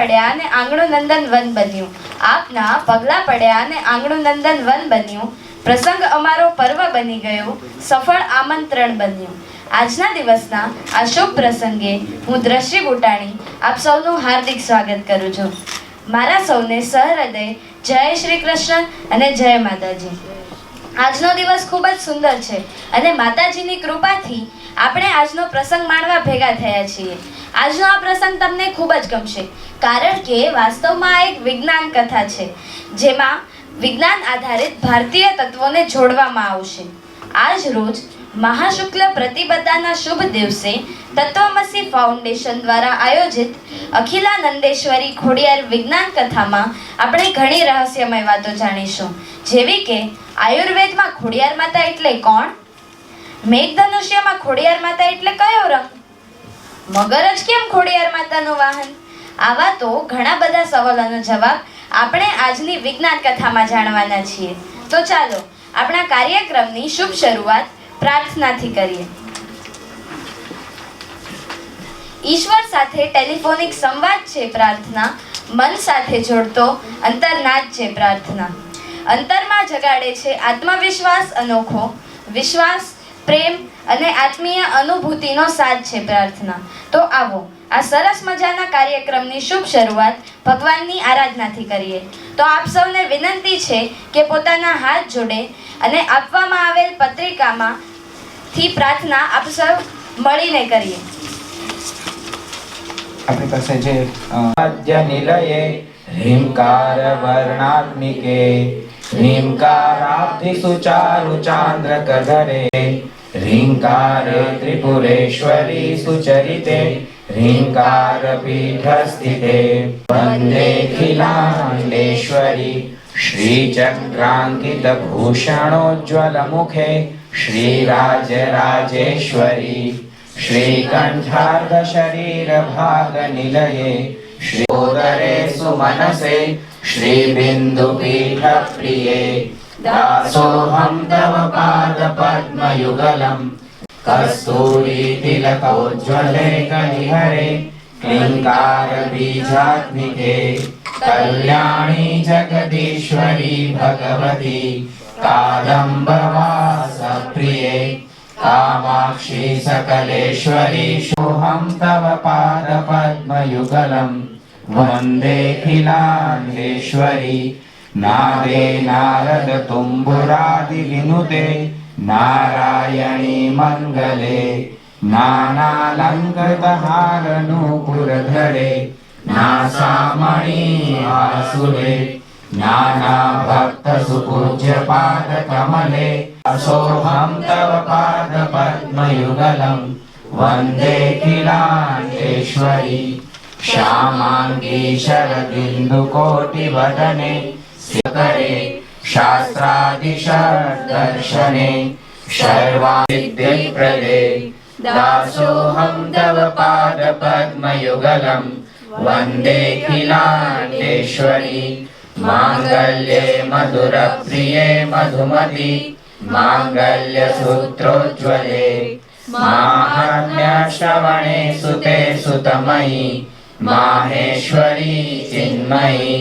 પડ્યા અને આંગણું નંદન વન બન્યું. આપના પગલા પડ્યા અને આંગણું નંદન વન બન્યું. પ્રસંગ અમારો પર્વ બની ગયો, સફળ આમંત્રણ બન્યું. આજના દિવસના આ શુભ પ્રસંગે હું દ્રષ્ટિ બુટાણી આપ સૌનું હાર્દિક સ્વાગત કરું છું. મારા સૌને સહૃદય જય શ્રી કૃષ્ણ અને જય માતાજી. આજનો દિવસ ખૂબ જ સુંદર છે અને માતાજીની કૃપાથી આપણે આજનો પ્રસંગ માણવા ભેગા થયા છીએ. આજનો આ પ્રસંગ તમને ખૂબ જ ગમશે, કારણ કે વાસ્તવમાં એક વિજ્ઞાન કથા છે, જેમાં વિજ્ઞાન આધારિત ભારતીય તત્વોને જોડવામાં આવશે. આજ રોજ મહાશુક્લ પ્રતિપદાના શુભ દિવસે તત્વમસી ફાઉન્ડેશન દ્વારા આયોજિત અખિલાનંદેશ્વરી ખોડિયાર વિજ્ઞાન કથામાં આપણે ઘણી રહસ્યમય વાતો જાણીશું, જેવી કે આયુર્વેદમાં ખોડિયાર માતા એટલે કોણ? મેઘધનુષ્યમાં ખોડિયાર માતા એટલે કયો રંગ? મગર જ કેમ ખોડિયાર માતાનું વાહન? આવા તો ઘણા બધા સવાલોનો જવાબ આપણે આજની વિજ્ઞાન કથામાં જાણવાના છીએ. તો ચાલો આપણા કાર્યક્રમની શુભ શરૂઆત પ્રાર્થનાથી કરીએ. ઈશ્વર સાથે ટેલિફોનિક સંવાદ છે પ્રાર્થના, મન સાથે જોડતો અંતરનાદ છે પ્રાર્થના. અંતરમાં જગાડે છે આત્મવિશ્વાસ અનોખો, વિશ્વાસ, પ્રેમ અને આત્મીય અનુભૂતિનો સાથ છે પ્રાર્થના. તો આવો આ સરસ મજાના કાર્યક્રમની શુભ શરૂઆત ભગવાનની આરાધનાથી કરીએ. તો આપ સૌને વિનંતી છે કે પોતાના હાથ જોડે અને આપવામાં આવેલ પત્રિકામાં થી પ્રાર્થના આપ સૌ મળીને કરીએ. આપણી પાસે જે આદ્ય નિલયે ह्रींकार वर्णात्मिके ह्रींकाराब्धि सुचारु चांद्रकधरे ह्रींकारे त्रिपुरेश्वरी सुचरिते ह्रींकार पीठस्थिते वन्देऽखिलाण्डेश्वरी श्रीचक्राङ्कित भूषणोज्ज्वल मुखे श्रीराजराजेश्वरी श्रीकण्ठार्ध शरीर भाग निलये श्रीोदरे सुमनसे श्रीबिन्दुपीठ प्रिये दासोऽहं तव पाद पद्मयुगलं कस्तूरी तिलकोज्ज्वले कलिहरे क्लींकार बीजात्मिके कल्याणी जगदीश्वरी भगवती कादम्बवास प्रिये कामाक्षी सकलेश्वरी सोऽहं तव पाद पद्मयुगलं वन्देऽखिलाण्डेश्वरी नादे नारद तुम्बुरादि विनुते नारायणी मंगले नानालंकृतहार नूपुरधरे नासामणि आसुरे नाना भक्त सुपूज्य पाद कमले सोऽहं तव पाद पद्मयुगलं वन्देऽखिलाण्डेश्वरी श्यामाङ्गी शरदिन्दुकोटिवदने सिकरे शास्त्रादिषड्दर्शने सर्वासिद्धिप्रदे दासोऽहं तव पाद पद्मयुगलं वन्देऽखिलाण्डेश्वरी माङ्गल्ये मधुरप्रिये मधुमति माङ्गल्यसूत्रोज्ज्वले माहात्म्यश्रवणे सुते सुतमयि माहेश्वरी चिन्मयी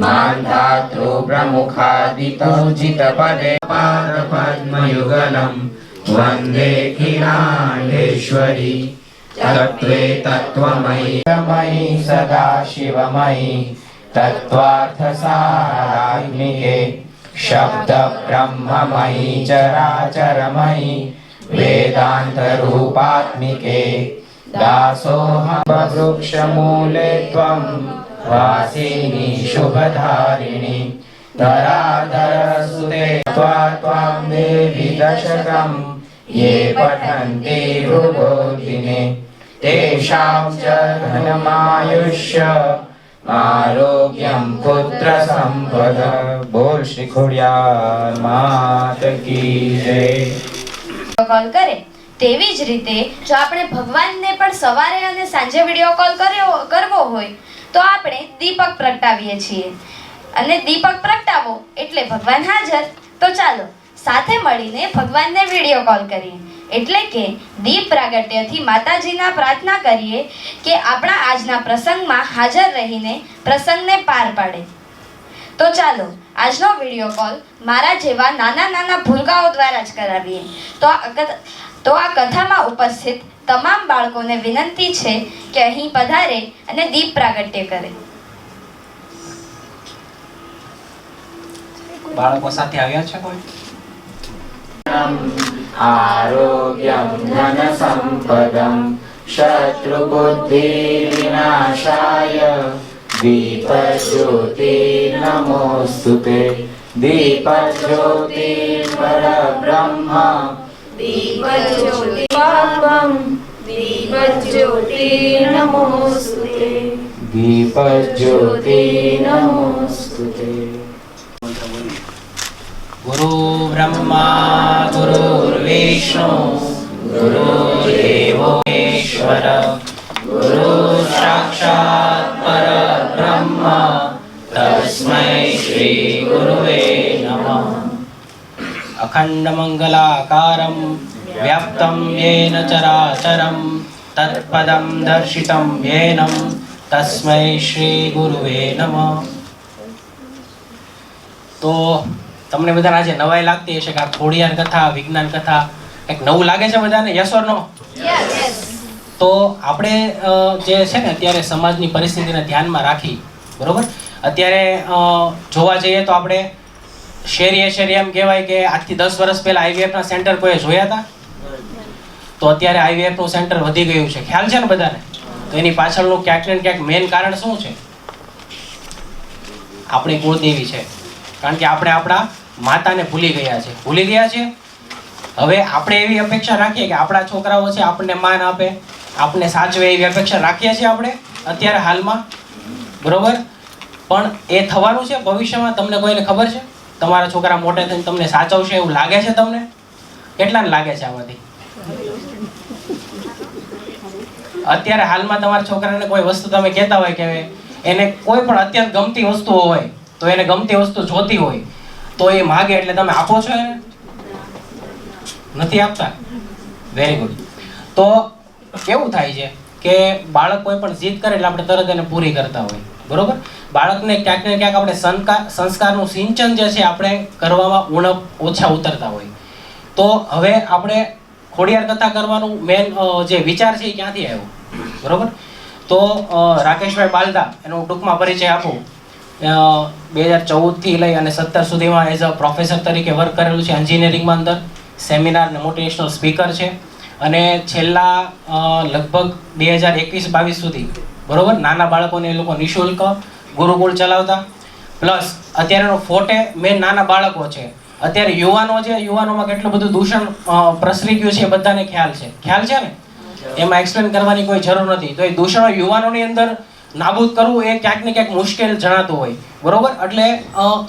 मान्धातृ प्रमुखादिपूजितपदे पाद पद्मयुगलं वन्देऽखिलाण्डेश्वरी तत्त्वे तत्त्वमयि मयि सदा शिवमयि तत्त्वार्थसारात्मिके शब्द ब्रह्ममयि चराचरमयि वेदान्तरूपात्मिके दासोऽहं वृक्षमूले त्वं वासिनी शुभधारिणी धराधरसुते त्वां देवी दशकं ये पठन्ति रुबोधिने तेषां च धनमायुष्य आरोग्यं पुत्र संपदा. बोल श्री खोडियार मात की जय. કોલ કરે તેવી જ રીતે જો આપણે ભગવાનને પણ સવારે અને સાંજે વિડિયો કોલ કરવો હોય તો આપણે દીપક પ્રગટાવીએ છીએ, અને દીપક પ્રગટાવો એટલે ભગવાન હાજર. તો ચાલો સાથે મળીને ભગવાનને વિડિયો કોલ કરીએ. એટલે કે દીપ પ્રાગટ્યથી માતાજીના પ્રાર્થના કરીએ કે આપણા આજના પ્રસંગમાં હાજર રહીને પ્રસંગને પાર પાડે. તો ચાલો આજનો વિડીયો કોલ મારા જેવા નાના નાના ભૂલકાઓ દ્વારા જ કરાવીએ. તો આ કથામાં ઉપસ્થિત તમામ બાળકોને વિનંતી છે કે અહીં પધારે અને દીપ પ્રાગટ્ય કરે. બાળકો સાથે આવ્યા છે કોઈ? आरोग्यं धनसम्पदं शत्रुबुद्धिविनाशाय दीपज्योतिर्नमोऽस्तुते. दीपज्योतिर्परब्रह्म दीपज्योतिर्नमोस्तुते. दीपज्योतिर्नमोऽस्तुते. गुरु ब्रह्मा गुरुर्विष्णु गुरुर्देवो महेश्वर गुरु साक्षात् परब्रह्म तस्मै श्री गुरुवे नमः. अखंड मंगलाकारं व्याप्तं येन चराचरं तत्पदं दर्शितं येन तस्मै श्री गुरुवे नमः. તો તમને બધાને આજે નવાઈ લાગતી હશે કે આ ખોડિયાર કથા, વિજ્ઞાન કથા એક નવું લાગે છે બધાને? યસ ઓર નો? તો આપણે જે છે ને અત્યારે સમાજની પરિસ્થિતિને ધ્યાનમાં રાખી, બરોબર, અત્યારે જોવા જઈએ તો આપણે શેરીએ એમ કહેવાય કે આજથી 10 વર્ષ પહેલા આઈવીએફના સેન્ટર કોઈ જોયા હતા? તો અત્યારે આઈવીએફનું સેન્ટર વધી ગયું છે, ખ્યાલ છે ને બધાને? તો એની પાછળનું ક્યાંક ને ક્યાંક મેઇન કારણ શું છે? આપણી કુળદેવી છે. કારણ કે આપણે આપણા માતાને ભૂલી ગયા છે. હવે આપણે એવી અપેક્ષા રાખીએ કે આપણા છોકરાઓ છે આપણને માન આપે, આપણને સાચવે, એવી અપેક્ષા રાખીએ છીએ આપણે અત્યારે હાલમાં, બરોબર? પણ એ થવાનું છે ભવિષ્યમાં? તમને કોઈને ખબર છે? તમારા છોકરા મોટે થઈને તમને સાચવશે એવું લાગે છે તમને? કેટલાને લાગે છે આમાંથી? અત્યારે હાલમાં તમારા છોકરાને કોઈ વસ્તુ તમે કહેતા હોય કે એને કોઈ પણ અત્યંત ગમતી વસ્તુઓ હોય, તો એને ગમતી વસ્તુ જોતી હોય તો એ માગે એટલે તમે આપો છો એને? નથી આપતા. Very good. તો કેવું થાય છે કે બાળક કોઈ પણ જીદ કરે એટલે આપણે તરત એને પૂરી કરતા હોય, બરોબર? બાળકને ક્યાંક ને ક્યાંક આપણે સંસ્કારનું સિંચન જે છે આપણે કરવામાં ઉણપ ઓછા ઉતરતા હોય. તો હવે આપણે ખોડિયાર કથા કરવાનું મેન જે વિચાર છે એ ક્યાંથી આવ્યો, બરોબર? તો રાકેશભાઈ બાલદા, એનો ટૂંકમાં પરિચય આપું. 2014 થી લઈ અને 17 સુધીમાં એઝ અ પ્રોફેસર તરીકે વર્ક કરેલું છે એન્જિનિયરિંગમાં, અંદર સેમિનાર ને મોટિવેશનલ સ્પીકર છે. અને છેલ્લા લગભગ 2021-22 સુધી, બરોબર, નાના બાળકોને એ લોકો નિઃશુલ્ક ગુરુકુળ ચલાવતા. પ્લસ અત્યારેનો ફોટે મેન નાના બાળકો છે. અત્યારે યુવાનો છે, યુવાનોમાં કેટલું બધું દૂષણ પ્રસરી ગયું છે એ બધાને ખ્યાલ છે ને? એમાં એક્સપ્લેન કરવાની કોઈ જરૂર નથી. તો એ દૂષણો યુવાનોની અંદર નાબૂદ કરવું એ ક્યાંક ને ક્યાંક મુશ્કેલ જણાતું હોય, બરોબર? એટલે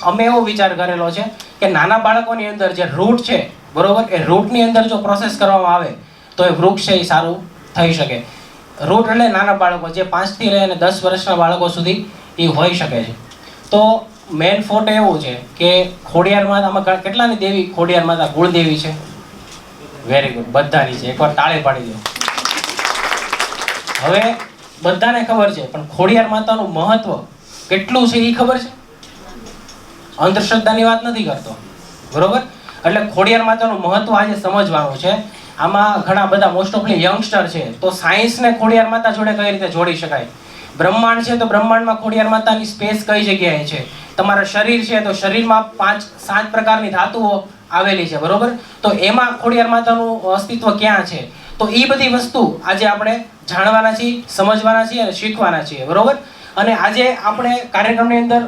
અમે એવો વિચાર કરેલો છે કે નાના બાળકોની અંદર જે રૂટ છે, બરોબર, એ રૂટની અંદર જો પ્રોસેસ કરવામાં આવે તો એ વૃક્ષ છે એ સારું થઈ શકે. રૂટ એટલે નાના બાળકો જે 5 થી લઈને 10 વર્ષના બાળકો સુધી એ હોઈ શકે છે. તો મેન ફોટો એવું છે કે ખોડિયાર માતામાં કેટલાની દેવી ખોડિયાર માતા કુળદેવી છે? વેરી ગુડ, બધાની છે. એકવાર તાળી પાડી દો. હવે બધાને ખબર છે, પણ ખોડિયાર માતાનું મહત્વ કેટલું છે એ ખબર છે? અંધશ્રદ્ધાની વાત નથી કરતો, બરોબર? એટલે ખોડિયાર માતાનું મહત્વ આજે સમજવાનું છે. આમાં ઘણા બધા મોસ્ટ ઓફલી યંગસ્ટર છે, તો સાયન્સને ખોડિયાર માતા જોડે કઈ રીતે જોડી શકાય? બ્રહ્માંડ છે તો બ્રહ્માંડમાં ખોડિયાર માતાની સ્પેસ કઈ જગ્યાએ છે? તમારા શરીર છે તો શરીરમાં 5-7 પ્રકારની ધાતુઓ આવેલી છે, બરોબર? તો એમાં ખોડિયાર માતાનું અસ્તિત્વ ક્યાં છે? તો એ બધી વસ્તુ આજે આપણે જાણવાના છીએ, સમજવાના છીએ અને શીખવાના છીએ, બરોબર? અને આજે આપણે કાર્યક્રમની અંદર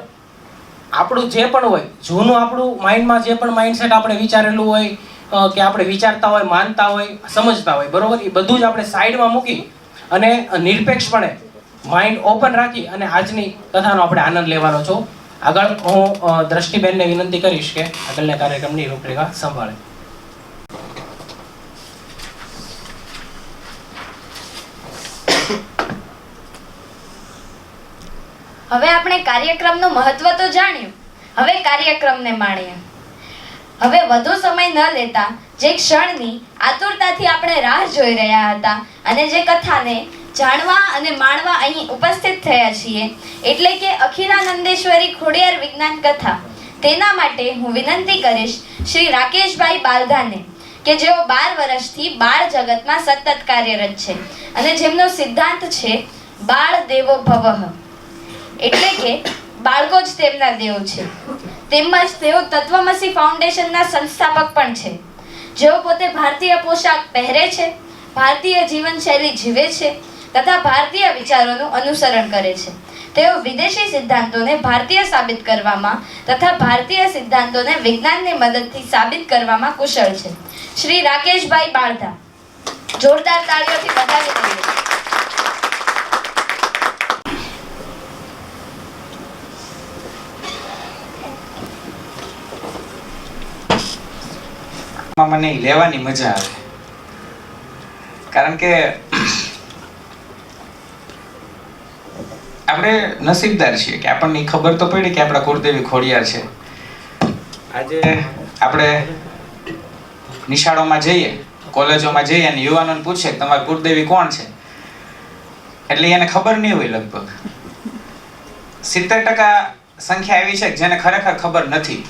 આપણું જે પણ હોય, જૂનું આપણું માઇન્ડમાં જે પણ માઇન્ડસેટ આપણે વિચારેલું હોય કે આપણે વિચારતા હોય, માનતા હોય, સમજતા હોય, બરોબર, એ બધું જ આપણે સાઈડમાં મૂકી અને નિરપેક્ષપણે માઇન્ડ ઓપન રાખી અને આજની કથાનો આપણે આનંદ લેવાનો છો. આગળ હું દ્રષ્ટિબેનને વિનંતી કરીશ કે આગળના કાર્યક્રમની રૂપરેખા સંભાળે. હવે આપણે કાર્યક્રમનું મહત્વ તો જાણ્યું, હવે કાર્યક્રમને માણીએ. હવે વધુ સમય ન લેતા જે ક્ષણની આતુરતાથી આપણે રાહ જોઈ રહ્યા હતા અને જે કથાને જાણવા અને માણવા અહીં ઉપસ્થિત થયા છીએ એટલે કે અખિલાનંદેશ્વરી ખોડિયાર વિજ્ઞાન કથા, તેના માટે હું વિનંતી કરીશ શ્રી રાકેશભાઈ બાલધાને કે જેઓ 12 વર્ષથી બાળ જગતમાં સતત કાર્યરત છે અને જેમનો સિદ્ધાંત છે બાળ દેવો ભવઃ, એટલે કે બાળકો જ તેમના દેવ છે. તેમજ તેઓ તત્વમસી ફાઉન્ડેશનના સંસ્થાપક પણ છે. જેઓ પોતે ભારતીય પોશાક પહેરે છે, ભારતીય જીવનશૈલી જીવે છે તથા ભારતીય વિચારોનું અનુસરણ કરે છે. તેઓ વિદેશી સિદ્ધાંતોને ભારતીય સાબિત કરવામાં તથા ભારતીય સિદ્ધાંતોને વિજ્ઞાનની મદદથી સાબિત કરવામાં કુશળ છે. શ્રી રાકેશભાઈ બાળધા, જોરદાર તાળીઓથી વધાવી દઈએ. મને લેવાની મજા આવે, કારણ કે આપણે નસીબદાર છીએ કે આપણને ખબર તો પડી કે આપણા કુળદેવી ખોડિયાર છે. આજે આપણે નિશાળોમાં જઈએ, કોલેજોમાં જઈએ અને યુવાનોને પૂછે કે તમારી કુળદેવી કોણ છે, એટલે એને ખબર નહીં હોય. લગભગ 70% સંખ્યા એવી છે કે જેને ખરેખર ખબર નથી.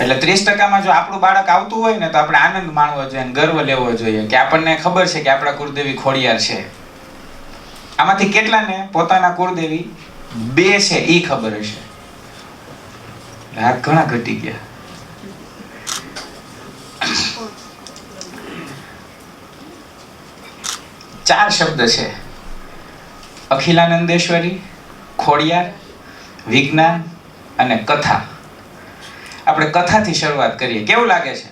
એટલે 30%માં જો આપણું બાળક આવતું હોય ને તો આપણે આનંદ માણવો જોઈએ, ગર્વ લેવો જોઈએ કે આપણને ખબર છે કે આપણા કુળદેવી ખોડિયાર છે. આમાંથી કેટલાને પોતાના કુળદેવી 2 છે ઈ ખબર હશે? આ ઘણા ઘટી ગયા. ચાર શબ્દ છે: અખિલાનંદેશ્વરી, ખોડિયાર, વિજ્ઞાન અને કથા. આપણે કથાથી શરૂઆત કરીએ. કેવું લાગે છે?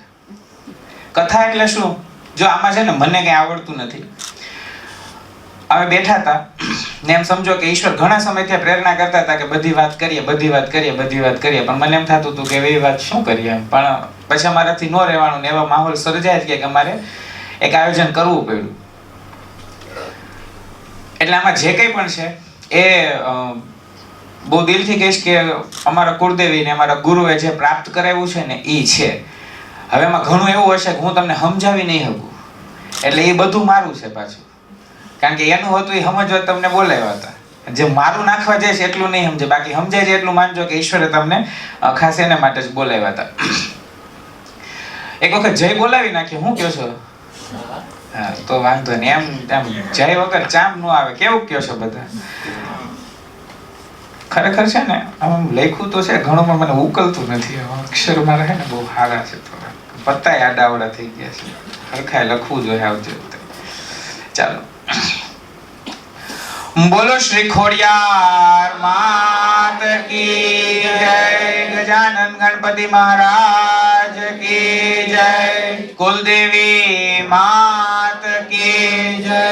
કથા એટલે શું? જો આમાં છે ને મને કંઈ આવડતું નથી, અમે બેઠા હતા ને એમ સમજો કે ઈશ્વર ઘણા સમયથી પ્રેરણા કરતા હતા કે બધી વાત કરીએ, પણ મને એમ થતું હતું કે એવી વાત શું કરીએ એમ. પણ પછી અમારાથી ન રહેવાનું ને એવા માહોલ સર્જાય જ કે અમારે એક આયોજન કરવું પડ્યું. એટલે આમાં જે કંઈ પણ છે એ બહુ દિલથી કહીશ કે અમારા કુળદેવીને અમારા ગુરુએ જે પ્રાપ્ત કરાવ્યું છે ને એ છે. હવે એમાં ઘણું એવું હશે કે હું તમને સમજાવી નહીં શકું, એટલે એ બધું મારું છે પાછું, કારણ કે એનું હતું એ સમજવા તમને બોલાવ્યા હતા. જે મારું નાખવા જાય છે એટલું નહીં સમજે, બાકી સમજાય છે એટલું માનજો કે ઈશ્વરે તમને ખાસ એને માટે જ બોલાવ્યા હતા. એક વખત જય બોલાવી નાખી, હું કહો છો? હા, તો વાંધો નહીં. એમ જય વગર ચામ ન આવે, કેવું કહો છો બધા? ખરેખર છે ને આમ લખ્યું તો છે ઘણું, પણ મને ઉકલતું નથી. અક્ષર મારા છે ને બહુ સારા છે, પત્તાય આડાવડા થઈ ગયા છે. હરખાય લખવું જોઈએ આવજે. ચાલો, બોલો શ્રી ખોડિયાર માત કી જય, ગજાનન ગણપતિ મહારાજ કી જય, કુલદેવી માત કી જય.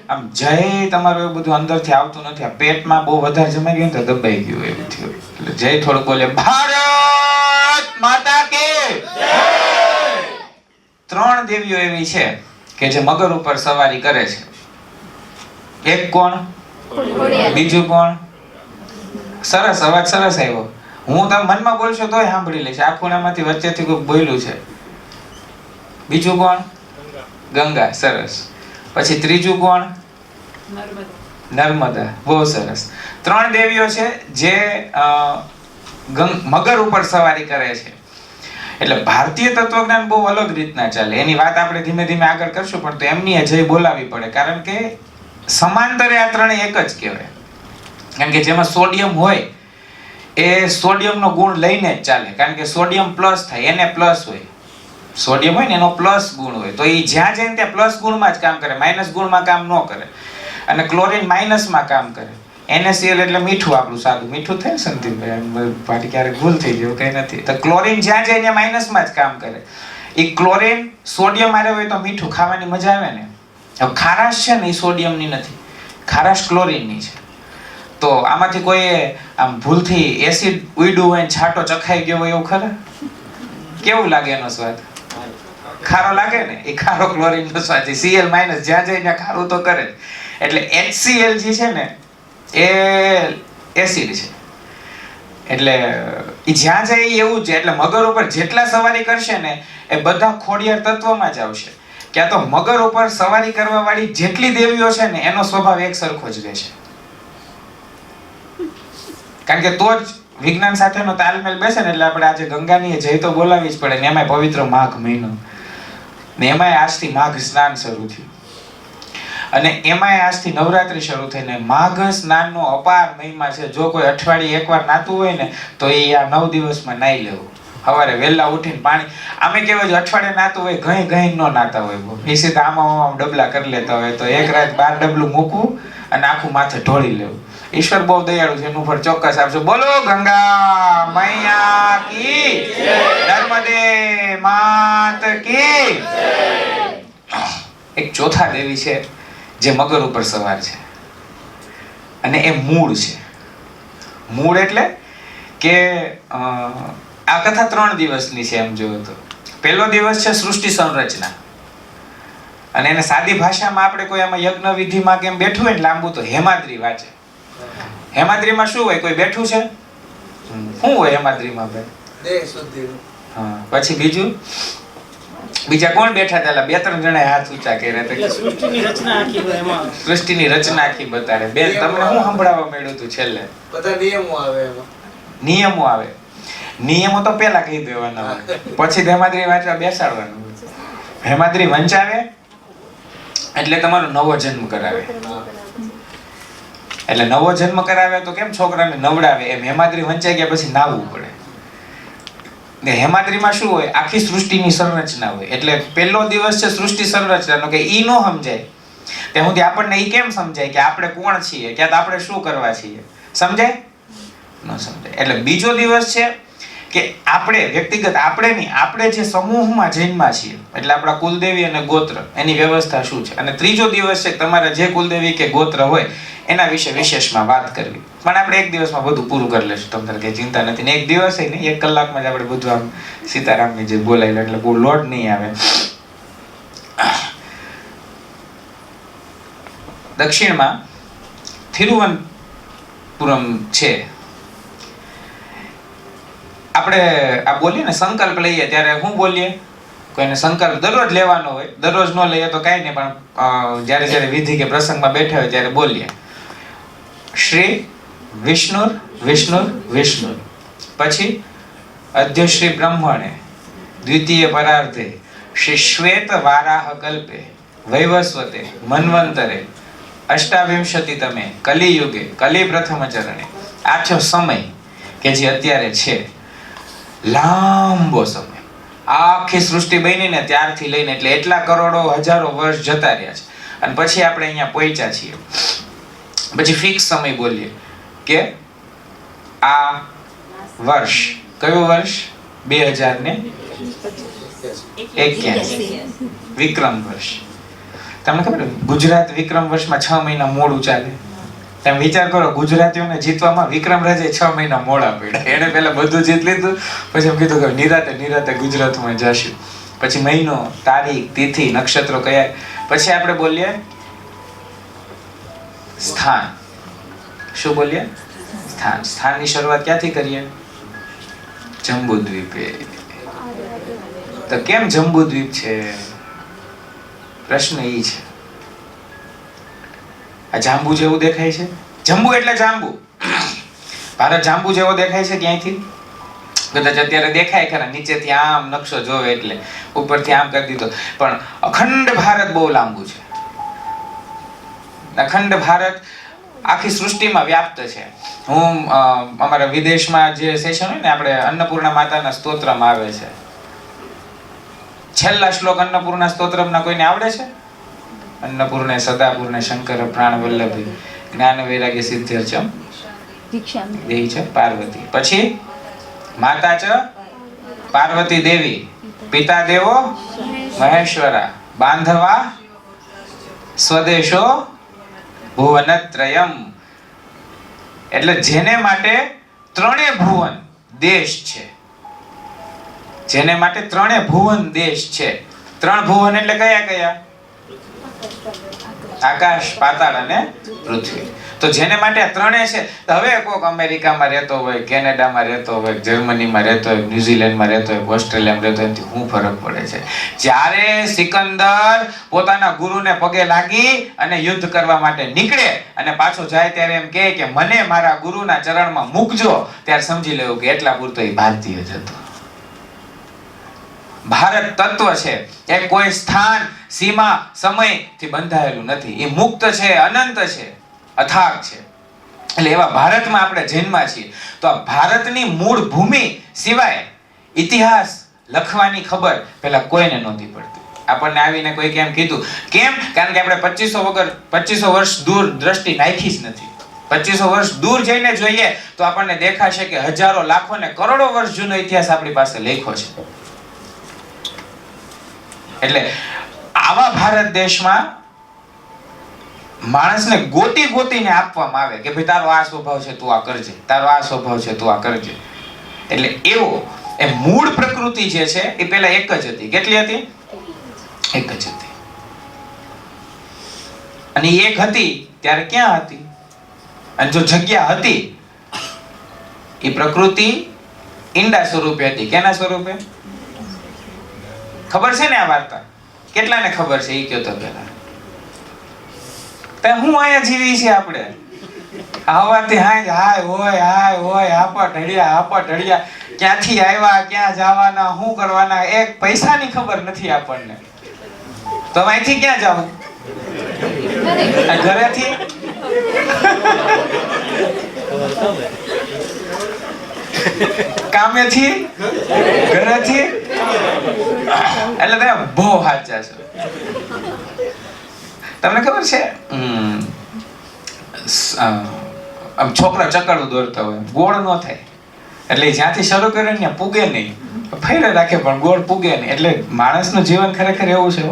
આમ જય તમારું એવું બધું અંદરથી આવતું નથી, આ પેટમાં બહુ વધારે જમાઈ ગયું તો દબાઈ ગયું એવું થયું. એટલે જય થોડું બોલે, ભારત માતા કી જય. 3 દેવીઓ એવી છે કે જે મગર ઉપર સવારી કરે છે. એક કોણ? બીજું કોણ? સરસ, અવાજ સરસ આવ્યો. હું તમે મનમાં બોલશો તોય સાંભળી લઈશ. આ ખૂણામાંથી વચ્ચેથી કોઈ બોલ્યું છે. બીજું કોણ? ગંગા. સરસ. પછી ત્રીજું કોણ? નર્મદા. બહુ સરસ. 3 દેવીઓ છે જે મગર ઉપર સવારી કરે છે. એટલે ભારતીય તત્વજ્ઞાન બહુ અલગ રીતના ચાલે. એની વાત આપણે ધીમે ધીમે આગળ કરશું, પણ તો એમની જય બોલાવી પડે, કારણ કે સમાંતરે આ ત્રણેય એક જ કહેવાય. કારણ કે જેમાં સોડિયમ હોય એ સોડિયમનો ગુણ લઈને જ ચાલે, કારણ કે સોડિયમ પ્લસ થાય, એને પ્લસ હોય. સોડિયમ હોય ને એનો પ્લસ ગુણ હોય, તો એ જ્યાં જાય ત્યાં પ્લસ ગુણમાં જ કામ કરે, માઇનસ ગુણમાં કામ ન કરે. અને ક્લોરીન માઇનસમાં કામ કરે. NaCl એટલે મીઠું, આપણું સાદું મીઠું થાય ને સંદીપભાઈ, પાટી ક્યારેક ભૂલ થઈ ગયું, કઈ નથી. તો ક્લોરીન જ્યાં જાય ત્યાં માઇનસમાં જ કામ કરે. એ ક્લોરીન સોડિયમ મારે હોય તો મીઠું ખાવાની મજા આવે ને. હવે ખારાશ છે ને એ સોડિયમની નથી, ખારાશ ક્લોરીનની છે. તો આમાંથી કોઈ આમ ભૂલથી એસિડ ઉડ્યું હોય ને છાંટો ચખાઈ ગયો હોય એવું ખરા? કેવું લાગે એનો સ્વાદ? ખારો લાગે ને. એ ખારો ક્લોરીનનો સ્વાદ છે. Cl- જ્યાં જાય ત્યાં ખારું તો કરે જ. એટલે HCl જે છે ને એ એસિડ છે. એટલે ઈ જ્યાં જાય ઈ એવું છે. એટલે મગર ઉપર જેટલા સવારી કરશે ને એ બધા ખોડિયાર તત્વમાં જ આવશે. ક્યાં તો મગર ઉપર સવારી કરવા વાળી જેટલી દેવીઓ છે ને એનો સ્વભાવ એક સરખો જ રહેશે. કારણ કે તો જ વિજ્ઞાન સાથેનો તાલમેલ બેસે ને. એટલે આપણે આજે ગંગાની જય તો બોલાવી જ પડે ને. એમાંય પવિત્ર માઘ મહિનો ને એમાંય આજથી માઘ સ્નાન શરૂ થયું અને એમાંય આજથી નવરાત્રી શરૂ થઈને માઘ સ્નાનનો અપાર મહિમા છે. જો કોઈ અઠવાડિયે એકવાર નાતું હોય ને તો એ આ 9 દિવસમાં નાઈ લેવું. સવારે વહેલા ઉઠીને પાણી આમે કેવું છે અઠવાડિયે નાતું હોય ઘઈ ન નાતા હોય એ સીધા આમાં ડબલા કરી લેતા હોય તો એક રાત 12 ડબલું મૂકવું અને આખું માથે ઢોળી લેવું. ઈશ્વર બહુ દયાળુ છે. એનું ફળ ચોક્કસ આપશે. બોલો ગંગા મૈયા કી નર્મદે માત કી. એક ચોથા દેવી છે જે મગર ઉપર સવાર છે અને એ મૂળ છે. મૂળ એટલે કે આ કથા 3 દિવસની છે એમ જોયો તો. પહેલો દિવસ છે સૃષ્ટિ સંરચના અને એને સાદી ભાષામાં આપણે કોઈ આમાં યજ્ઞ વિધિમાં કેમ બેઠું હોય ને લાંબુ તો હેમાદ્રી વાંચે. હેમાદ્રીમાં શું હોય? કોઈ બેઠું છે? શું હોય હેમાદ્રીમાં ભાઈ? દેહ શુદ્ધિ. હા. પછી બીજા કોણ બેઠા હતા? 2-3 જણા હાથ ઊંચા કર્યા હતા. સૃષ્ટિની રચના આખી એમાં સૃષ્ટિની રચના આખી બતાડે. બેન તમને શું સંભળાવવા મળ્યું હતું છેલ્લે? બધા નિયમો આવે એમાં. નિયમો આવે. નિયમો તો પેલા કહી દેવાના હોય પછી હેમાદ્રી વાંચવા બેસાડવાનું હોય. હેમાદ્રી વંચાવે એટલે તમારો નવો જન્મ કરાવે. એટલે નવો જન્મ કરાવે તો કેમ છોકરાને નવડાવે એમ હેમાદ્રી વંચાઈ ગયા પછી નાવવું પડે. ને હેમાદ્રીમાં શું હોય? આખી સૃષ્ટિની સંરચના હોય. એટલે પહેલો દિવસ છે સૃષ્ટિ સંરચનાનો કે ઈ નો સમજાય ત્યાં સુધી આપણને ઈ કેમ સમજાય કે આપણે કોણ છીએ, ક્યાં આપણે શું કરવા છીએ? સમજાય? ન સમજાય. એટલે બીજો દિવસ છે કે આપણે વ્યક્તિગત આપણે નહીં, આપણે જે સમૂહમાં જન્મા છીએ એટલે આપણા કુલદેવી અને ગોત્ર એની વ્યવસ્થા શું છે. અને ત્રીજો દિવસ છે કે તમારા જે કુલદેવી કે ગોત્ર હોય એના વિશે વિશેષમાં વાત કરવી. પણ આપણે એક દિવસમાં બધું પૂરું કરી લેશું. તમને કઈ ચિંતા નથી ને. એક દિવસ નહીં 1 કલાકમાં જ આપણે બધું આમ સીતારામની જે બોલાયેલું એટલે બહુ લોડ નહીં આવે. દક્ષિણમાં તિરુવનંતપુરમ છે. આપણે આ બોલીએ ને સંકલ્પ લઈએ ત્યારે શું બોલીએ? કોઈને સંકલ્પ દરરોજ લેવાનો હોય. દરરોજ ન લઈએ તો કાંઈ નહીં પણ જ્યારે વિધિ કે પ્રસંગમાં બેઠા હોય ત્યારે બોલીએ શ્રી વિષ્ણુર વિષ્ણુર વિષ્ણુર. પછી અધ્યશ્રી બ્રહ્મણે દ્વિતીય પરાર્ધે શ્રી શ્વેત વારાહ કલ્પે વૈવસ્વતે મન્વંતરે અષ્ટાવિંશતિ તમે કલિયુગે કલિ પ્રથમ ચરણે. આ છે સમય કે જે અત્યારે છે. લાંબો સમય આખી સૃષ્ટિ બની ને ત્યારથી લઈને એટલે એટલા કરોડો હજારો વર્ષ જતા રહ્યા છે અને પછી આપણે અહીંયા પહોંચ્યા છીએ. પછી ફિક્સ સમય બોલીએ કે આ વર્ષ કયું વર્ષ? 2081 વિક્રમ વર્ષ. તમને ખબર ગુજરાત વિક્રમ વર્ષમાં 6 મહિના મોડું ચાલે. તમે વિચાર કરો ગુજરાતીઓને જીતવામાં વિક્રમ રાજે 6 મહિના મોડા પડ્યા. એને પહેલા બધું જીત લીધું પછી એમ કીધું કે નિરાતે ગુજરાતમાં જશું. પછી મહિનો, તારીખ, તિથિ, નક્ષત્રો કયા. પછી આપણે બોલીએ સ્થાન. શું બોલીએ? સ્થાન. સ્થાનની શરૂઆત ક્યાંથી કરીએ? જંબુદ્વીપે. તો કેમ જંબુદ્વીપ છે? પ્રશ્ન ઈ છે. આ જાંબુ જેવું દેખાય છે. જંબુ એટલે જાંબુ. ભારત જાંબુ જેવો દેખાય છે ક્યાંયથી? કદાચ અત્યારે દેખાય ખરા નીચેથી આમ નકશો જોવે એટલે ઉપરથી આમ કરી દીધો. પણ અખંડ ભારત બહુ લાંબુ છે. અખંડ ભારત આખી સૃષ્ટિમાં વ્યાપ્ત છે. હું અમારા વિદેશમાં જે સેશન હોય ને આપણે અન્નપૂર્ણા માતાના સ્તોત્રમાં આવે છે. છેલ્લા શ્લોક અન્નપૂર્ણા સ્તોત્રના કોઈને આવડે છે? અન્નપૂર્ણે સદાપૂર્ણે શંકર પ્રાણ વલ્લભી જ્ઞાન વૈરાગ્ય સિદ્ધ્યર્ચમ દેવી છે પાર્વતી. પછી માતા ચ પાર્વતી દેવી, પિતા દેવો મહેશ્વરા, બાંધવા સ્વદેશો ભુવનત્રયમ. એટલે જેને માટે 3 ભુવન દેશ છે. જેને માટે 3 ભુવન દેશ છે. 3 ભુવન એટલે કયા કયા? આકાશ, પાતાળ અને પૃથ્વી. તો જેને માટે આ ત્રણે છે, તો હવે કોક અમેરિકામાં રહેતો હોય, કેનેડામાં રહેતો હોય, જર્મનીમાં રહેતો હોય, ન્યુઝીલેન્ડમાં રહેતો હોય, ઓસ્ટ્રેલિયામાં રહેતો હોય, એનાથી શું ફરક પડે છે? જ્યારે સિકંદર પોતાના ગુરુને પગે લાગી અને યુદ્ધ કરવા માટે નીકળે અને પાછો જાય ત્યારે એમ કહે કે મને મારા ગુરુના ચરણમાં મૂકજો, ત્યારે સમજી લેવું કે એટલા પૂરતો એ ભારતીય જ હતો. ભારત તત્વ છે એ કોઈ સ્થાન, સીમા, સમયથી બંધાયેલું નથી. એ મુક્ત છે, અનંત છે, અથાગ છે. એટલે એવા ભારતમાં આપણે જન્મા છીએ. તો આ ભારતની મૂળ ભૂમિ સિવાય ઇતિહાસ લખવાની ખબર પેલા કોઈને નહોતી પડતી. આપણને આવીને કોઈ કેમ કીધું? કેમ? કારણ કે આપણે 2500 વર્ષ દૂર દ્રષ્ટિ નાખી જ નથી. 2500 વર્ષ દૂર જઈને જોઈએ તો આપણને દેખાશે કે હજારો, લાખો ને કરોડો વર્ષ જૂનો ઇતિહાસ આપણી પાસે લખ્યો છે. એટલે આવા ભારત દેશમાં માણસને ગોતીને આપવામાં આવે કે ભાઈ તારો આ સ્વભાવ છે તું આ કરજે, તારો આ સ્વભાવ છે તું આ કરજે. એટલે એવો એ મૂળ પ્રકૃતિ જે છે એ પેલા એક જ હતી. કેટલી હતી? એક જ હતી. અને એક હતી ત્યારે ક્યાં હતી? અને જો જગ્યા હતી, એ પ્રકૃતિ ઈંડા સ્વરૂપે હતી. કેના સ્વરૂપે? ખબર છે ને આ વાર્તા? કેટલાને ખબર છે? એ કયો તો પેલા. હું અહીંયા જીવી છે આપણે આવાથી હાય હોય આપટ હડિયા, ક્યાંથી આવ્યા, ક્યાં જવાના, શું કરવાના, એક પૈસાની ખબર નથી આપણને. તો અહીંથી ક્યાં જાવ? ઘરેથી કામેથી, ઘરેથી. એટલે તમે બહુ સાચા છો. તમને ખબર છે આમ છોકરા ચકડું દોરતા હોય, ગોળ ન થાય એટલે જ્યાંથી શરૂ કરે ને પૂગે નહીં, ફેરે રાખે પણ ગોળ પૂગે નહીં. એટલે માણસનું જીવન ખરેખર એવું છે.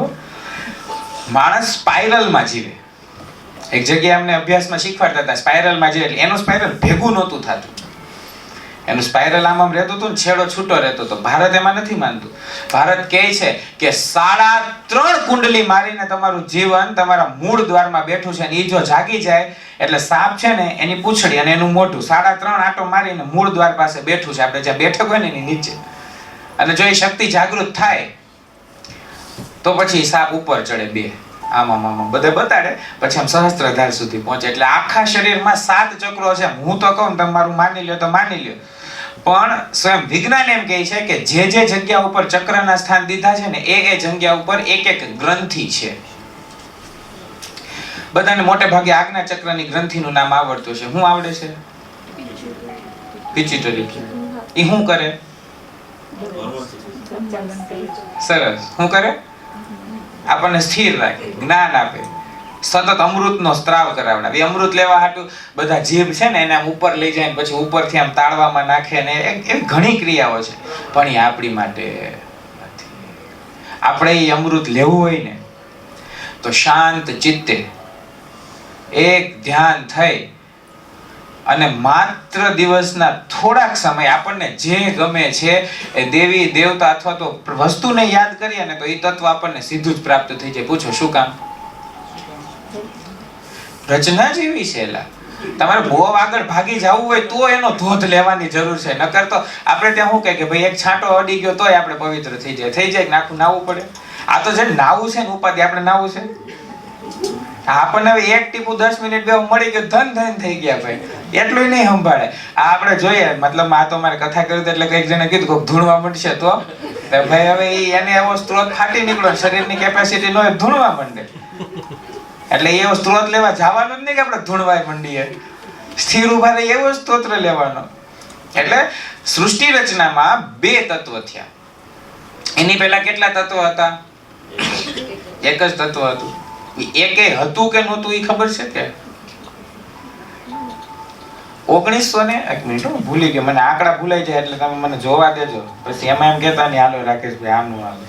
માણસ સ્પાઇરલમાં જીવે. એક જગ્યાએ અમને અભ્યાસમાં શીખવાડતા હતા સ્પાઇરલમાં જીવે. એટલે એનું સ્પાઇરલ ભેગું નહોતું થતું. એનું સ્પાઇરલ આમ રહેતું હતું ને છેડો છૂટો રહેતો હતો. ભારત એમાં નથી માનતું. ભારત કહે છે કે 3.5 કુંડલી મારીને તમારું જીવન તમારા મૂળ દ્વારમાં બેઠું છે. અને એ જો જાગી જાય એટલે સાપ છે ને એની પૂંછડી અને એનું મોઢું 3.5 આંટો મારીને મૂળ દ્વાર પાસે બેઠું છે. આપણે જ્યાં બેઠક હોય ને એની નીચે. અને જો એ શક્તિ જાગૃત થાય તો પછી સાપ ઉપર ચડે, બે આમાં બધે બતાડે, પછી આમ સહસ્ત્રધાર સુધી પહોંચે. એટલે આખા શરીરમાં 7 ચક્રો છે. હું તો કહું તમારું માની લ્યો તો માની લ્યો, પણ સ્વયં વિજ્ઞાન એમ કહે છે કે જે જગ્યા ઉપર ચક્રના સ્થાન દીધા છે ને એ જગ્યા ઉપર એક ગ્રંથિ છે. બધાને મોટે ભાગે આજ્ઞા ચક્રની ગ્રંથિનું નામ આવડતું છે. શું આવડે છે? પિચ્યુટરી. એ શું કરે? સરસ. શું કરે? આપણને સ્થિર રાખે, જ્ઞાન આપે, સતત અમૃતનો સ્ત્રાવ કરાવડાવે. અમૃત લેવા હાટુ બધા જીભ છે ને એને આમ ઉપર લઈ જાય, પછી ઉપરથી આમ તાળવામાં નાખે ને એવી ઘણી ક્રિયાઓ છે. પણ એ આપણી માટે નથી. આપણે એ અમૃત લેવું હોય ને તો શાંત ચિત્તે એક ધ્યાન થઈ અને માત્ર દિવસના થોડાક સમય આપણને જે ગમે છે એ દેવી દેવતા અથવા તો વસ્તુને યાદ કરીએ ને તો એ તત્વ આપણને સીધું જ પ્રાપ્ત થઈ જાય. પૂછો શું કામ? રચના જેવી છે. એલા તમારે બહુ આગળ ભાગી જવું હોય તો એનો ધોધ લેવાની જરૂર છે. નકર તો આપણે ત્યાં શું કહે કે ભાઈ એક છાંટો અડી ગયો તોય આપણે પવિત્ર થઈ જાય કે નાખું નાવું પડે. આ તો જે નાવું છે ને ઉપાધિ, આપણે નાવું છે. આપણને હવે એક ટીપું 10 મિનિટ બે મળી ગયો, ધન થઈ ગયા ભાઈ. એટલું નહીં સંભાળે. આ આપણે જોઈએ, મતલબ આ તો મારે કથા કરી એટલે કઈક જણે કીધું કોક ધૂણવા મળશે તો ભાઈ હવે એને એવો સ્ત્રોત ફાટી નીકળો, શરીરની કેપેસિટી નો ધૂણવા માંડે. એટલે એવો સ્ત્રોત લેવા જવાનું જ નહીં કે આપણે ધૂણવા માંડીએ. સ્થિર ઉભા રહી એવો સ્ત્રોત્ર લેવાનો. એટલે સૃષ્ટિ રચનામાં 2 તત્વ થયા. એની પહેલા કેટલા તત્વ હતા? એક જ તત્વ હતું. એકે હતું કે નહોતું એ ખબર છે કે 1900 ને એક મિનિટ ભૂલી ગયો, મને આંકડા ભૂલાઈ જાય એટલે તમે મને જોવા દેજો. પછી એમાં એમ કહેતા નહીં હાલો રાકેશભાઈ આમનું આવે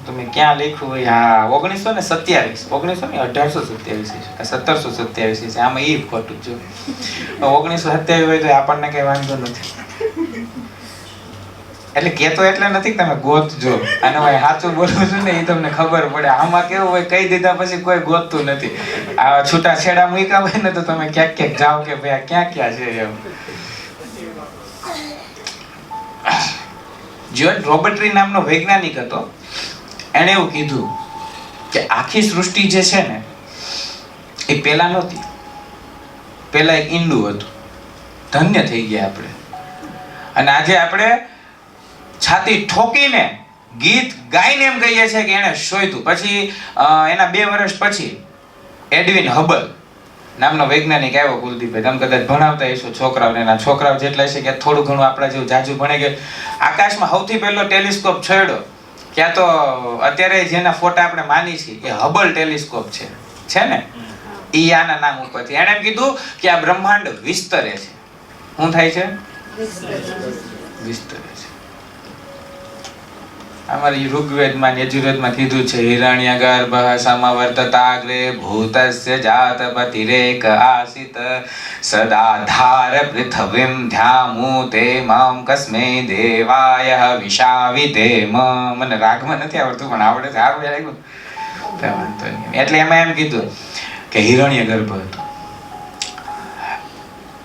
તમે ક્યાં લખ્યું હોય? હા 1927 1827 છે, 1727 છે. આમાં એ ખોટું જો 1927 હોય તો આપણને કઈ વાંધો નથી. એટલે કેતો એટલે નથી કે તમે ગોતજો અને હું સાચું બોલું છું ને એ તમને ખબર પડે. આમાં કેવું હોય, કહી દીધા પછી કોઈ ગોતતું નથી. આ છૂટા છેડા મૂક્યા હોય ને તો તમે ક્યાંક ક્યાંક જાઓ કે ભાઈ આ ક્યાં ક્યાં છે એમ. જ્યોર્જ રોબર્ટ્રી નામનો વૈજ્ઞાનિક હતો. એણે એવું કીધું કે આખી સૃષ્ટિ જે છે ને એ પેલા નહોતી. પેલા એક ઈંડું હતું. ધન્ય થઈ ગયા આપણે. અને આજે આપણે છાતી ઠોકીને ગીત ગાઈને એમ કહીએ છીએ કે એણે શોધ્યું. પછી એના 2 વર્ષ પછી એડવિન હબલ નામનો વૈજ્ઞાનિક આવ્યો. કુલદીપભાઈ તમે કદાચ ભણાવતા હશો છોકરાઓને. એના છોકરાઓ જેટલા છે કે થોડું ઘણું આપણા જેવું જાજુ ભણે કે આકાશમાં સૌથી પહેલો ટેલિસ્કોપ છોડ્યો ક્યાં તો અત્યારે જેના ફોટા આપણે માની છીએ એ હબલ ટેલિસ્કોપ છે ને ઈ આના નામ ઉપરથી. એણે એમ કીધું કે આ બ્રહ્માંડ વિસ્તરે છે. શું થાય છે? વિસ્તરે છે. અમારી ઋગ્વેદમાં યજુર્વેદમાં કીધું છે હિરણ્યગર્ભ સમવર્તતાગ્રે ભૂતસ્ય જાતપતિરેક આસિત સદાધાર પૃથ્વીમ ધ્યામુતે મમ કસ્મે દેવાય વિશાવિધેમ. મને રાગમાં નથી આવડતું પણ આવડે છે. સારું લાગ્યું. એટલે એમાં એમ કીધું કે હિરણ્યગર્ભ હતો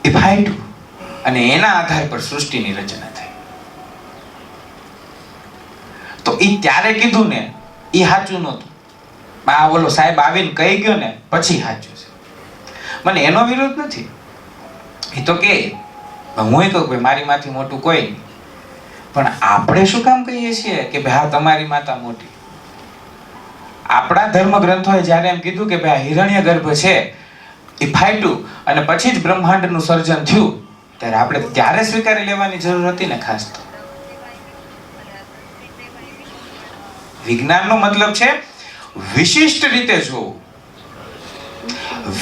એ ફાટ્યું અને એના આધાર પર સૃષ્ટિની રચના થઈ. તો ઈ ત્યારે કીધું ને ઈ સાચું નહોતું. આ ઓલો સાહેબ આવીને કહી ગયો ને પછી સાચું છે. મને એનો વિરોધ નથી. એ તો કે હું કહું ભાઈ મારી માથી મોટું કોઈ નહીં. પણ આપણે શું કામ કહીએ છીએ કે ભાઈ હા તમારી માતા મોટી? આપણા ધર્મ ગ્રંથોએ જ્યારે એમ કીધું કે ભાઈ હિરણ્ય ગર્ભ છે એ ફાટ્યું અને પછી જ બ્રહ્માંડનું સર્જન થયું ત્યારે આપણે ત્યારે સ્વીકારી લેવાની જરૂર હતી ને. ખાસ તો વિજ્ઞાનનો મતલબ છે વિશિષ્ટ રીતે જોવું,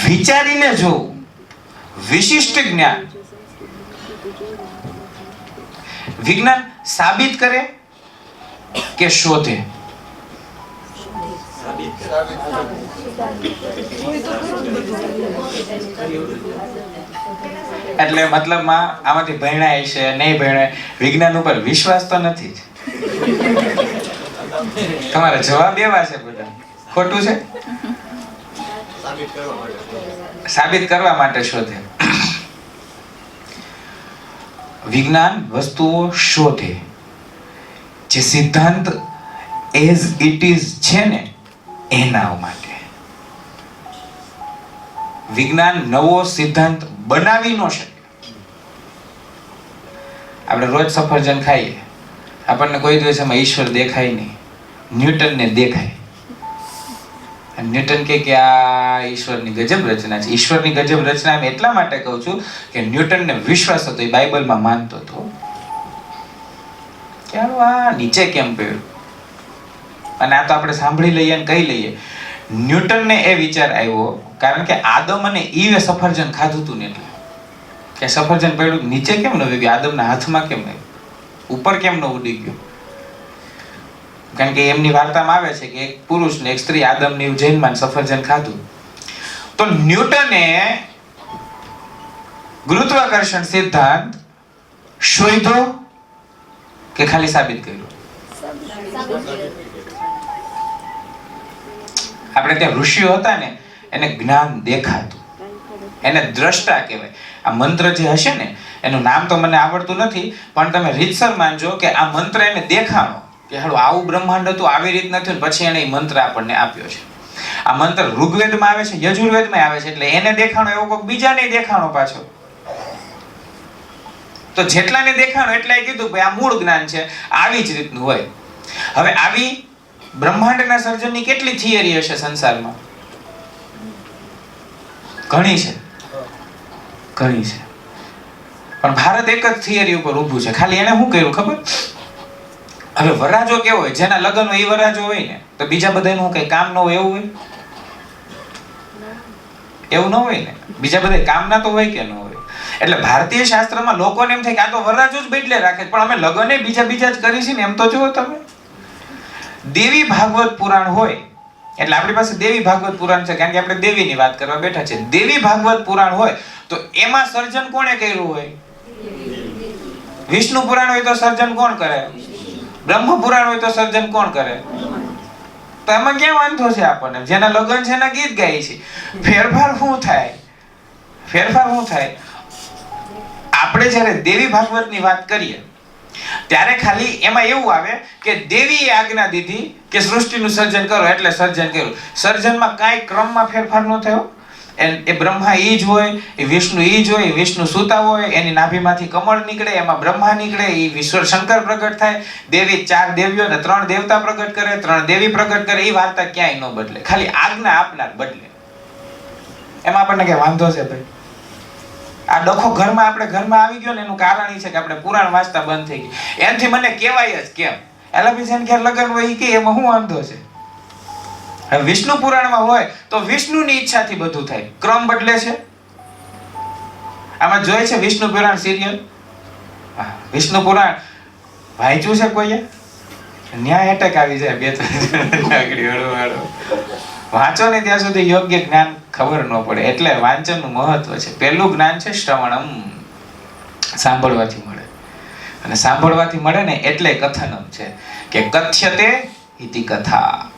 વિચારીને જોવું, વિશિષ્ટ જ્ઞાન. વિજ્ઞાન સાબિત કરે કે શોધે? એટલે મતલબમાં આમાંથી ભણ્યા છે નહીં ભણ્યા વિજ્ઞાન ઉપર વિશ્વાસ તો નથી જ. તમારા જવાબ એવા છે બધા. ખોટું છે? સાબિત કરવા માટે શોધે. વિજ્ઞાન વસ્તુઓ શોધે. જે સિદ્ધાંત એઝ ઇટ ઇઝ છે ને એના માટે. વિજ્ઞાન નવો સિદ્ધાંત બનાવી ન શકે. આપણે રોજ સફરજન ખાઈએ, આપણને કોઈ દિવસ એમાં ઈશ્વર દેખાય નહીં. ન્યૂટનને દેખાય. ન્યૂટન કે આ ઈશ્વરની ગજબ રચના છે. ઈશ્વરની ગજબ રચના એમ એટલા માટે કહું છું કે ન્યૂટનને વિશ્વાસ હતો, એ બાઇબલમાં માનતો હતો કે આ નીચે કેમ પડ્યું. અને આ તો આપણે સાંભળી લઈએ અને કહી લઈએ. ન્યૂટનને એ વિચાર આવ્યો કારણ કે આદમ અને ઈવે સફરજન ખાધું હતું ને એટલે કે સફરજન પડ્યું નીચે કેમ ન ગયું, આદમના હાથમાં કેમ નહીં, ઉપર કેમ ન ઉડી ગયું. કારણ કે એમની વાર્તામાં આવે છે કે એક પુરુષ ને એક સ્ત્રી આદમની જૈનમાં સફરજન ખાધું. તો ન્યૂટને ગુરુત્વાકર્ષણ સિદ્ધાંત શોધ્યો કે ખાલી સાબિત કર્યું? આપણે ત્યાં ઋષિઓ હતા ને એને જ્ઞાન દેખાતું, એને દ્રષ્ટા કહેવાય. આ મંત્ર જે હશે ને એનું નામ તો મને આવડતું નથી પણ તમે રીતસર માનજો કે આ મંત્ર એને દેખાણો કે હાલો આવું બ્રહ્માંડ હતું, આવી રીત નથી, પછી એને મંત્ર આપણને આપ્યો છે. આ મંત્ર ઋગ્વેદમાં આવે છે, યજુર્વેદમાં આવે છે. એટલે એને દેખાણો એવો કોઈ બીજાને દેખાણો પાછો. તો જેટલાને દેખાણો એટલાએ કીધું ભાઈ આ મૂળ જ્ઞાન છે, આવી જ રીતનું હોય. હવે આવી બ્રહ્માંડના સર્જનની કેટલી થિયરી હશે સંસારમાં? ઘણી છે, ઘણી છે. પણ ભારત એક જ થિયરી ઉપર ઊભું છે. ખાલી એને શું કર્યું ખબર? હવે વરાજો કેવો હોય, જેના લગ્ન હોય એ વરાજો હોય ને, તો બીજા બધાનું કઈ કામ ન હોય એવું હોય? એવું ન હોય ને. બીજા બધા કામના તો હોય કે ન હોય. એટલે ભારતીય શાસ્ત્રમાં લોકોને એમ થાય કે આ તો વરાજો જ બદલે રાખે, પણ અમે લગ્ન બીજા જ કરી છે ને. એમ તો જુઓ તમે, દેવી ભાગવત પુરાણ હોય એટલે આપણી પાસે દેવી ભાગવત પુરાણ છે કારણ કે આપણે દેવીની વાત કરવા બેઠા છે. દેવી ભાગવત પુરાણ હોય તો એમાં સર્જન કોણે કર્યું હોય? વિષ્ણુ પુરાણ હોય તો સર્જન કોણ કરે? બ્રહ્મ પુરાણ હોય તો સર્જન કોણ કરે? તો એમાં ક્યાં વાંધો છે આપણને? જેના લગ્ન છે એના ગીત ગાય છે. ફેરફાર શું થાય? ફેરફાર શું થાય? આપણે જ્યારે દેવી ભાગવતની વાત કરીએ ત્યારે ખાલી એમાં એવું આવે કે દેવીએ આજ્ઞા દીધી કે સૃષ્ટિનું સર્જન કરો એટલે સર્જન કર્યું. સર્જનમાં કાંઈ ક્રમમાં ફેરફાર ન થયો. એ બ્રહ્મા ઈ જ હોય, એ વિષ્ણુ ઈ જ હોય, વિષ્ણુ સૂતા હોય, એની નાભીમાંથી કમળ નીકળે, એમાં બ્રહ્મા નીકળે, એ ઈશ્વર શંકર પ્રગટ થાય, દેવી 4 દેવીઓ ને 3 દેવતા પ્રગટ કરે, 3 દેવી પ્રગટ કરે. એ વાર્તા ક્યાંય ન બદલે, ખાલી આજ્ઞા આપનાર બદલે. એમાં આપણને કઈ વાંધો છે ભાઈ? આ ડખો ઘરમાં આવી ગયો ને એનું કારણ એ છે કે આપણે પુરાણ વાંચતા બંધ થઈ ગઈ. એનાથી મને કહેવાય જ કેમ? એલા બીજા ઘેર લગ્ન હોય કે એમાં શું વાંધો છે? હવે વિષ્ણુ પુરાણમાં હોય તો વિષ્ણુની ઈચ્છાથી બધું થાય, ક્રમ બદલે છે. આમાં જોઈ છે વિષ્ણુ પુરાણ સિરિયલ? વિષ્ણુ પુરાણ વાંચ્યું છે કોઈએ? ન્યાય એટેક આવી જાય 2-3 આગળ હળો વાંચો ને ત્યાં સુધી યોગ્ય જ્ઞાન ખબર ન પડે. એટલે વાંચનનું મહત્વ છે. પહેલું જ્ઞાન છે શ્રવણમ, સાંભળવાથી મળે. અને સાંભળવાથી મળે ને એટલે કથનમ છે કે કથ્યતે ઇતિ કથા,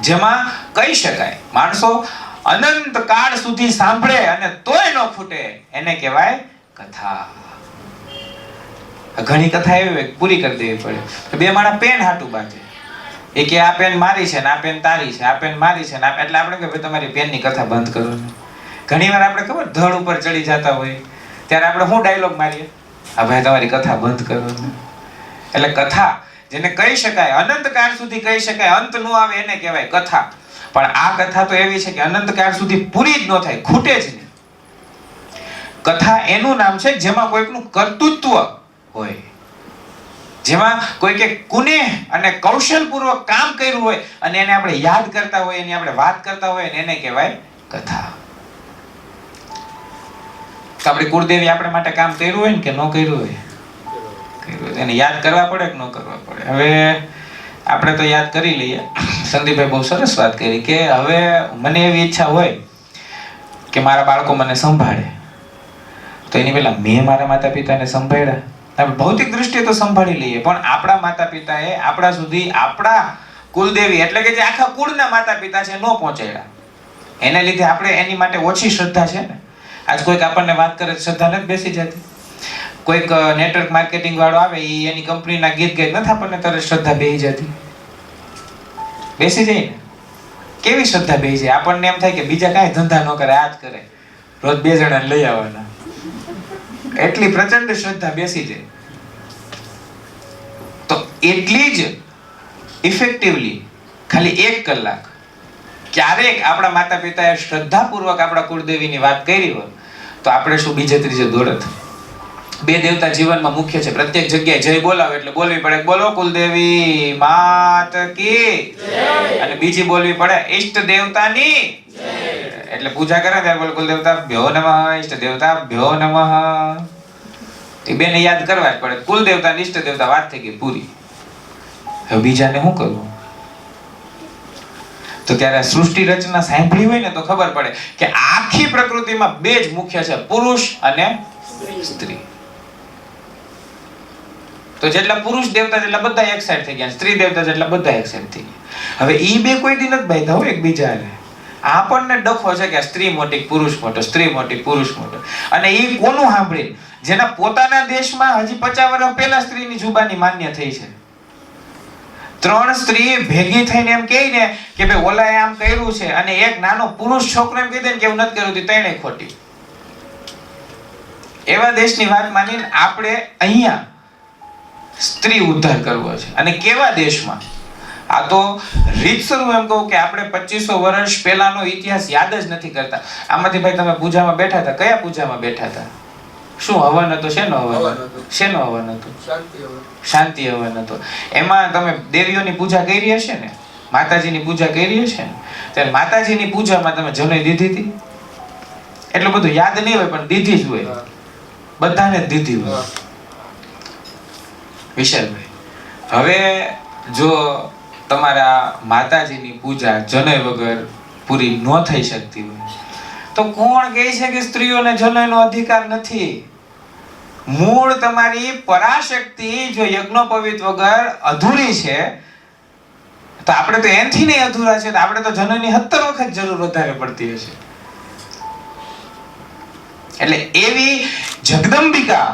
જેમાં કહી શકાય. માણસો અનંત કાળ સુધી સાંભળે અને તોય ન ખૂટે એને કહેવાય કથા. ઘણી કથા એવી પૂરી કરી દેવી પડે. બે માણસ પેન હાટું બાંધે, એ કે આ પેન મારી છે ને આ પેન તારી છે, આ પેન મારી છે ને એટલે આપણે કે ભાઈ તમારી પેનની કથા બંધ કરો ને. ઘણી વાર આપણે ખબર ધડ ઉપર ચડી જતા હોય ત્યારે આપણે શું ડાયલોગ મારીએ? હા ભાઈ તમારી કથા બંધ કરો ને. એટલે કથા જેને કહી શકાય, અનંત કાળ સુધી કહી શકાય, અંત નો આવે એને કહેવાય કથા. પણ આ કથા તો એવી છે કે અનંત કાળ સુધી પૂરી જ ન થાય, ખૂટે જ નહીં. કથા એનું નામ છે જેમાં કોઈકનું કર્તૃત્વ હોય, જેમાં કોઈકે કુનેહ અને કૌશલપૂર્વક કામ કર્યું હોય અને એને આપણે યાદ કરતા હોય, એની આપણે વાત કરતા હોય ને એને કહેવાય કથા. તો આપણી કુળદેવી આપણે માટે કામ કર્યું હોય ને કે ન કર્યું હોય, એને યાદ કરવા પડે કે ન કરવા પડે? હવે આપણે તો યાદ કરી લઈએ. સંદીપભાઈ બહુ સરસ વાત કરી કે હવે મને એવી ઈચ્છા હોય કે મારા બાળકો મને સંભાળે, તો એની પહેલા મેં મારા માતા પિતાને સંભાળ્યા. આપણે ભૌતિક દ્રષ્ટિએ તો સંભાળી લઈએ, પણ આપણા માતા પિતાએ આપણા સુધી આપણા કુલદેવી એટલે કે જે આખા કુળના માતા પિતા છે ન પહોંચાડ્યા. એને લીધે આપણે એની માટે ઓછી શ્રદ્ધા છે ને. આજ કોઈક આપણને વાત કરે શ્રદ્ધા નથી બેસી જતી. કોઈક નેટવર્ક માર્કેટિંગ વાળો આવે એ એની કંપનીના ગીત ગાય નથી આપણને તરત શ્રદ્ધા બેસી જતી? બેસી જાય ને. કેવી શ્રદ્ધા બેસી જાય? આપણને એમ થાય કે બીજા કાંઈ ધંધા ન કરે, આ જ કરે, રોજ 2 જણાને લઈ આવવાના. એટલી પ્રચંડ શ્રદ્ધા બેસી જાય. તો એટલી જ ઇફેક્ટિવલી ખાલી 1 કલાક ક્યારેક આપણા માતા પિતાએ શ્રદ્ધાપૂર્વક આપણા કુળદેવીની વાત કરી હોય તો આપણે શું બીજે ત્રીજે દોડત? 2 દેવતા જીવનમાં મુખ્ય છે. પ્રત્યેક જગ્યાએ જય બોલાવે એટલે બોલવી પડે બોલો કુલદેવી માત કી જય, અને બીજી બોલવી પડે ઈષ્ટ દેવતાની જય. એટલે પૂજા કરે ત્યારે બોલે કુલદેવતા ભ્યો નમઃ, ઈષ્ટ દેવતા ભ્યો નમઃ. એ બેને યાદ કરવા જ પડે. કુલદેવતા અને ઈષ્ટ દેવતા વાત થઈ ગઈ પૂરી. હવે બીજાને શું કરવું? તો ત્યારે સૃષ્ટિ રચના સાંભળી હોય ને તો ખબર પડે કે આખી પ્રકૃતિમાં 2 જ મુખ્ય છે, પુરુષ અને સ્ત્રી. તો જેટલા પુરુષ દેવતા જેટલા બધા એક સાઈડ થઈ ગયા, સ્ત્રી દેવતા જેટલા બધા એક સાઈડ થઈ ગયા. હવે ઈ 2 કોઈ દી નથી બાંધતા હોય એકબીજાને. આપણને ડખો છે કે સ્ત્રી મોટી પુરુષ મોટો, સ્ત્રી મોટી પુરુષ મોટો. અને ઈ કોનું સાંભળીને? જેના પોતાના દેશમાં હજી 50 વર્ષ પહેલા સ્ત્રીની જુબાની માન્ય થઈ છે. 3 સ્ત્રી ભેગી થઈને એમ કહે ને કે ભાઈ ઓલાએ આમ કર્યું છે, અને એક નાનો પુરુષ છોકરો એમ કહી દે ને કે એવું નથી કર્યું, તેણે ખોટી. એવા દેશની વાત માનીને આપણે અહીંયા સ્ત્રી ઉદ્ધાર કરવો છે. અને કેવા દેશમાં? આ તો રીતસર હું એમ કહું કે આપણે 2500 વર્ષ પહેલાનો ઇતિહાસ યાદ જ નથી કરતા. આમાંથી ભાઈ તમે પૂજામાં બેઠા હતા, કયા પૂજામાં બેઠા હતા? શું હવન હતો? શેનો હવન? શેનો હવન હતો? શાંતિ હવન હતો. એમાં તમે દેવીઓની પૂજા કરી હશે ને, માતાજીની પૂજા કરી હશે ને, ત્યારે માતાજીની પૂજામાં તમે જનોઈ દીધી હતી? એટલું બધું યાદ નહીં હોય પણ દીધી જ હોય, બધાને જ દીધી હોય. વિશાલભાઈ, હવે જો તમારા માતાજીની પૂજા જનોઈ વગર પૂરી ન થઈ શકતી હોય તો કોણ કહે છે કે સ્ત્રીઓને જનોઈનો અધિકાર નથી? મૂળ તમારી પરાશક્તિ જો યજ્ઞોપવિત વગર અધૂરી છે તો આપણે તો એનથી નહીં અધૂરા છે, તો આપણે તો જનની 70 વખત જરૂર વધારે પડતી હશે. એટલે એવી જગદંબિકા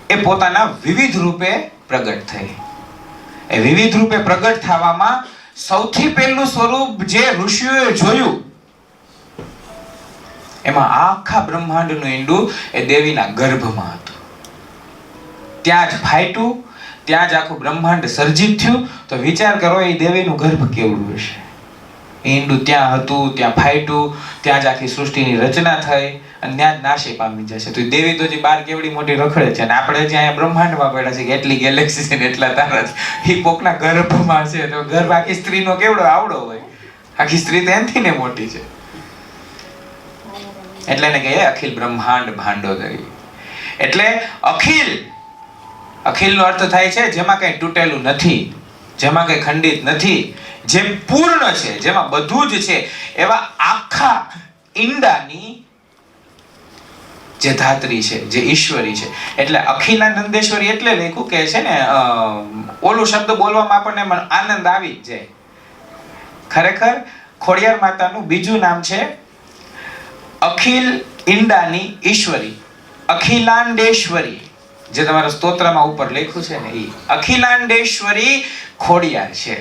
એ પોતાના વિવિધ રૂપે પ્રગટ થઈ. એ વિવિધ રૂપે પ્રગટ થવામાં સૌથી પહેલું સ્વરૂપ જે ઋષિઓએ જોયું એમાં આખા બ્રહ્માંડનું ઈંડું એ દેવીના ગર્ભમાં હતું. ત્યાં જ ફાટ્યું, ત્યાં જ આખું બ્રહ્માંડ સર્જિત થયું. તો વિચાર કરો એ દેવીનું ગર્ભ કેવડું હશે. ઈંડું ત્યાં હતું, ત્યાં ફાટ્યું, ત્યાં જ આખી સૃષ્ટિની રચના થઈ અને ત્યાં જ નાશી પામી જશે. તો દેવી તો જે બહાર કેવડી મોટી રખડે છે અને આપણે જે અહીંયા બ્રહ્માંડમાં પડ્યા છે કે એટલી ગેલેક્સી છે ને એટલા તારા છે, એ કોકના ગર્ભમાં છે. તો ગર્ભ આખી સ્ત્રીનો કેવડો આવડો હોય, આખી સ્ત્રી તો એનથી ને મોટી છે. એટલે એને કહે અખિલ બ્રહ્માંડ ભાંડોદરી. એટલે અખિલનો અર્થ થાય છે જેમાં કંઈ તૂટેલું નથી, જેમાં કંઈ ખંડિત નથી, જે પૂર્ણ છે, જેમાં બધું જ છે, એવા આખા ઈંડાની જે ધાત્રી છે, જે ઈશ્વરી છે. એટલે અખિલાનંદેશ્વરી એટલે લખ્યું કે છે ને ઓલું શબ્દ બોલવામાં આપણને આનંદ આવી જ જાય. ખરેખર ખોડિયાર માતાનું બીજું નામ છે અખિલ ઈંડાની ઈશ્વરી, અખિલાંડેશ્વરી. જે તમારા સ્તોત્રમાં ઉપર લખ્યું છે ને એ અખિલાંડેશ્વરી ખોડિયાર છે.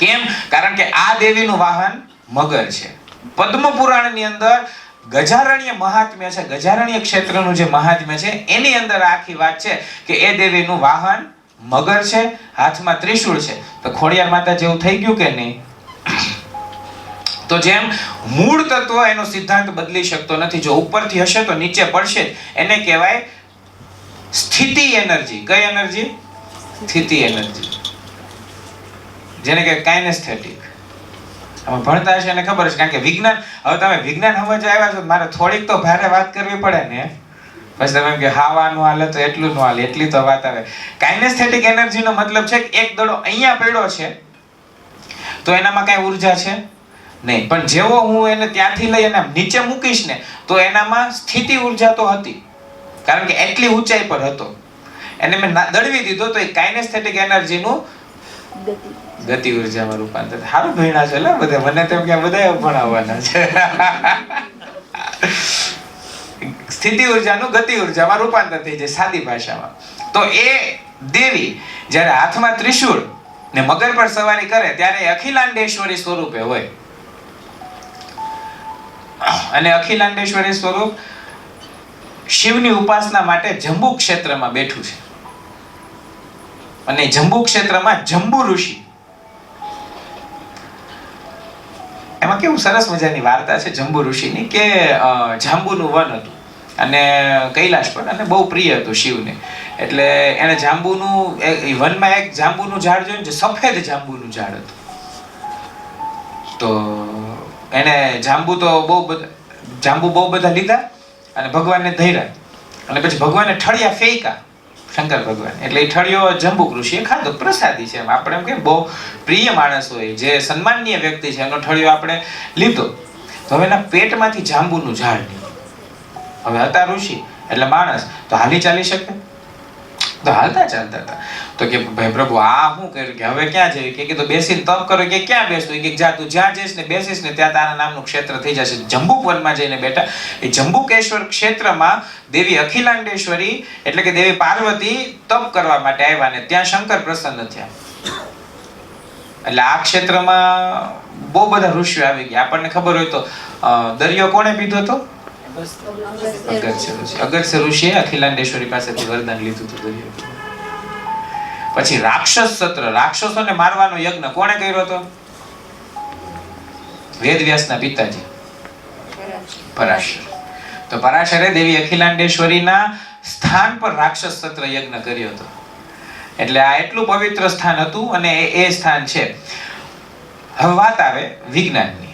કેમ? કારણ કે આ દેવીનું વાહન મગર છે. પદ્મ પુરાણની અંદર ગજારણ્ય મહાત્મ્ય છે, ગજારણ્ય ક્ષેત્રનું જે મહાત્મ્ય છે એની અંદર આખી વાત છે કે એ દેવીનું વાહન મગર છે, હાથમાં ત્રિશૂળ છે. તો ખોડિયાર માતા જેવું થઈ ગયું કે નહીં? તો જેમ મૂળ તત્વ એનો સિદ્ધાંત બદલી શકતો નથી, જો ઉપરથી હશે તો નીચે પડશે. એને કહેવાય સ્થિતિ એનર્જી. કઈ એનર્જી? સ્થિતિ એનર્જી, જેને કહેવાય કાઇનેસ્થેટિક. આમાં ભણતા હશે એને ખબર છે, કારણ કે વિજ્ઞાન, હવે તમે વિજ્ઞાન સમજ આવ્યા છો, મારે થોડીક તો ભારે વાત કરવી પડે ને. પછી તમે એમ કે હાવાનું હાલે તો એટલું નું હાલે, એટલી તો વાત આવે. કાઇનેસ્થેટિક એનર્જીનો મતલબ છે કે એક દડો અહીંયા પડ્યો છે તો એનામાં કઈ ઉર્જા છે નહીં, પણ જેવો હું એને ત્યાંથી લઈ અને નીચે મૂકીશ ને તો એનામાં સ્થિતિ ઉર્જા તો હતી, કારણ કે એટલી ઊંચાઈ પર હતો. એને મેં દળવી દીધો તો એ કાઇનેસ્થેટિક એનર્જીનું ગતિ ઉર્જામાં રૂપાંતર. સારું ભણ્યા છે લે બધા, મને તેમ કે બધા ભણાવવાના છે. સ્થિતિ ઉર્જાનું ગતિ ઉર્જામાં રૂપાંતર થઈ જાય સાદી ભાષામાં. તો એ દેવી જ્યારે હાથમાં ત્રિશૂળ ને મગર પર સવારી કરે ત્યારે અખિલાંડેશ્વરી સ્વરૂપે હોય. અને અખિલાંડેશ્વરી સ્વરૂપ શિવની ઉપાસના માટે જંબુ ક્ષેત્રમાં બેઠું છે. અને જંબુ ક્ષેત્રમાં જંબુ ઋષિ, એમાં કેવું સરસ મજાની વાર્તા છે જંબુ ઋષિની કે જાંબુનું વન હતું અને કૈલાશ પર, અને બહુ પ્રિય હતું શિવને. એટલે એને જાંબુનું વનમાં એક જાંબુનું ઝાડ જોયું, જે સફેદ જાંબુનું ઝાડ હતું. તો એને જાંબુ બહુ બધા લીધા અને ભગવાનને ધર્યા, અને પછી ભગવાને ઠળિયા ફેંકા શંકર ભગવાન. એટલે એ ઠળિયો જંબુક ઋષિએ ખાધો, પ્રસાદી છે. આપણે એમ કે બહુ પ્રિય માણસ હોય, જે સન્માનનીય વ્યક્તિ છે, એનો ઠળિયો આપણે લીધો. તો હવે એના પેટમાંથી જાંબુનું ઝાડ નીકળ્યું. હવે હતા ઋષિ એટલે માણસ, તો હાલી ચાલી શકે? તો હાલતા ચાલતા હતા. તો કે ભાઈ પ્રભુ આ શું કર્યું કે હવે ક્યાં જઈએ? કે તો બેસીને તપ કરો. કે ક્યાં બેસતું? કે જા તું જ્યાં જઈશ ને બેસીશ ને ત્યાં તારા નામનું ક્ષેત્ર થઈ જશે. જંબુક વનમાં જઈને બેઠા. એ જંબુકેશ્વર ક્ષેત્રમાં દેવી અખિલાંડેશ્વરી એટલે કે દેવી પાર્વતી તપ કરવા માટે આવ્યા ને ત્યાં શંકર પ્રસન્ન થયા. એટલે આ ક્ષેત્રમાં બહુ બધા ઋષિઓ આવી ગયા. આપણને ખબર હોય તો દરિયો કોણે પીધો હતો? અગસ્ત્ય ઋષિએ અખિલાંડેશ્વરી પાસેથી વરદાન લીધું હતું દરિયો. પછી રાક્ષસ સત્ર, રાક્ષસોને મારવાનો યજ્ઞ કોણે કર્યો હતો? વેદવ્યાસના પિતાજી પરાશર. તો પરાશરે દેવી અખિલાંડેશ્વરીના સ્થાન પર રાક્ષસ સત્ર યજ્ઞ કર્યો હતો. એટલે આ એટલું પવિત્ર સ્થાન હતું અને એ સ્થાન છે. હવે વાત આવે વિજ્ઞાનની.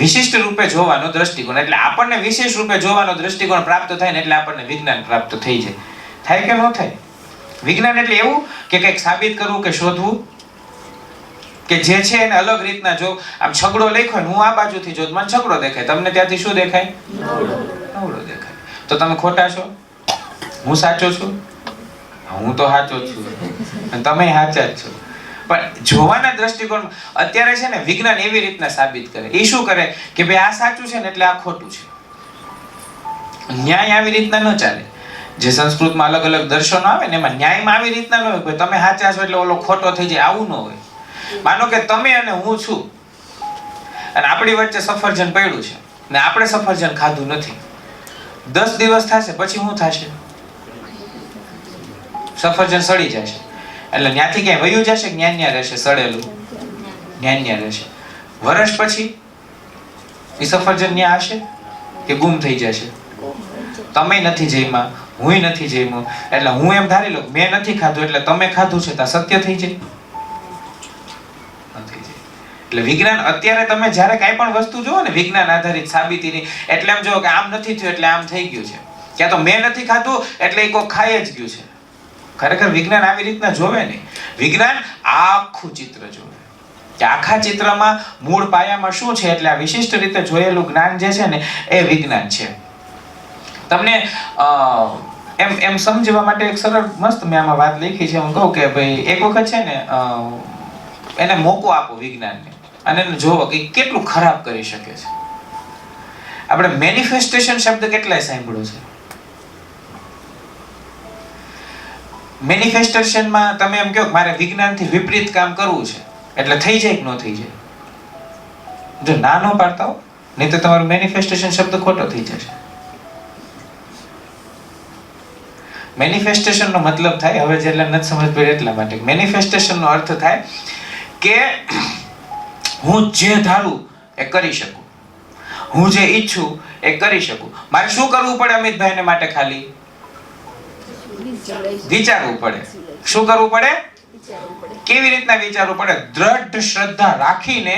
વિશિષ્ટ રૂપે જોવાનો દ્રષ્ટિકોણ, એટલે આપણને વિશેષ રૂપે જોવાનો દ્રષ્ટિકોણ પ્રાપ્ત થાય ને એટલે આપણને વિજ્ઞાન પ્રાપ્ત થઈ જાય. થાય કે ન થાય? વિજ્ઞાન એટલે એવું કે કંઈક સાબિત કરવું કે શોધવું, કે જે છે એને અલગ રીતના જો. આમ છગડો લખ્યો ને હું આ બાજુથી જોઉં મને છગડો દેખાય, તમને ત્યાંથી શું દેખાય? નવડો દેખાય. તો તો તમે ખોટા છો? હું સાચો છું? હું તો સાચો જ છું અને તમે સાચા જ છો. પણ જોવાના દ્રષ્ટિકોણ અત્યારે છે ને વિજ્ઞાન એવી રીતના સાબિત કરે. એ શું કરે કે ભાઈ આ સાચું છે ને એટલે આ ખોટું છે. ન્યાય આવી રીતના ન ચાલે. જે સંસ્કૃતમાં અલગ અલગ દર્શનો આવે ને એમાં ન્યાયમાં આવી રીતના ન હોય કે તમે સાચા છો એટલે ઓલો ખોટો થઈ જાય, આવું ન હોય. માનો કે તમે અને હું છું અને આપણી વચ્ચે સફરજન પડ્યું છે ને આપણે સફરજન ખાધું નથી. 10 દિવસ થશે પછી શું થશે? સફરજન સડી જશે. એટલે ત્યાંથી ક્યાંય વયું જશે કે ન્યા રહેશે? સડેલું ન્યા રહેશે. વર્ષ પછી એ સફરજન ન્યા હશે કે ગુમ થઈ જશે? તમે નથી જઈમાં, હુંય નથી જઈમાં, એટલે હું એમ ધારી લઉં મેં નથી ખાધું એટલે તમે ખાધું છે તો સત્ય થઈ જાય? નથી જાય. એટલે વિજ્ઞાન અત્યારે તમે જ્યારે કાંઈ પણ વસ્તુ જુઓ ને વિજ્ઞાન આધારિત સાબિતીની, એટલે એમ જુઓ કે આમ નથી થયું એટલે આમ થઈ ગયું છે, ક્યાં તો મેં નથી ખાધું એટલે એ કોઈ ખાઈ જ ગયું છે. ખરેખર વિજ્ઞાન આવી રીતના જોવે નહીં. વિજ્ઞાન આખું ચિત્ર જોવે કે આખા ચિત્રમાં મૂળ પાયામાં શું છે. એટલે આ વિશિષ્ટ રીતે જોયેલું જ્ઞાન જે છે ને એ વિજ્ઞાન છે. તમને એમ સમજવા માટે એક સરળ મસ્ત મેં આમાં વાત લખી છે. હું કહું કે ભાઈ એક વખત છે ને એને મોકો આપો વિજ્ઞાનને અને એને જોવો કે કેટલું ખરાબ કરી શકે છે. આપણે મેનિફેસ્ટેશન શબ્દ કેટલાય સાંભળ્યો છે? મેનિફેસ્ટેશનમાં તમે એમ કહો કે મારે વિજ્ઞાનથી વિપરીત કામ કરવું છે એટલે થઈ જાય કે ન થઈ જાય? જો ના ન પાડતા હો નહીં તો તમારું મેનિફેસ્ટેશન શબ્દ ખોટો થઈ જશે. મેનિફેસ્ટેશનનો મતલબ થાય, હવે જેટલા નથી સમજ પડી એટલા માટે, મેનિફેસ્ટેશનનો અર્થ થાય કે હું જે ધારું એ કરી શકું, હું જે ઈચ્છું એ કરી શકું. મારે શું કરવું પડે અમિતભાઈને માટે? ખાલી વિચારવું પડે. શું કરવું પડે? કેવી રીતના વિચારવું પડે? દ્રઢ શ્રદ્ધા રાખીને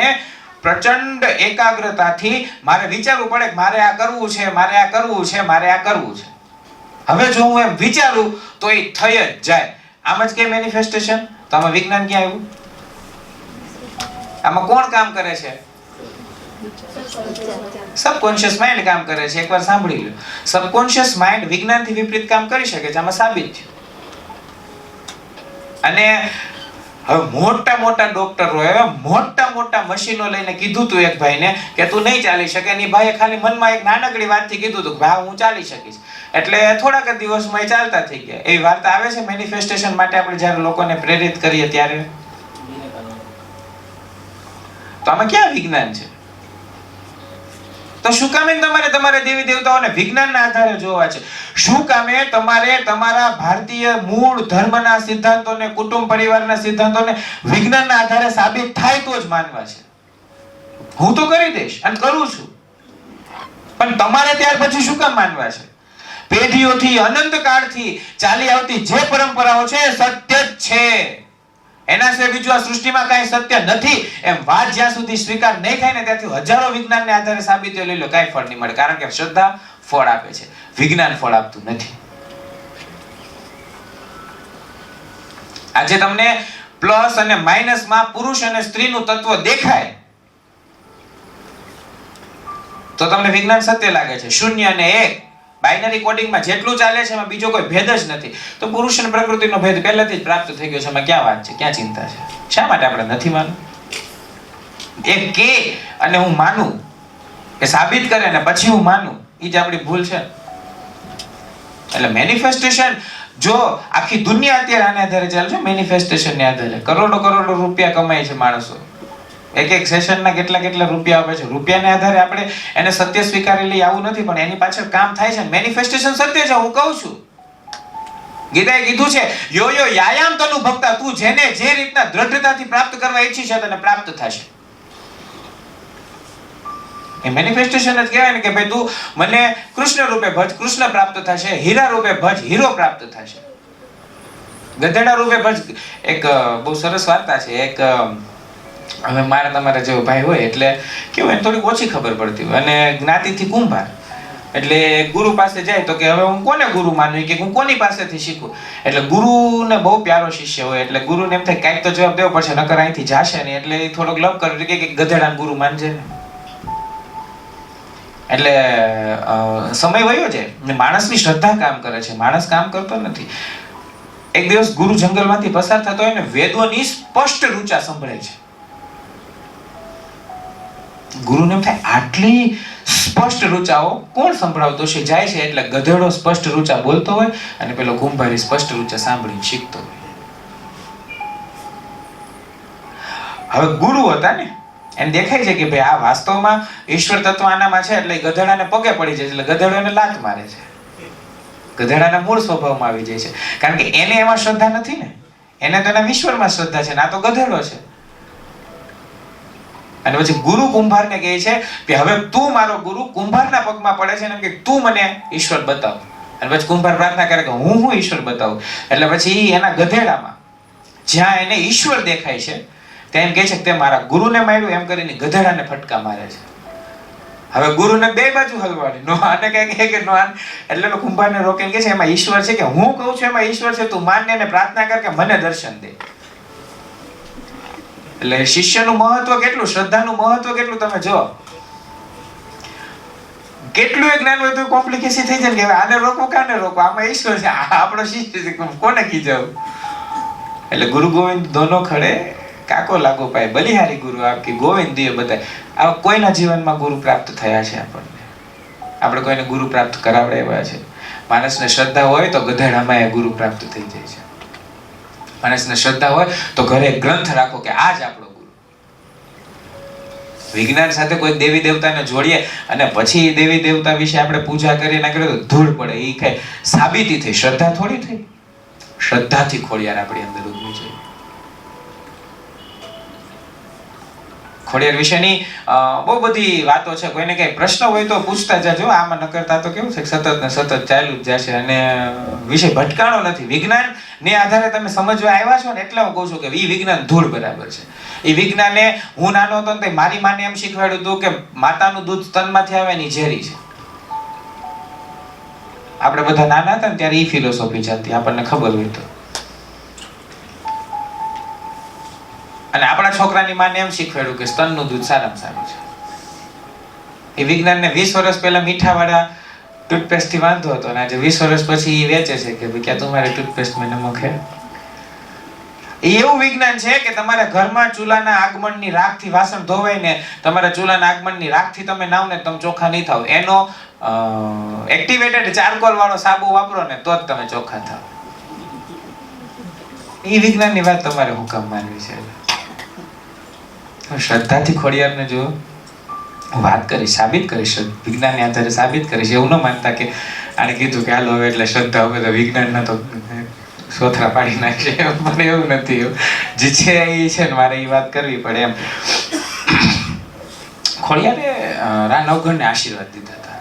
પ્રચંડ એકાગ્રતાથી મારે વિચારવું પડે કે મારે આ કરવું છે, મારે આ કરવું છે, મારે આ કરવું છે. હવે જો હું એમ વિચારું તો એ થઈ જ જાય. આમ જ કે મેનિફેસ્ટેશન. તો આમાં વિજ્ઞાન ક્યાં આવ્યું? આમાં કોણ કામ કરે છે? સબકોન્શિયસ માઇન્ડ કામ કરે છે. એકવાર સાંભળી લો. સબકોન્શિયસ માઇન્ડ વિજ્ઞાનથી વિપરીત કામ કરી શકે છે. આમાં સાબિત છે. અને હવે મોટા મોટા ડોક્ટરોએ મોટા મોટા મશીનો લઈને કીધું તું એક ભાઈને કે તું નહીં ચાલી શકે. એની ભાઈએ ખાલી મનમાં એક નાનકડી વાતથી કીધું તું કે હા હું ચાલી શકીશ. એટલે થોડાક જ દિવસમાં એ ચાલતા થઈ ગયા. એવી વાર્તા આવે છે મેનિફેસ્ટેશન માટે આપણે જ્યારે લોકોને પ્રેરિત કરીએ ત્યારે. તો આમાં ક્યાં વિજ્ઞાન છે? તો શું કામે તમારે દેવી દેવતાઓને વિજ્ઞાનના આધારે જોવા છે? શું કામે તમારે તમારા ભારતીય મૂળ ધર્મના સિદ્ધાંતોને, કુટુંબ પરિવારના સિદ્ધાંતોને વિજ્ઞાનના આધારે સાબિત થાય તો જ માનવા છે? હું તો કરી દઈશ અને કરું છું, પણ તમારે ત્યાર પછી શું કામ માનવા છે? પેઢીઓથી અનંત કાળથી ચાલી આવતી જે પરંપરાઓ છે સત્ય જ છે. એના સિવાય બીજું આ સૃષ્ટિમાં કાંઈ સત્ય નથી. એમ વાત જ્યાં સુધી સ્વીકાર નહીં થાય ને ત્યાંથી હજારો વિજ્ઞાનને આધારે સાબિતીઓ લઈ લો, કાંઈ ફળ નહીં મળે. કારણ કે શ્રદ્ધા ફળ આપે છે, વિજ્ઞાન ફળ આપતું નથી. આજે તમને પ્લસ અને માઇનસમાં પુરુષ અને સ્ત્રીનું તત્વ દેખાય તો તમને વિજ્ઞાન સત્ય લાગે છે. 0 અને 1 બાઇનરી કોડિંગમાં જેટલું ચાલે છે એમાં બીજો કોઈ ભેદ જ નથી. તો પુરુષ અને પ્રકૃતિનો ભેદ પહેલાથી જ પ્રાપ્ત થઈ ગયો છે. એમાં ક્યાં વાત છે? ક્યાં ચિંતા છે? શા માટે આપણે નથી માનવું? એ કે અને હું માનું, એ સાબિત કરે ને પછી હું માનું, એ જ આપણી ભૂલ છે. એટલે મેનિફેસ્ટેશન, જો આખી દુનિયા અત્યારે આને આધારે ચાલે છે, મેનિફેસ્ટેશનને આધારે કરોડો કરોડો રૂપિયા કમાય છે માણસો. એક સેશનના કેટલા રૂપિયા આપે છે. રૂપિયાને આધારે આપણે એને સત્ય સ્વીકારી લઈએ આવું નથી, પણ એની પાછળ કામ થાય છે. મેનિફેસ્ટેશન સત્ય છે, હું કહું છું. ગીતાએ કીધું છે યો યો યાયામ તનુ ભક્તા, તું જેને જે રીતના દ્રઢતાથી પ્રાપ્ત કરવા ઈચ્છી છે તને પ્રાપ્ત થશે. એ મેનિફેસ્ટેશન જ કહેવાય ને કે ભાઈ તું મને કૃષ્ણ રૂપે ભજ, કૃષ્ણ પ્રાપ્ત થશે. હીરા રૂપે ભજ, હીરો પ્રાપ્ત થશે. ગધેડા રૂપે ભજ. એક બહુ સરસ વાર્તા છે. એક હવે મારા તમારા જેવો ભાઈ હોય એટલે કેવું એને થોડીક ઓછી ખબર પડતી હોય અને જ્ઞાતિથી કુંભાર, એટલે ગુરુ પાસે જાય તો કે હવે હું કોને ગુરુ માનું, કે હું કોની પાસેથી શીખું. એટલે ગુરુને બહુ પ્યારો શિષ્ય હોય એટલે ગુરુને એમ થાય કાંઈક તો જવાબ દેવો પડશે, નકર અહીંથી જાશે નહીં. એટલે થોડોક લપ કરે કે ગધેડાને ગુરુ માનજે ને. એટલે સમય વયો જાય ને માણસની શ્રદ્ધા કામ કરે છે, માણસ કામ કરતો નથી. એક દિવસ ગુરુ જંગલમાંથી પસાર થતો હોય ને વેદોની સ્પષ્ટ રૂચા સંભળે છે. ગુરુને એમ થાય આટલી સ્પષ્ટ રૂચાઓ કોણ સંભળાવતો છે? જાય છે એટલે ગધેડો સ્પષ્ટ રૂચા બોલતો હોય અને પેલો કુંભારી સ્પષ્ટ રૂચા સાંભળીને શીખતો હોય. હવે ગુરુ હતા ને એને દેખાય છે કે ભાઈ આ વાસ્તવમાં ઈશ્વર તત્વ આનામાં છે, એટલે ગધેડાને પગે પડી જાય, એટલે ગધેડો એને લાત મારે છે. ગધેડાના મૂળ સ્વભાવમાં આવી જાય છે, કારણ કે એને એમાં શ્રદ્ધા નથી ને, એને તો એના ઈશ્વરમાં શ્રદ્ધા છે ને આ તો ગધેડો છે. અને પછી ગુરુ કુંભારને કહે છે કે હવે તું મારો ગુરુ, કુંભારના પગમાં પડે છે ને કે તું મને ઈશ્વર બતાવ. અને પછી કુંભાર પ્રાર્થના કરે કે હું ઈશ્વર બતાવું. એટલે પછી એના ગધેડામાં જ્યાં એને ઈશ્વર દેખાય છે ત્યાં એમ કહે છે કે તે મારા ગુરુને માર્યું એમ કરીને ગધેડાને ફટકા મારે છે. હવે ગુરુને બે બાજુ હલવાડી, નો આને કહે કે નો આને, એટલે કુંભારને રોકીને કહે છે એમાં ઈશ્વર છે કે હું કહું છું એમાં ઈશ્વર છે, તું માનને અને પ્રાર્થના કર કે મને દર્શન દે. એટલે શિષ્યનું મહત્વ કેટલું, શ્રદ્ધાનું મહત્વ કેટલું તમે જો. કેટલું એક જ્ઞાન હોય તો કોમ્પ્લિકેશન થઈ જાય કે આને રોકો કાને રોકો, આમાં ઈશ્વર છે, આપણો શિષ્ય છે, કોને ખીજાવ. એટલે ગુરુ ગોવિંદ દોનો ખડે કાકો લાગો પાય, બલિહારી ગુરુ આપકી ગોવિંદ દિયો બતાય. આવા કોઈના જીવનમાં ગુરુ પ્રાપ્ત થયા છે આપણને, આપણે કોઈને ગુરુ પ્રાપ્ત કરાવડાવ્યા છે. માણસને શ્રદ્ધા હોય તો ગધેડામાં એ ગુરુ પ્રાપ્ત થઈ જાય છે. માણસને શ્રદ્ધા હોય તો ઘરે ગ્રંથ રાખો કે આ જ આપણો ગુરુ. વિજ્ઞાન સાથે કોઈ દેવી દેવતાને જોડીએ અને પછી દેવી દેવતા વિશે આપણે પૂજા કરીએ ના કરીએ તો ધૂળ પડે, એ કઈ સાબિતી થઈ, શ્રદ્ધા થોડી થઈ. શ્રદ્ધાથી ખોડિયાર આપણી અંદર ઉભી છે. ખોડિયાર વિશેની બહુ બધી વાતો છે, કોઈને કઈ પ્રશ્ન હોય તો પૂછતા જાજો. આમાં ન કરતા તો કેવું છે કે સતત ને સતત ચાલ્યું જ જશે અને વિષય ભટકાણો નથી. વિજ્ઞાન ને આધારે તમે સમજવા આવ્યા છો ને એટલે હું કહું છું કે ઈ વિજ્ઞાન ધૂળ બરાબર છે. એ વિજ્ઞાને હું નાનો હતો ને મારી માને એમ શીખવાડ્યું હતું કે માતાનું દૂધ સ્તનમાંથી આવે ને ઝેરી છે. આપણે બધા નાના હતા ને ત્યારે ઈ ફિલોસોફી ચાલતી, આપણને ખબર હોય તો. અને આપણા છોકરાની માને એમ શીખવાડ્યું કે સ્તનનું દૂધ સારામાં સારું છે. એ વિજ્ઞાનને 20 વર્ષ પહેલા મીઠાવાળા ટૂથપેસ્ટ થી વાંધો હતો અને આજે 20 વર્ષ પછી એ વેચે છે કે ભાઈ ક્યાં તમારે ટૂથપેસ્ટ મેં નમક હે. એ એવું વિજ્ઞાન છે કે તમારા ઘરમાં ચૂલાના આગમનની રાખથી વાસણ ધોવાય ને તમારા ચૂલાના આગમનની રાખથી તમે નાવ ને તમે ચોખ્ખા નહીં થાવ. એનો એક્ટિવેટેડ ચારકોલ વાળો સાબુ વાપરો ને તો જ તમે ચોખ્ખા થાવ. એ વિજ્ઞાનની વાત તમારે હું કામ માનવી છે? શ્રદ્ધાથી ખોડિયારને જો વાત કરી, સાબિત કરીશ, વિજ્ઞાનને આધારે સાબિત કરીશ. એવું ન માનતા કે આને કીધું કે હાલો હવે એટલે શ્રદ્ધા હવે તો વિજ્ઞાનના તો સોથરા પાડી નાખશે, મને એવું નથી. જે છે એ છે ને મારે એ વાત કરવી પડે એમ. ખોડિયારે રા નવઘણને આશીર્વાદ દીધા હતા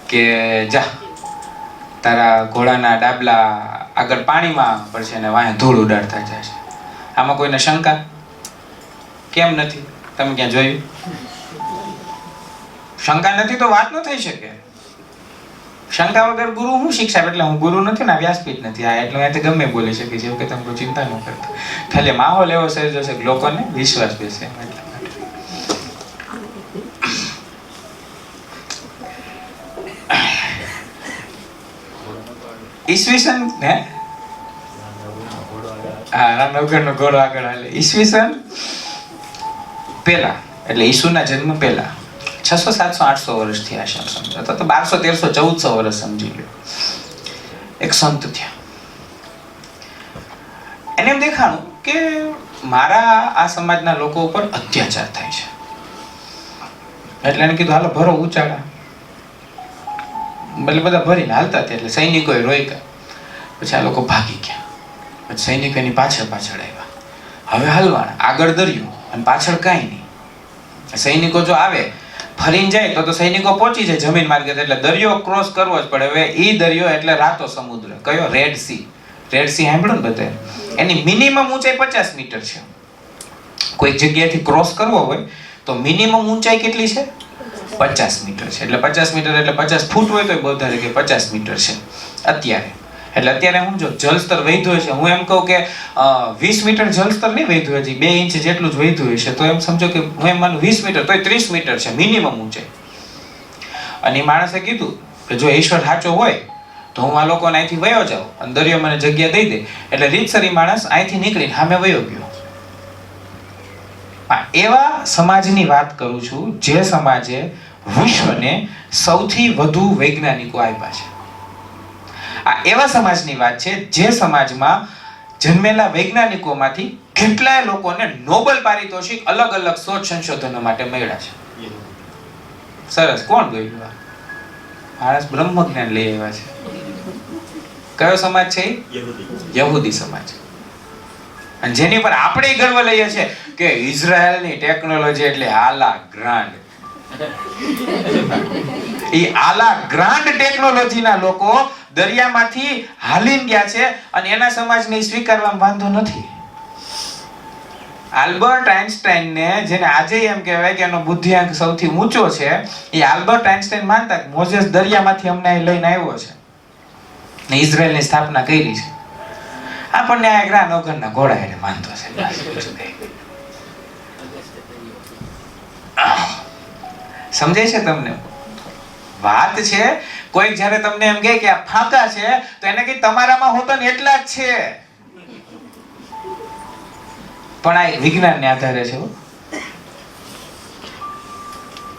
કે જા તારા ઘોડાના ડાબલા આગળ પાણીમાં પડશે ને વાંહે ધૂળ ઉડાડતા જશે. આમાં કોઈને શંકા કેમ નથી? તમે ક્યાં જોયું? શંકા નથી તો વાત ન થઈ શકે. શંકા વગર ગુરુ હું શિક્ષા, એટલે હું ગુરુ નથી ને વ્યાસપીઠ નથી આ, એટલે અહીંયાથી ગમે બોલી શકીશ એવું કે તમે કોઈ ચિંતા ન કરતા. ખાલી માહોલ એવો સર્જો છે કે લોકોને વિશ્વાસ બેસે એટલા માટે. ઈસવીસન હે હા નવઘણનો ઘોડો આગળ હાલે. ઈસવીસન પહેલા એટલે ઈસુના જન્મ પહેલા 600 700 800 વર્ષથી આશ્રમ સમજો, અથવા તો 1200 1300 1400 વર્ષ સમજી લો. એક સંત થયા, એને એમ દેખાણું કે મારા આ સમાજના લોકો ઉપર અત્યાચાર થાય છે. એટલે એને કીધું હાલો ભરો ઉચાળા. એટલે બધા ભરીને હાલતા હતા, એટલે સૈનિકોએ રોક્યા. પછી આ લોકો ભાગી ગયા. પછી સૈનિકો એની પાછળ પાછળ આવ્યા. હવે હલવાના, આગળ દરિયો અને પાછળ કાંઈ નહીં. સૈનિકો જો આવે ફરીને જાય તો સૈનિકો પહોંચી જાય જમીન માર્ગે, એટલે દરિયો ક્રોસ કરવો જ પડે. હવે ઈ દરિયો એટલે રાતો સમુદ્ર, કયો? Red C. રેડ સી સાંભળો ને બધા? એની મિનિમમ ઊંચાઈ 50 મીટર છે. કોઈક જગ્યાએથી ક્રોસ કરવો હોય તો મિનિમમ ઊંચાઈ કેટલી છે? 50 મીટર છે. એટલે 50 મીટર એટલે 50 ફૂટ હોય તો વધારે કે 50 મીટર છે અત્યારે. એટલે અત્યારે હું જો જલસ્તર વધ્યું છે, હું એમ કહું કે 20 મીટર જલસ્તર નહીં વધ્યું, હજી 2 ઇંચ જેટલું જ વધ્યું હશે, તો એમ સમજો કે હું એમ માનું 20 મીટર તો 30 મીટર છે મિનિમમ ઊંચાઈ. અને એ માણસે કીધું કે જો ઈશ્વર સાચો હોય તો હું આ લોકોને અહીંથી વયો જાઉં અને દરિયો મને જગ્યા દઈ દે. એટલે રીતસર ઈ માણસ અહીંથી નીકળીને સામે વયો ગયો. એવા સમાજની વાત કરું છું જે સમાજે વિશ્વને સૌથી વધુ વૈજ્ઞાનિકો આપ્યા છે. આ એવા સમાજની વાત છે જે સમાજમાં જન્મેલા વૈજ્ઞાનિકોમાંથી કેટલાય લોકોને નોબેલ પારિતોષિક અલગ અલગ શોધ સંશોધનો માટે મળ્યા છે. સરસ. કોણ ગયું? માણસ બ્રહ્મ જ્ઞાન લઈ આવ્યા છે. કયો સમાજ છે? યહૂદી સમાજ. અને જેની પર આપણે ગર્વ લઈએ છીએ કે ઇઝરાયલની ટેકનોલોજી એટલે આલા ગ્રાન્ડ. ઈ આલા ગ્રાન્ડ ટેકનોલોજીના લોકો દરિયામાંથી હાલીને ગયા છે અને એના સમાજને સ્વીકારવામાં વાંધો નથી. આલ્બર્ટ આઇન્સ્ટાઈનને, જેને આજે એમ કહેવાય કે એનો બુદ્ધિઆંક સૌથી ઊંચો છે, એ આલ્બર્ટ આઇન્સ્ટાઈન માનતા કે મોઝેસ દરિયામાંથી અમને અહીં લઈને આવ્યો છે ને ઇઝરાયલની સ્થાપના કરી છે. આપણને આ ગ્રા નોકરના ઘોડા એટલે માનતો છે. સમજાય છે તમને વાત? છે કોઈક જ્યારે તમને એમ કહે કે આ ફાંકા છે તો એને કે તમારામાં હોતો ને એટલા જ છે, પણ આ વિજ્ઞાનને આધારે છે.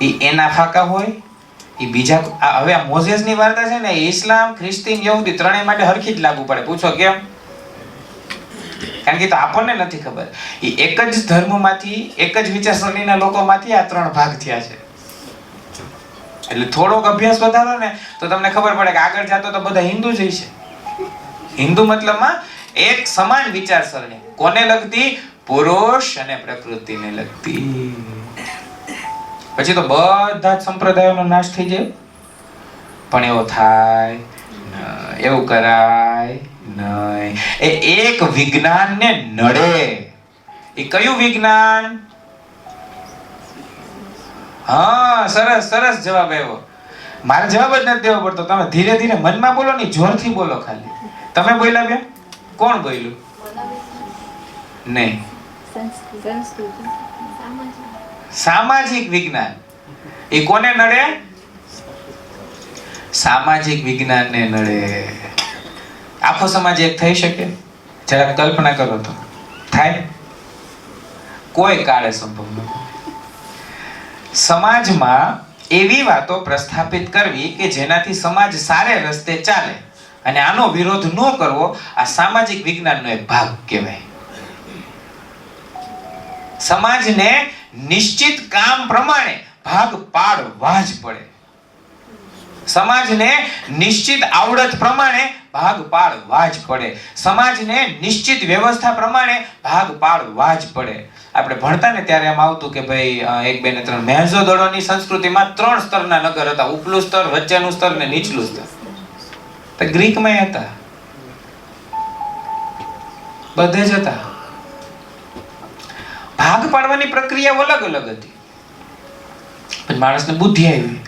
ઈ એના ફાંકા હોય ઈ બીજા. હવે આ મોઝેસની વાર્તા છે ને, ઇસ્લામ, ખ્રિસ્તી, યહૂદી ત્રણેય માટે હરખી જ લાગુ પડે. પૂછો કેમ? કારણ કે તો આપણને નથી ખબર. ઈ એક જ ધર્મમાંથી, એક જ વિચારસરણીના લોકોમાંથી આ ત્રણ ભાગ થયા છે. એટલે થોડોક અભ્યાસ વધારો ને તો તમને ખબર પડે કે આગળ જાતો તો બધા હિન્દુ જ હશે. હિન્દુ મતલબમાં એક સમાન વિચારસરણી. કોને લગતી? પુરુષ અને પ્રકૃતિને લગતી. પછી તો બધા જ સંપ્રદાયોનો નાશ થઈ જાય. પણ એવો થાય, એવું કરાય નહીં. એ એક વિજ્ઞાનને નડે. એ કયું વિજ્ઞાન? હા, સરસ સરસ જવાબ આવ્યો. મારે જવાબ જ નથી દેવો પડતો. તમે ધીરે ધીરે મનમાં બોલો ને, જોરથી બોલો. ખાલી તમે બોલ્યા બેન? કોણ બોલ્યું? નહીં. સામાજિક વિજ્ઞાન. એ કોને નડે? સામાજિક વિજ્ઞાનને નડે. આખો સમાજ એક થઈ શકે? જરાક કલ્પના કરો તો થાય? કોઈ કાળે સંભવ નથી. સમાજમાં એવી વાતો પ્રસ્થાપિત કરવી કે જેનાથી સમાજ સારે રસ્તે ચાલે અને આનો વિરોધ ન કરવો, આ સામાજિક વિજ્ઞાનનો એક ભાગ કહેવાય. સમાજને નિશ્ચિત કામ પ્રમાણે ભાગ પાડવા જ પડે. સમાજને નિશ્ચિત આવડત પ્રમાણે ભાગ પાડવા જ પડે. સમાજને નિશ્ચિત વ્યવસ્થા પ્રમાણે ભાગ પાડવા જ પડે. આપણે ભણતા ને ત્યારે એમ આવતું કે ભાઈ 1, 2 ને 3 મેઝોદડોની સંસ્કૃતિમાં 3 સ્તરના નગર હતા. ઉપલું સ્તર, વચ્ચેનું સ્તર ને નીચલું સ્તર. તો ગ્રીકમાં હતા, બધે જ હતા. ભાગ પાડવાની પ્રક્રિયા અલગ અલગ હતી. પણ માણસને બુદ્ધિ આવી.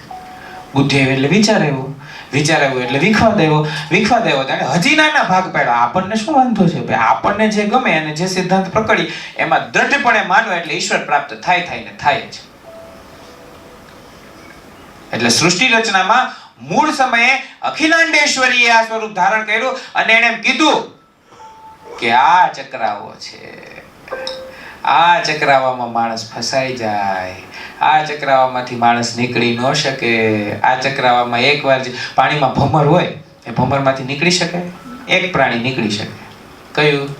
બુદ્ધિ આવી એટલે વિચાર આવ્યો. વિચાર આવ્યો એટલે વિખવાદ આવ્યો. વિખવાદ આવ્યો એટલે હજી નાના ભાગ પાડ્યા. આપણને શું વાંધો છે ભાઈ? આપણને જે ગમે અને જે સિદ્ધાંત પકડી એમાં દ્રઢપણે માનવો એટલે ઈશ્વર પ્રાપ્ત થાય ને થાય જ. એટલે સૃષ્ટિ રચનામાં મૂળ સમયે અખિલાંડેશ્વરીએ આ સ્વરૂપ ધારણ કર્યું અને એણે એમ કીધું કે આ ચક્રાવો છે. આ ચક્રાવામાં માણસ ફસાઈ જાય. આ ચક્રાવામાંથી માણસ નીકળી ન શકે. આ ચક્રાવામાં એકવાર જે પાણીમાં ભમર હોય એ ભમરમાંથી નીકળી શકે? એક પ્રાણી નીકળી શકે. કયું?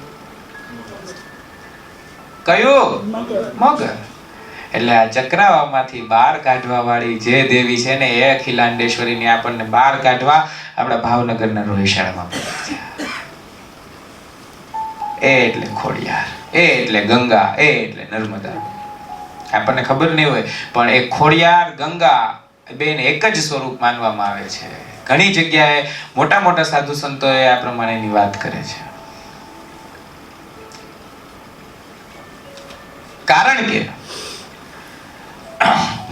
કયું? મગર. એટલે આ ચક્રાવામાંથી બહાર કાઢવા વાળી જે દેવી છે ને, એ અખિલાંડેશ્વરીની આપણને બહાર કાઢવા આપણા ભાવનગરના રોહિશાળામાં પધાર્યા. એ એટલે ખોડિયાર, એ એટલે ગંગા, એ એટલે નર્મદા. આપણને ખબર નહીં હોય પણ એ ખોડિયાર, ગંગા બેને એક જ સ્વરૂપ માનવામાં આવે છે. ઘણી જગ્યાએ મોટા મોટા સાધુ સંતોએ આ પ્રમાણેની વાત કરે છે. કારણ કે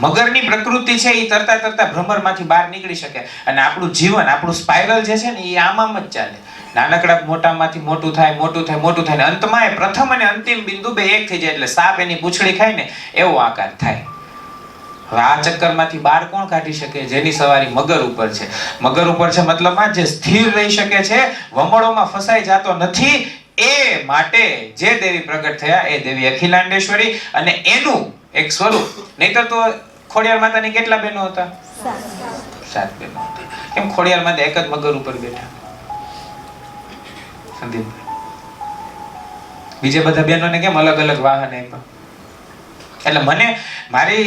મગરની પ્રકૃતિ છે એ તરતા તરતા ભ્રમરમાંથી બહાર નીકળી શકે. અને આપણું જીવન, આપણું સ્પાઇરલ જે છે ને, એ આમ જ ચાલે. નાનકડા મોટામાંથી મોટું થાય, મોટું થાય, મોટું થાય, ને અંતમાં એ પ્રથમ અને અંતિમ બિંદુ બે એક થઈ જાય. એટલે સાપ એની પૂંછડી ખાય ને એવો આકાર થાય. હવે આ ચક્કરમાંથી બહાર કોણ કાઢી શકે? જેની સવારી મગર ઉપર છે. મગર ઉપર છે મતલબમાં જે સ્થિર રહી શકે છે, વમળોમાં ફસાઈ જતો નથી. એ માટે જે દેવી પ્રગટ થયા એ દેવી અખિલાંડેશ્વરી, અને એનું એક સ્વરૂપ. નહીતર તો ખોડિયાર માતાની કેટલા બહેનો હતા? 7 બહેનો હતા. કેમ ખોડિયાર માતા એક જ મગર ઉપર બેઠા? સંદીપભાઈ, બીજે બધા બહેનોને કેમ અલગ અલગ વાહન આપ્યા? એટલે મને મારી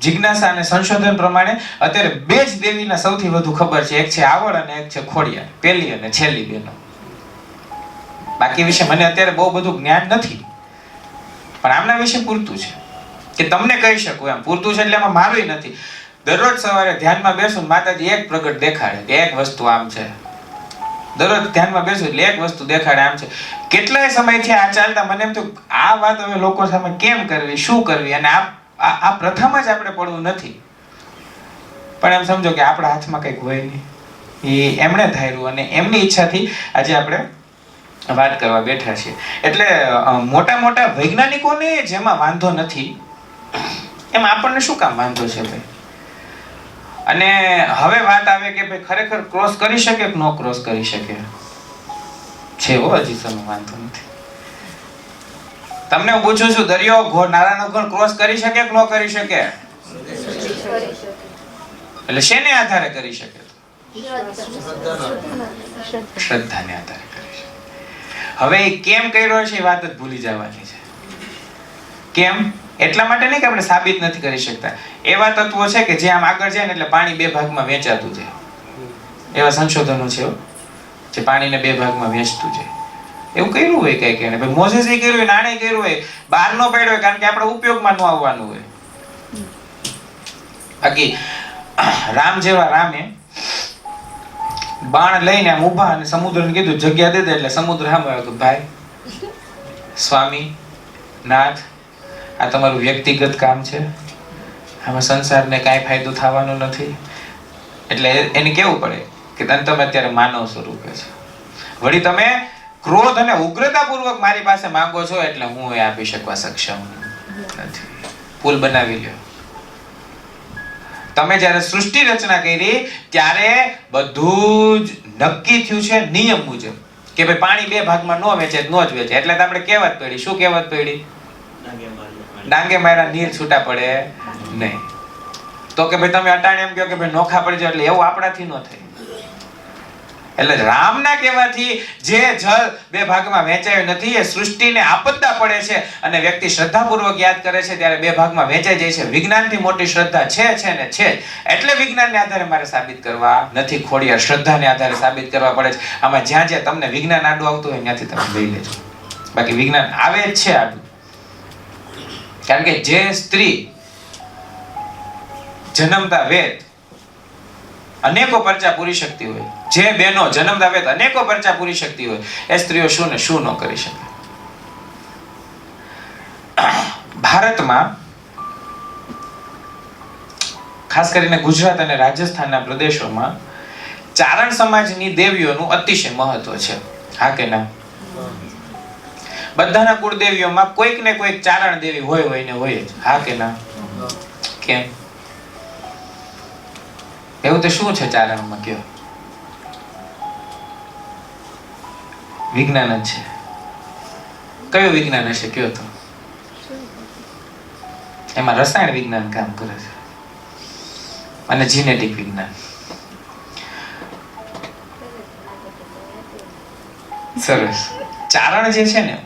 જિજ્ઞાસા અને સંશોધન પ્રમાણે અત્યારે 2 જ દેવીના સૌથી વધુ ખબર છે. એક છે આવડ અને એક છે ખોડિયાર, પહેલી અને છેલ્લી બહેનો. બાકી વિશે મને અત્યારે બહુ બધું જ્ઞાન નથી, પણ આમના વિશે પૂરતું છે કે તમને કહી શકું. એમ પૂરતું છે એટલે એમાં મારું નથી. દરરોજ સવારે ધ્યાનમાં બેસું, માતાજી એક પ્રગટ દેખાડે કે એક વસ્તુ આમ છે. દરરોજ ધ્યાનમાં બેસું એટલે એક વસ્તુ દેખાડે આમ છે. કેટલાય સમયથી આ ચાલતા મને એમ થયું આ વાત હવે લોકો સામે કેમ કરવી, શું કરવી, અને આ પ્રથામાં જ આપણે પડવું નથી. પણ એમ સમજો કે આપણા હાથમાં કંઈક હોય નહીં. એ એમણે ધાર્યું અને એમની ઈચ્છાથી આજે આપણે વાત કરવા બેઠા છીએ. એટલે મોટા મોટા વૈજ્ઞાનિકોને જેમાં વાંધો નથી એમાં આપણને શું કામ વાંધો છે ભાઈ? અને હવે વાત આવે કે ભાઈ ખરેખર ક્રોસ કરી શકે કે નો ક્રોસ કરી શકે છે? હજી તમે વાંધો નથી. તમને હું પૂછું છું, દરિયો નારાયણનો ઘોડ ક્રોસ કરી શકે કે નો કરી શકે? એટલે શેને આધારે કરી શકે? શ્રદ્ધાને આધારે કરી શકે. હવે એ કેમ કર્યો છે એ વાત જ ભૂલી જવાની છે. કેમ? એટલા માટે નહીં કે આપણે સાબિત નથી કરી શકતા. એવા તત્વો છે કે જે આમ આગળ જાય ને એટલે પાણી 2 ભાગમાં વહેંચાતું જાય. એવા સંશોધનો છે જે પાણીને 2 ભાગમાં વહેંચતું જાય. એવું કર્યું હોય કઈ કે ભાઈ મોઝેસે કર્યું હોય, નાણે કર્યું હોય, બહાર ન પાડ્યો હોય કારણ કે આપણે ઉપયોગમાં ન આવવાનું હોય. બાકી રામ જેવા રામે બાણ લઈને આમ ઊભા અને સમુદ્રને કીધું જગ્યા દે દે, એટલે સમુદ્ર સામે આવ્યો કે ભાઈ સ્વામી નાથ, આ તમારું વ્યક્તિગત કામ છે, આમાં સંસારને કાંઈ ફાયદો થવાનો નથી. એટલે એને કેવું પડે કે તમે અત્યારે માનવ સ્વરૂપે છે, વળી તમે ક્રોધ અને ઉગ્રતાપૂર્વક મારી પાસે માંગો છો એટલે હું એ આપી શકવા સક્ષમ નથી. પુલ બનાવી લ્યો. તમે જ્યારે સૃષ્ટિ રચના કરી ત્યારે બધું જ નક્કી થયું છે નિયમ મુજબ કે ભાઈ પાણી 2 ભાગમાં ન વેચે નો જ વેચે. એટલે આપણે કહેવત પડી. શું કહેવત પડી? ડાંગે માર્યા નીર છૂટા પડે નહીં. તો કે ભાઈ તમે અટાણે એમ કહો કે ભાઈ નોખા પડી જાવ, એટલે એવું આપણાથી ન થાય. એટલે રામના કહેવાથી જે જળ 2 ભાગમાં વહેંચાયું નથી એ સૃષ્ટિને આપદા પડે છે અને વ્યક્તિ શ્રદ્ધાપૂર્વક યાદ કરે છે ત્યારે 2 ભાગમાં વહેંચાઈ જાય છે. વિજ્ઞાનથી મોટી શ્રદ્ધા છે ને છે. એટલે વિજ્ઞાનને આધારે મારે સાબિત કરવા નથી, ખોડિયાર શ્રદ્ધાને આધારે સાબિત કરવા પડે છે. આમાં જ્યાં જ્યાં તમને વિજ્ઞાન આડું આવતું હોય ત્યાંથી તમે લઈ લેજો. બાકી વિજ્ઞાન આવે જ છે આડું. કારણ કે જે સ્ત્રી જન્મતા વેદ અનેકો પરચા પૂરી શકતી હોય, જે બહેનો જન્મતા વેદ અનેકો પરચા પૂરી શકતી હોય, એ સ્ત્રીઓ શું ને શું ન કરી શકે. ભારતમાં ખાસ કરીને ગુજરાત અને રાજસ્થાનના પ્રદેશોમાં ચારણ સમાજની દેવીઓનું અતિશય મહત્વ છે. હા કે ના? બધાના કુળદેવીઓમાં કોઈક ને કોઈક ચારણ દેવી હોય ને હોય જ. હા કે ના? કેમ? એવું તો શું છે ચારણમાં? કયો? વિજ્ઞાન જ છે. કયું વિજ્ઞાન હશે કયો તો? એમાં રસાયણ વિજ્ઞાન કામ કરે છે અને જીનેટિક વિજ્ઞાન. સરસ. ચારણ જે છે ને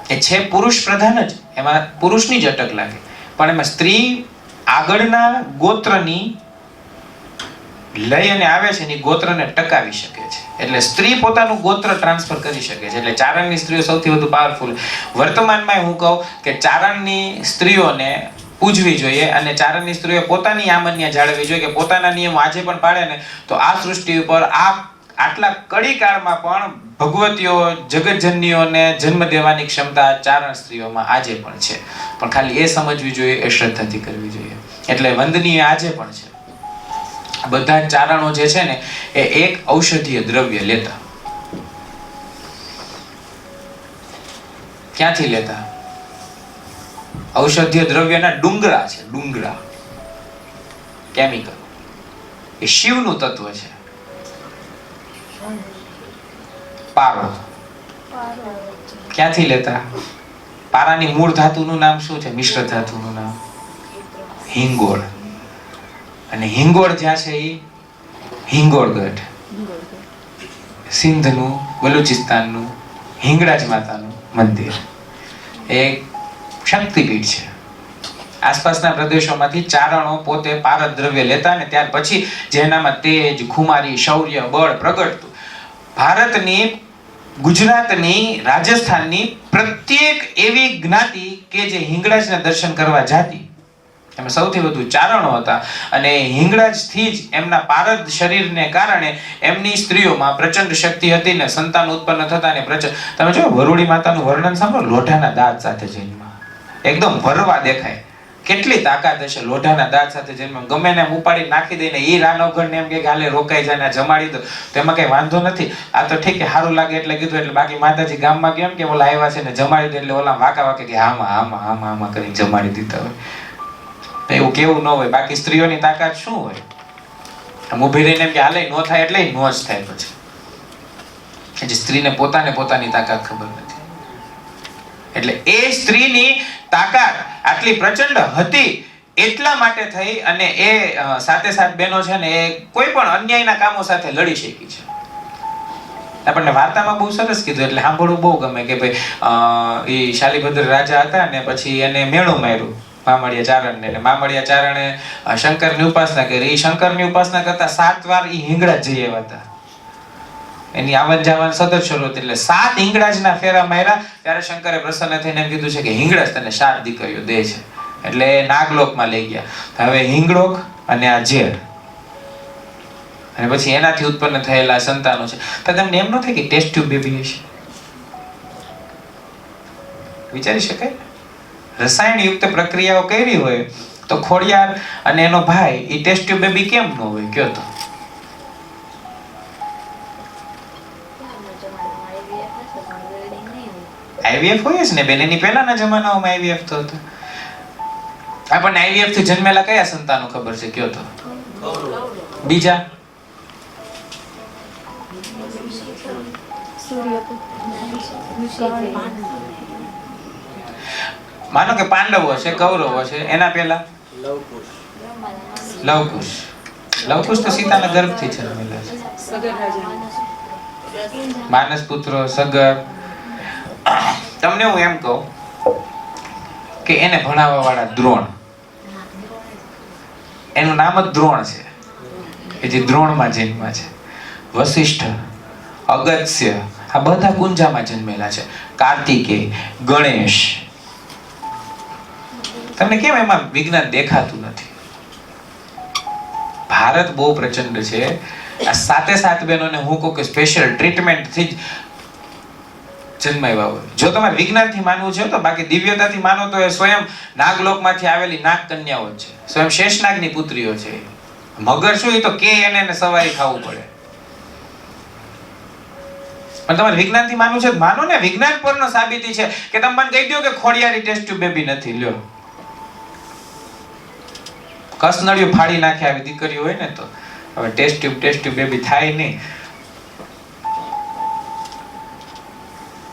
એ છે પુરુષ પ્રધાન જ. એમાં પુરુષની જ અટક લાગે, પણ એમાં સ્ત્રી આગળના ગોત્રની લઈ અને આવે છે ને ગોત્રને ટકાવી શકે છે. એટલે સ્ત્રી પોતાનું ગોત્ર ટ્રાન્સફર કરી શકે છે. એટલે ચારણની સ્ત્રીઓ સૌથી વધુ પાવરફુલ. વર્તમાનમાં હું કહું કે ચારણની સ્ત્રીઓને પૂજવી જોઈએ અને ચારણની સ્ત્રીઓ પોતાની આમન્ય જાળવવી જોઈએ કે પોતાના નિયમો આજે પણ પાડે ને તો આ સૃષ્ટિ ઉપર આટલા કડી કાળમાં પણ ભગવતીઓ જગતજનનીઓને જન્મ દેવાની ક્ષમતા ચારણ સ્ત્રીઓમાં આજે પણ છે. પણ ખાલી એ સમજવી જોઈએ, એ શ્રદ્ધાથી કરવી જોઈએ. એટલે વંદનીય આજે પણ છે. બધા ચારણો જે છે ને એ એક ઔષધીય દ્રવ્ય લેતા. ક્યાંથી લેતા? ઔષધીય દ્રવ્યના ડુંગરા છે. ડુંગરા કેમિકલ. એ શિવનું તત્વ છે. પારો ક્યાંથી લેતા? પારાની મૂળ ધાતુનું નામ શું છે? મિશ્ર ધાતુનું નામ હિંગોળ. અને હિંગોળ જ્યાં છે એ હિંગોળગઢ, સિંધનું, બલુચિસ્તાનનું હિંગળાજ માતાનું મંદિર, એ શક્તિપીઠ છે. આસપાસના પ્રદેશોમાંથી ચારણો પોતે પારદ દ્રવ્ય લેતા ને ત્યાર પછી જેનામાં તેજ, ખુમારી, શૌર્ય, બળ પ્રગટતું. ભારતની, ગુજરાતની, રાજસ્થાનની પ્રત્યેક એવી જ્ઞાતિ કે જે હિંગળાજના દર્શન કરવા જાતી, એમાં સૌથી વધુ ચારણો હતા. અને હિંગળાજથી જ એમના પારદ શરીરને કારણે એમની સ્ત્રીઓમાં પ્રચંડ શક્તિ હતી ને સંતાન ઉત્પન્ન થતા ને પ્રચંડ. તમે જો વરુડી માતાનું વર્ણન સાંભળો, લોઢાના દાંત સાથે જન્મ, એકદમ ભરવા દેખાય. કેટલી તાકાત હશે લોઢાના દાંત સાથે જન્મ. ગમે ને ઉપાડી નાખી દઈને એ રાનવગઢને એમ કે હાલે રોકાઈ જાય ને જમાડી દો, તો એમાં કઈ વાંધો નથી. આ તો ઠીક કે સારું લાગે એટલે કીધું. એટલે બાકી માતાજી ગામમાં કેમ કે ઓલા આવ્યા છે ને જમાડી દે, એટલે ઓલા વાકા વાકે કે આમાં આમાં આમાં આમાં કરીને જમાડી દીધા હોય. એવું કેવું ન હોય. બાકી સ્ત્રીઓની તાકાત શું હોય? આમ ઊભી રહીને એમ કે હાલે ન થાય એટલે નો જ થાય. પછી સ્ત્રીને પોતાની તાકાત ખબર નથી. એટલે એ સ્ત્રીની તાકાત આટલી પ્રચંડ હતી એટલા માટે થઈ અને એ સાથે સાત બહેનો છે ને એ કોઈ પણ અન્યાયના કામો સાથે લડી શકી છે. આપણને વાર્તામાં બહુ સરસ કીધું, એટલે સાંભળવું બહુ ગમે કે ભાઈ એ શાલીભદ્ર રાજા હતા ને પછી એને મેળું માર્યું મામડિયા ચારણને. એટલે મામડિયા ચારણે શંકરની ઉપાસના કરી. એ શંકરની ઉપાસના કરતા 7 વાર એ હિંગળાજ જઈ આવ્યા હતા. એની આવન જાવન સતત શરૂ હતી. એટલે 7 હિંગળાજના ફેરા માર્યા. ત્યારે શંકરે પ્રસન્ન થઈને એમ કીધું છે કે હિંગળાજ તને 7 દીકરીઓ દે છે. એટલે નાગલોકમાં લઈ ગયા. હવે હિંગળોક અને આ ઝેર અને પછી એનાથી ઉત્પન્ન થયેલા સંતાનો છે. તો તમને એમ ન થાય કે ટેસ્ટ ટ્યુબ બેબી હશે? વિચારી શકાય? રસાયણયુક્ત પ્રક્રિયાઓ કરી હોય તો ખોડિયાર અને એનો ભાઈ એ ટેસ્ટ ટ્યુબ બેબી કેમ ન હોય? કયો તો. આઈવીએફ હોય જ ને બેન. એની પહેલાના જમાનાઓમાં આઈવીએફ તો હતો. આપણને આઈવીએફ થી જન્મેલા કયા સંતાનો ખબર છે? કયો તો. બીજા માનો કે પાંડવો છે, કૌરવો છે, એના પહેલા લવકુશ. લવકુશ તો સીતાના ગર્ભથી જન્મેલા છે. માનસ પુત્રો, સગર. તમને હું એમ કહું કે એને ભણાવવા વાળા દ્રોણ, એનું નામ જ દ્રોણ છે કે જે દ્રોણમાં જન્મ્યા છે. વશિષ્ઠ, અગસ્ત્ય, આ બધા કુંજામાં જન્મેલા છે. કાર્તિકેય, ગણેશ. તમને કેમ એમાં વિજ્ઞાન દેખાતું નથી? ભારત બહુ પ્રચંડ છે. આ 7 બહેનોને હું કહું કે સ્પેશિયલ ટ્રીટમેન્ટ થી જન્માવ્યા હોય. જો તમારે વિજ્ઞાનથી માનવું છે તો, બાકી દિવ્યતાથી માનો તો એ સ્વયં નાગલોકમાંથી આવેલી નાગ કન્યાઓ જ છે. સ્વયં શેષનાગની પુત્રીઓ છે. મગર શું, એ તો કે એને સવારી ખાવું પડે. પણ તમારે વિજ્ઞાનથી માનવું છે માનો ને. વિજ્ઞાન પરનો સાબિતી છે કે તમે મને કહી દો કે ખોડિયારી ટેસ્ટ ટ્યુબ બેબી નથી. લ્યો, કસનળિયું ફાડી નાખે આવી દીકરીઓ હોય ને તો હવે ટેસ્ટ ટ્યુબ બેબી થાય નહીં.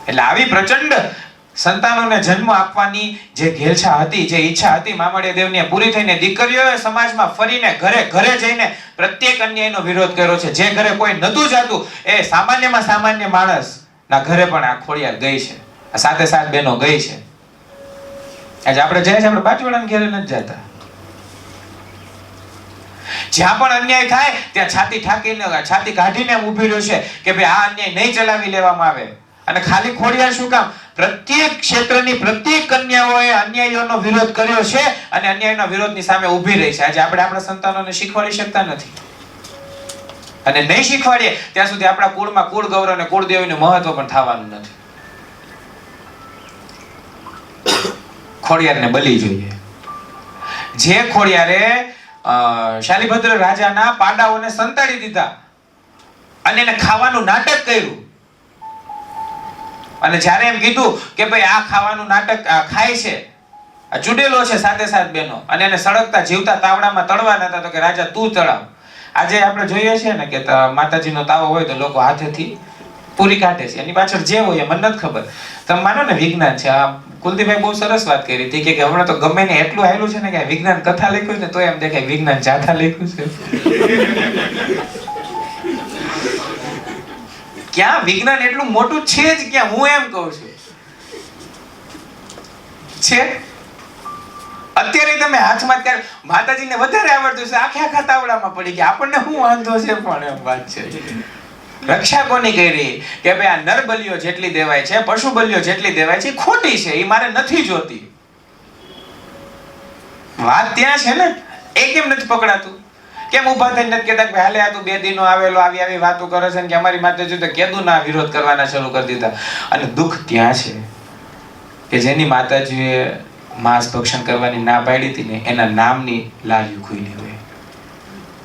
એટલે આવી પ્રચંડ સંતાનોને જન્મ આપવાની જે ઘેલછા હતી, જે ઈચ્છા હતી મામડિયા દેવની પૂરી થઈને દીકરીઓએ સમાજમાં ફરીને ઘરે ઘરે જઈને પ્રત્યેક અન્યાયનો વિરોધ કર્યો છે. જે ઘરે કોઈ નતું જાતું એ સામાન્યમાં સામાન્ય માણસ ના ઘરે પણ આ ખોડિયાર ગઈ છે. આ 7 બહેનો ગઈ છે. આજે આપણે જાય છે, આપણે બાજુવાળાના ઘરે નથી જતા. જ્યાં પણ અન્યાય થાય ત્યાં છાતી કાઢીને ઊભી રહ્યો છે કે ભાઈ આ અન્યાય નહીં ચલાવી લેવામાં આવે. અને ખાલી ખોડિયાર શું કામ? પ્રત્યેક ક્ષેત્રની પ્રત્યેક કન્યાઓએ અન્યાયનો વિરોધ કર્યો છે અને અન્યાયના વિરોધની સામે ઊભી રહી છે. આજે આપણે આપણા સંતાનોને શીખવાડી શકતા નથી અને નહીં શીખવાડીએ ત્યાં સુધી આપણા કુળમાં કુળ ગૌરવ અને કુળદેવીનું મહત્વ પણ થવાનું નથી. ખોડિયારને બલી જોઈએ. જે ખોડિયારે શાલીભદ્ર રાજાના પાડાઓને સંતાડી દીધા અને એને ખાવાનું નાટક કર્યું, અને જ્યારે એમ કીધું કે ભાઈ આ ખાવાનું નાટક ખાય છે આ ચૂડેલો છે સાથે સાત બહેનો, અને એને સળગતા જીવતા તાવડામાં તળવાના હતા. તો કે રાજા તું તળાવ. આજે આપણે જોઈએ છીએ ને કે માતાજીનો તાવો હોય તો લોકો હાથેથી પૂરી કાઢે છે. એની પાછળ જે હોય એ મને નથી ખબર. તમે માનો ને વિજ્ઞાન છે. આ કુલદીપભાઈ બહુ સરસ વાત કરી હતી કે હમણાં તો ગમે ને એટલું આવેલું છે ને કે વિજ્ઞાન કથા લખ્યું ને તો એમ દેખાય વિજ્ઞાન જાથા લખ્યું છે. ક્યાં વિજ્ઞાન એટલું મોટું છે જ ક્યાં, હું એમ કહું છું. છે અત્યારે તમે હાથમાં કર માતાજીને વધારે આવડતું છે, આખા તાવડામાં પડી ગયા. આપણને શું વાંધો છે? પણ એમ વાત છે. રક્ષા કોની કરી કે ભાઈ આ નર બલિયો જેટલી દેવાય છે, પશુ બલિયો જેટલી દેવાય છે, ખોટી છે. એ મારે નથી જોતી. વાત ત્યાં છે ને. એ કેમ નથી પકડાતું? કેમ ઊભા થઈને નથી કહેતા કે હાલે આ તું 2 દિનો આવેલો આવી વાતો કરે છે ને કે અમારી માતાજી તો કેદું ના વિરોધ કરવાના શરૂ કરી દીધા. અને દુઃખ ત્યાં છે કે જેની માતાજીએ માંસ ભક્ષણ કરવાની ના પાડી હતી ને એના નામની લારીઓ ખુલી હોય.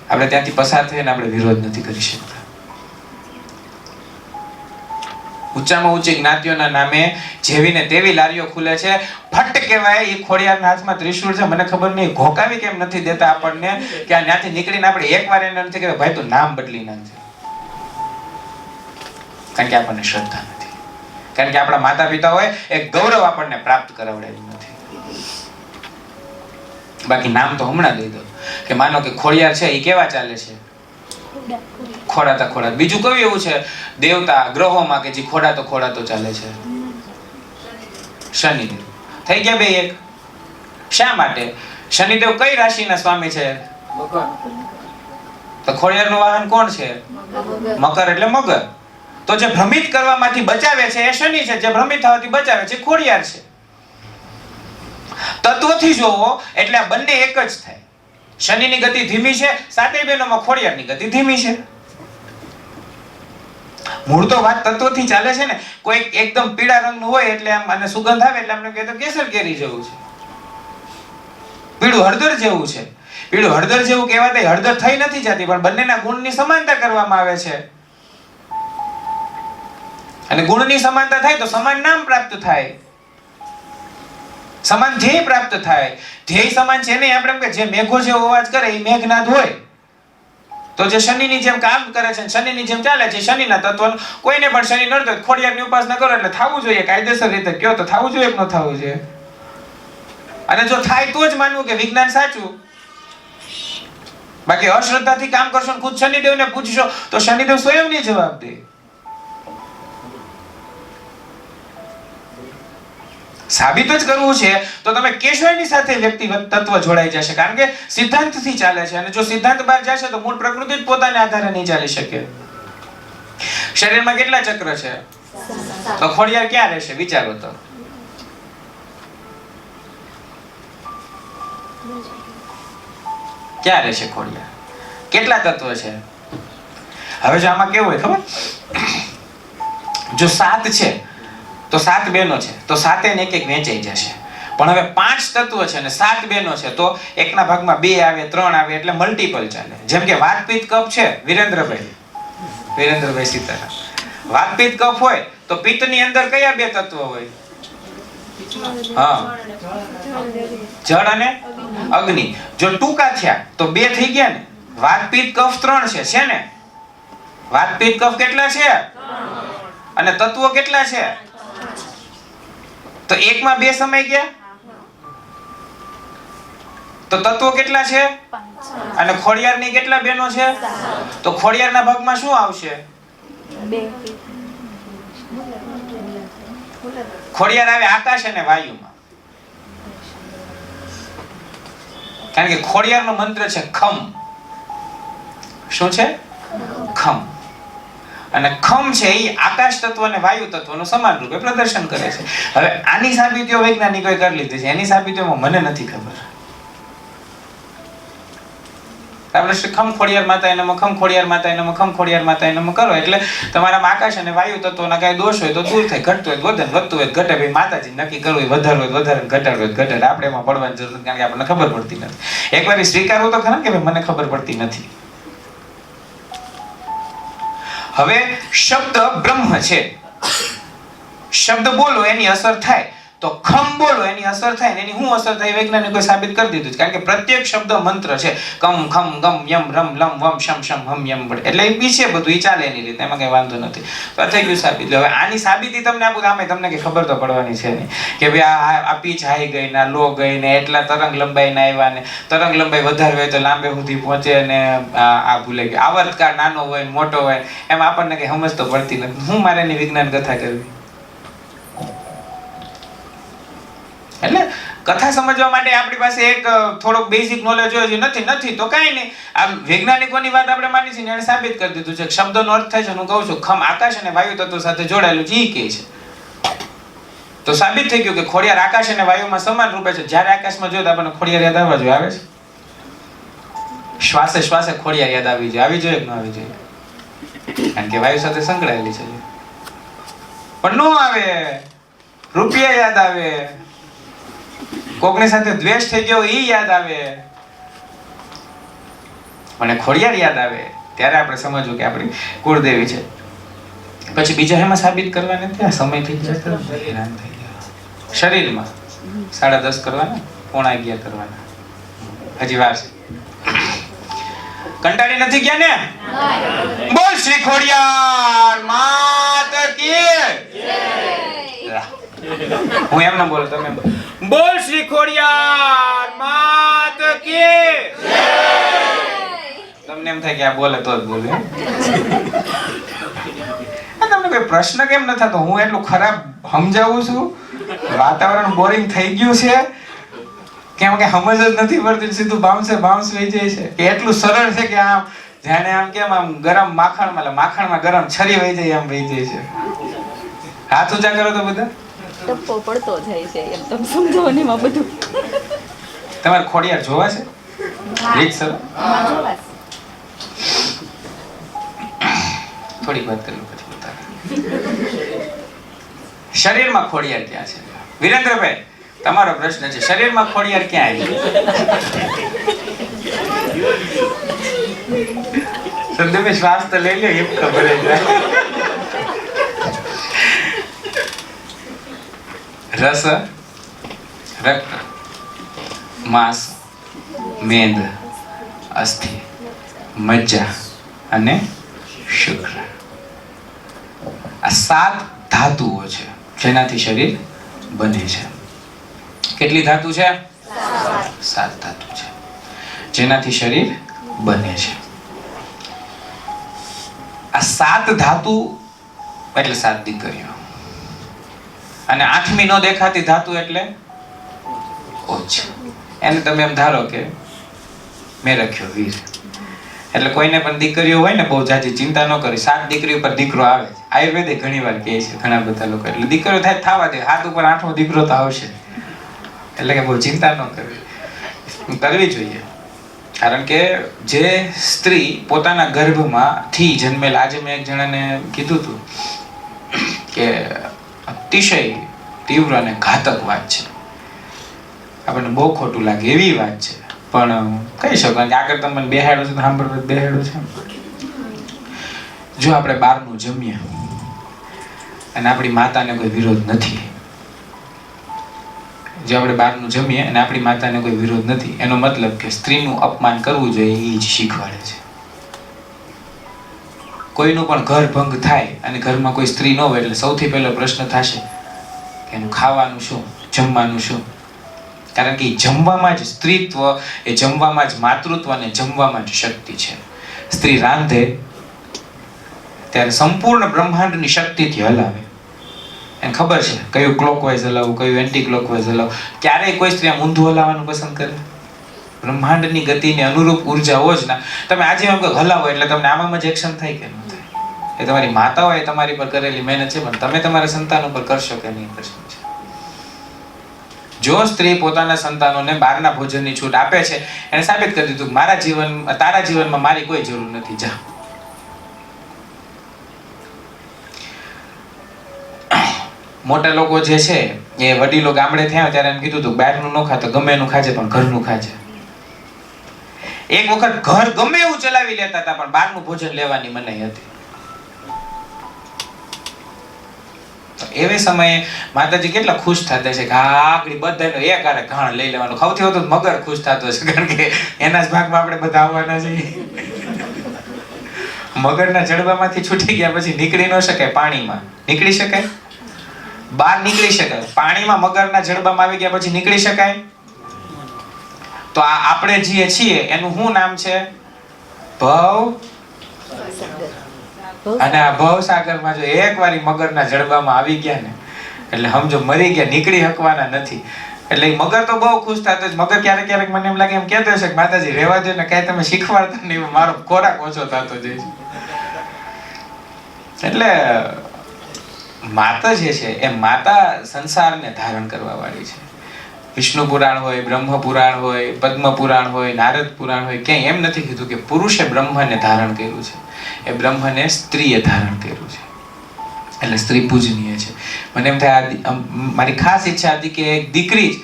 આપણે ત્યાંથી પસાર થઈને આપણે વિરોધ નથી કરી શકતા. ઊંચામાં ઊંચી જ્ઞાતિઓના નામે જેવી ને તેવી લારીઓ ખુલે છે. ફટ કહેવાય એ ખોડિયારના હાથમાં ત્રિશૂળ છે. મને ખબર નહીં ઘોકાવી કેમ નથી દેતા આપણને કે આ ત્યાંથી નીકળીને આપણે એકવાર એને નથી કે ભાઈ તું નામ બદલી નાખજે. કારણ કે આપણને શ્રદ્ધા નથી. કારણ કે આપણા માતા પિતા હોય એક ગૌરવ આપણને પ્રાપ્ત કરાવડાવ્યું નથી. બાકી નામ તો હમણાં દઈ દો કે માનો કે ખોડિયાર છે એ કેવા ચાલે છે? ખોડાતા. બીજું કયું એવું છે દેવતા ગ્રહોમાં કે જે ખોડાતો ચાલે છે? શનિદેવ. થઈ ગયા બે એક. શા માટે? શનિદેવ કઈ રાશિના સ્વામી છે? તો ખોડિયારનું વાહન કોણ છે? મકર એટલે મગર. તો જે ભ્રમિત કરવામાંથી બચાવે છે એ શનિ છે, જે ભ્રમિત થવાથી બચાવે છે ખોડિયાર છે. તત્વથી જોવો એટલે આ બંને એક જ થાય. શનિની ગતિ ધીમી છે, સાતેય બહેનોમાં ખોડિયારની ગતિ ધીમી છે. મૂળ તો વાત તત્વથી ચાલે છે ને. કોઈ એકદમ પીળા રંગનું હોય એટલે આમ અને સુગંધ આવે એટલે આપણે કહેતો કેસર કેરી જેવું છે, પીળું હળદર જેવું છે. પીળું હળદર જેવું કહેવાય હળદર થઈ નથી જતી, પણ બંનેના ગુણની સમાનતા કરવામાં આવે છે. અને ગુણની સમાનતા થાય તો સમાન નામ પ્રાપ્ત થાય, સમાન ધ્યેય પ્રાપ્ત થાય. ધ્યેય સમાન છે નહીં. આપણે કે જે મેઘો જેવો અવાજ કરે એ મેઘનાદ હોય. તો જે શનિની જેમ કામ કરે છે, શનિની જેમ ચાલે છે, શનિના તત્વ કોઈને પણ શનિ નડતો હોય ખોડિયારની ઉપાસના કરો એટલે થવું જોઈએ. કાયદેસર રીતે કયો તો થવું જોઈએ કે ન થવું જોઈએ? અને જો થાય તો જ માનવું કે વિજ્ઞાન સાચું. બાકી અશ્રદ્ધાથી કામ કરશો ને ખુદ શનિદેવને પૂછશો તો શનિદેવ સ્વયં નહીં જવાબ દે. સાબિત જ કરવું છે તો તમે કહેશો એની સાથે વ્યક્તિગત તત્વ જોડાઈ જશે. કારણ કે સિદ્ધાંતથી ચાલે છે, અને જો સિદ્ધાંત બહાર જશે તો મૂળ પ્રકૃતિ જ પોતાને આધારે નહીં ચાલી શકે. શરીરમાં કેટલા ચક્ર છે? તો ખોડિયાર ક્યાં રહેશે? વિચારો તો. ક્યાં રહેશે ખોડિયાર? કેટલા તત્વ છે? હવે જો આમાં કેવું હોય ખબર? જો 7 છે તો 7 બહેનો છે તો 7 ને એક વેચાઈ જશે. પણ હવે 5 તત્વ છે અને 7 બહેનો છે તો એકના ભાગમાં 2 આવે 3 આવે એટલે મલ્ટીપલ ચાલે. જેમ કે વાતપીત કફ છે, વિરેન્દ્રભાઈ સીતારામ. વાતપીત કફ હોય તો પિત્તની અંદર કયા 2 તત્વ હોય? હા, જળ અને અગ્નિ. જો ટૂંકા થયા તો 2 થઈ ગયા ને. વાતપીત કફ 3 છે ને? વાતપીત કફ કેટલા છે? અને તત્વો કેટલા છે? તો એકમાં 2 સમય ગયા તો તત્વો કેટલા છે? અને ખોડિયારની કેટલા બહેનો છે? તો ખોડિયારના ભાગમાં શું આવશે? ખોડિયાર આવે આકાશ અને વાયુમાં. કારણ કે ખોડિયારનો મંત્ર છે ખમ. શું છે? ખમ. અને ખમ છે એ આકાશ તત્વ અને વાયુ તત્વનું સમાન રૂપે પ્રદર્શન કરે છે. હવે આની સાબિતીઓ વૈજ્ઞાનિકોએ કરી લીધી છે. એની સાબિતીઓમાં મને નથી ખબર. આપણે શ્રી ખમ ખોડિયાર માતા એનામાં ખમ ખોડિયાર માતા એનામાં ખમ ખોડિયાર માતા એનામાં કરો એટલે તમારામાં આકાશ અને વાયુ તત્વોના કઈ દોષ હોય તો દૂર થાય, ઘટતું હોય વધે, વધતું હોય ઘટે. ભાઈ માતાજી નક્કી કરવું હોય વધારે હોય વધારે, ઘટાડવું હોય ઘટાડે. આપણે એમાં પડવાની જરૂર નથી, કારણ કે આપણને ખબર પડતી નથી. એકવાર સ્વીકારવું તો ખરા કે ભાઈ મને ખબર પડતી નથી. હવે શબ્દ બ્રહ્મ છે. શબ્દ બોલો એની અસર થાય તો ખમ બોલો એની અસર થાય ને એની શું અસર થાય વૈજ્ઞાનિકોએ સાબિત કરી દીધું છે. કારણ કે પ્રત્યેક શબ્દ મંત્ર છે. કમ ખમ ગમ યમ રમ લમ વમ શમ શમ હમ યમ બળ એટલે એ બી છે બધું, એ ચાલે એની રીતે, એમાં કઈ વાંધો નથી. તો આ થઈ ગયું સાબિત. હવે આની સાબિતી તમને આપું, આમે તમને કઈ ખબર તો પડવાની છે નહીં કે ભાઈ આ પીચ હાઈ ગઈ ને લો ગઈ ને એટલા તરંગ લંબાઈ ના આવ્યા ને તરંગ લંબાઈ વધારે હોય તો લાંબે સુધી પહોંચે ને આ ભૂલે ગયું આવર્તકાળ નાનો હોય ને મોટો હોય એમાં આપણને કઈ સમજ તો પડતી નથી. હું મારે એની વિજ્ઞાન કથા કરવી? એટલે કથા સમજવા માટે આપણી પાસે એક થોડોક બેઝિક નોલેજ હોય છે. નથી તો કાંઈ નહીં. આ વૈજ્ઞાનિકોની વાત આપણે માની છે ને એને સાબિત કરી દીધું છે. શબ્દોનો અર્થ થાય છે, હું કહું છું ખમ આકાશ અને વાયુ તત્વ સાથે જોડાયેલું છે, ઈ કહે છે. તો સાબિત થઈ ગયું કે ખોડિયાર આકાશ અને વાયુમાં સમાન રૂપે છે. જ્યારે આકાશમાં જોઈએ તો આપણને ખોડિયાર યાદ આવવા જોઈએ. આવે છે? શ્વાસે શ્વાસે ખોડિયાર યાદ આવી જોઈએ. આવી જોઈએ કે ન આવી જોઈએ? કારણ કે વાયુ સાથે સંકળાયેલી છે. પણ નો આવે. રૂપિયા યાદ આવે, કોકની સાથે દ્વેષ થઈ ગયો ઈ યાદ આવે, મને ખોડિયાર યાદ આવે ત્યારે આપણે સમજવું કે આપણી કુળદેવી છે. પછી બીજા એમાં સાબિત કરવા નથી. આ સમય થઈ ગયો તો હેરાન થઈ ગયો. શરીરમાં 10:30 કરવાના, 11:45 કરવાના, હજી વાર છે. કંટાળી નથી ગયા ને? બોલ શ્રી ખોડિયાર માત કી જય. હું એમ ના બોલું, તમે બોલ શ્રી ખોડિયાર માત કી જય. તમને એમ થાય કે આ બોલે તો જ બોલે. તમને કોઈ પ્રશ્ન કેમ ન થતો? હું એટલું ખરાબ સમજાવું છું, વાતાવરણ બોરિંગ થઈ ગયું છે કેમ કે સમજ જ નથી પડતી, સીધું બાઉન્સ વહી જાય છે કે એટલું સરળ છે કે આમ જાણે આમ કેમ આમ ગરમ માખણમાં ગરમ છરી વહી જાય એમ વહી જાય છે. હાથ ઊંચા કરો તો બધા. ટપ્પો પડતો જાય છે એમ તમે સમજો ને એમાં બધું. તમારે ખોડિયાર જોવા છે? રીત સર થોડીક વાત કરી પછી બતાવે. શરીરમાં ખોડિયાર ક્યાં છે? વિરેન્દ્રભાઈ તમારો પ્રશ્ન છે, શરીરમાં ખોડિયાર ક્યાં આવી? તમે શ્વાસ તો લઈ લો એમ ખબર જ. રસ, રક્ત, માંસ, મેદ, અસ્થિ, મજ્જા અને શુક્ર. આ 7 ધાતુઓ છે જેનાથી શરીર બને છે. કેટલી ધાતુ છે? 7 ધાતુ છે જેનાથી શરીર બને છે. આ 7 ધાતુ એટલે 7 દીકરીઓ, અને 8મી નો દેખાતી ધાતુ એટલે ઓછ. એને તમે એમ ધારો કે મેં રખ્યો વીર. એટલે કોઈને પણ દીકરીઓ હોય ને બહુ જાજી ચિંતા ન કરી. 7 દીકરીઓ પર દીકરો આવે છે. આયુર્વેદે ઘણી વાર કહે છે ઘણા બધા લોકો, એટલે દીકરો થાય થવા દે, હાથ ઉપર 8મો દીકરો તો આવશે. એટલે કે બહુ ચિંતા ન કરવી જોઈએ. કારણ કે જે સ્ત્રી પોતાના ગર્ભમાંથી જન્મેલ, આજે મેં એક જણાને કીધું હતું કે અતિશય તીવ્ર અને ઘાતક વાત છે, આપણને બહુ ખોટું લાગે એવી વાત છે, પણ કહી શકો કે આગળ તમને બેહાડો છે તો સાંભળવા બેહાડો છે. જો આપણે બહારનું જમીએ અને આપણી માતાને કોઈ વિરોધ નથી, જો આપણે બહારનું જમીએ અને આપણી માતાને કોઈ વિરોધ નથી, એનો મતલબ કે સ્ત્રીનું અપમાન કરવું જોઈએ એ જ શીખવાડે છે. કોઈનું પણ ઘર ભંગ થાય અને ઘરમાં કોઈ સ્ત્રી ન હોય એટલે સૌથી પહેલો પ્રશ્ન થશે કે એનું ખાવાનું શું, જમવાનું શું. કારણ કે જમવામાં જ સ્ત્રીત્વ, એ જમવામાં જ માતૃત્વ અને જમવામાં જ શક્તિ છે. સ્ત્રી રાંધે ત્યારે સંપૂર્ણ બ્રહ્માંડની શક્તિથી હલાવે. એને ખબર છે કયું ક્લોકવાઇઝ હલાવવું, કયું એન્ટી ક્લોકવાઇઝ હલાવવું. ક્યારેય કોઈ સ્ત્રી આમ ઊંધું હલાવવાનું પસંદ કરે? બ્રહ્માંડની ગતિને અનુરૂપ ઉર્જાઓ જ ના. તમે આજે એમ કહો હલાવો એટલે તમને આમાં જ એક્શન થાય કે ન થાય? એ તમારી માતાઓ એ તમારી પર કરેલી મહેનત છે, પણ તમે તમારા સંતાન ઉપર કરશો કે નહીં કરશો છે. જો સ્ત્રી પોતાના સંતાનોને બહારના ભોજનની છૂટ આપે છે, એને સાબિત કરી દીધું મારા જીવન, તારા જીવનમાં મારી કોઈ જરૂર નથી, જા. મોટા લોકો જે છે એ વડીલો ગામડે થયા ત્યારે એમ કીધું હતું બહારનું ન ખાતો, ગમે એનું ખાજે પણ ઘરનું ખાજે. એક વખત ઘર ગમે એવું ચલાવી લેતા હતા પણ બહારનું ભોજન લેવાની મનાઈ હતી. એવે સમયે માતાજી કેટલા ખુશ થતા છે કે આ આકડી બધાનો એક હારે ઘાણ લઈ લેવાનું. સૌથી વધુ મગર ખુશ થતો છે, કારણ કે એના જ ભાગમાં આપણે બધા આવવાના છીએ. મગરના જડબામાંથી છૂટી ગયા પછી નીકળી ન શકાય. પાણીમાં નીકળી શકાય? બહાર નીકળી શકાય. પાણીમાં મગરના જડબામાં આવી ગયા પછી નીકળી શકાય? તો આ આપણે જે છીએ એનું શું નામ છે? ભવ. અને આ ભવસાગરમાં જો એકવાર મગરના જડબામાં આવી ગયા ને એટલે સમજો મરી ગયા, નીકળી શકવાના નથી. એટલે મગર તો બહુ ખુશ થતો. મગર ક્યારેક ક્યારેક મને એમ લાગે એમ કહેતો હશે કે માતાજી રહેવા દો ને, કાંઈ તમે શીખવાડતા નહીં, મારો ખોરાક ઓછો થતો જાય છે. એટલે માતા જે છે એ માતા સંસારને ધારણ કરવા વાળી છે. વિષ્ણુ પુરાણ હોય, બ્રહ્મ પુરાણ હોય, પદ્મ પુરાણ હોય, નારદ પુરાણ હોય, ક્યાંય એમ નથી કીધું કે પુરુષે બ્રહ્મને ધારણ કર્યું છે. એ બ્રહ્મને સ્ત્રીએ ધારણ કર્યું છે, એટલે સ્ત્રી પૂજનીય છે. મને એમ થાય મારી ખાસ ઈચ્છા હતી કે એક દીકરી જ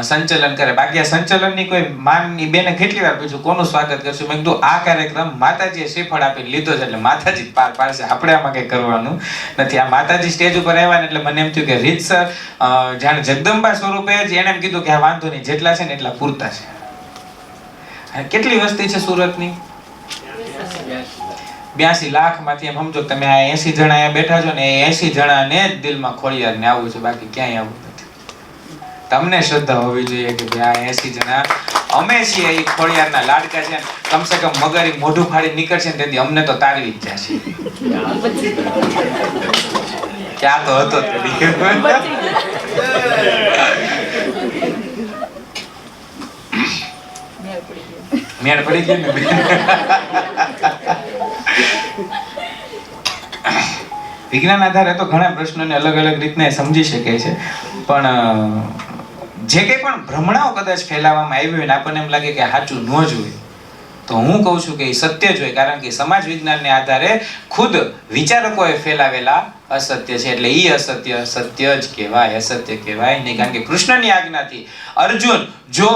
સંચલન કરે. બાકી આ સંચલનની કોઈ માનની બેને કેટલી વાર પૂછ્યું કોનું સ્વાગત કરશું, મેં કીધું આ કાર્યક્રમ માતાજીએ શ્રીફળ આપીને લીધો છે એટલે માતાજી પાર પાડશે, આપણે આમાં કંઈ કરવાનું નથી. આ માતાજી સ્ટેજ ઉપર આવ્યા ને એટલે મને એમ થયું કે રીતસર જાણે જગદંબા સ્વરૂપે જ એને એમ કીધું કે આ વાંધો નહીં, જેટલા છે ને એટલા પૂરતા છે. કેટલી વસ્તી છે સુરતની? 82 લાખમાંથી એમ સમજો તમે આ 80 જણા અહીંયા બેઠા છો ને, એ 80 જણાને જ દિલમાં ખોડિયારને આવવું છે, બાકી ક્યાંય આવવું નથી. તમને શ્રદ્ધા હોવી જોઈએ કે ભાઈ આ 80 જણા અમે છીએ એ ખોડિયારના લાડકા છે, કમસે કમ મગરી મોઢું ફાડી નીકળશે ને તેથી અમને તો તારવી જ જશે. ક્યાં તો હતો મેળ પડી ગઈ ને. વિજ્ઞાન આધારે તો ઘણા પ્રશ્નોને અલગ અલગ રીતના સમજી શકે છે, પણ જે કંઈ પણ ભ્રમણાઓ કદાચ ફેલાવવામાં આવી હોય ને આપણને એમ લાગે કે સાચું ન જ હોય, તો હું કહું છું કે એ સત્ય જ હોય, કારણ કે સમાજ વિજ્ઞાનને આધારે ખુદ વિચારકોએ ફેલાવેલા અસત્ય છે, એટલે એ અસત્ય સત્ય જ કહેવાય, અસત્ય કહેવાય નહીં. કારણ કે કૃષ્ણની આજ્ઞાથી અર્જુન જો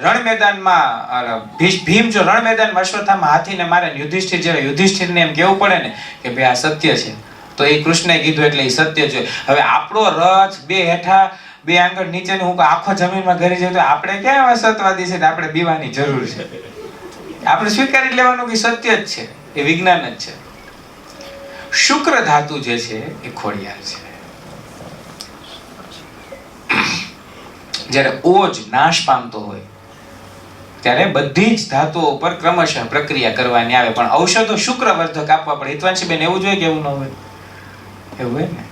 રણ મેદાનમાં ભીમ જો રણ મેદાનમાં અશ્વત્થામા હાથીને મારે યુધિષ્ઠિરને એમ કહેવું પડે ને કે ભાઈ આ સત્ય છે, તો એ કૃષ્ણએ કીધું એટલે એ સત્ય છે. હવે આપણો રથ બે હેઠા બે આંગળ નીચેનું હું આખો જમીનમાં ઘરી જાય તો આપણે ક્યાં અસતવાદી છે, આપણે બીવાની જરૂર છે. આપણે સ્વીકારી લેવાનું કે સત્ય જ છે, એ વિજ્ઞાન જ છે. શુક્ર ધાતુ જે છે એ ખોડિયાર છે. જ્યારે ઓજ નાશ પામતો હોય ત્યારે બધી જ ધાતુઓ ઉપર ક્રમશઃ પ્રક્રિયા કરવાની આવે, પણ ઔષધો શુક્રવર્ધક આપવા પડે. હિતવાનશીબેન એવું જોઈએ કે એવું ન હોય? એવું હોય ને.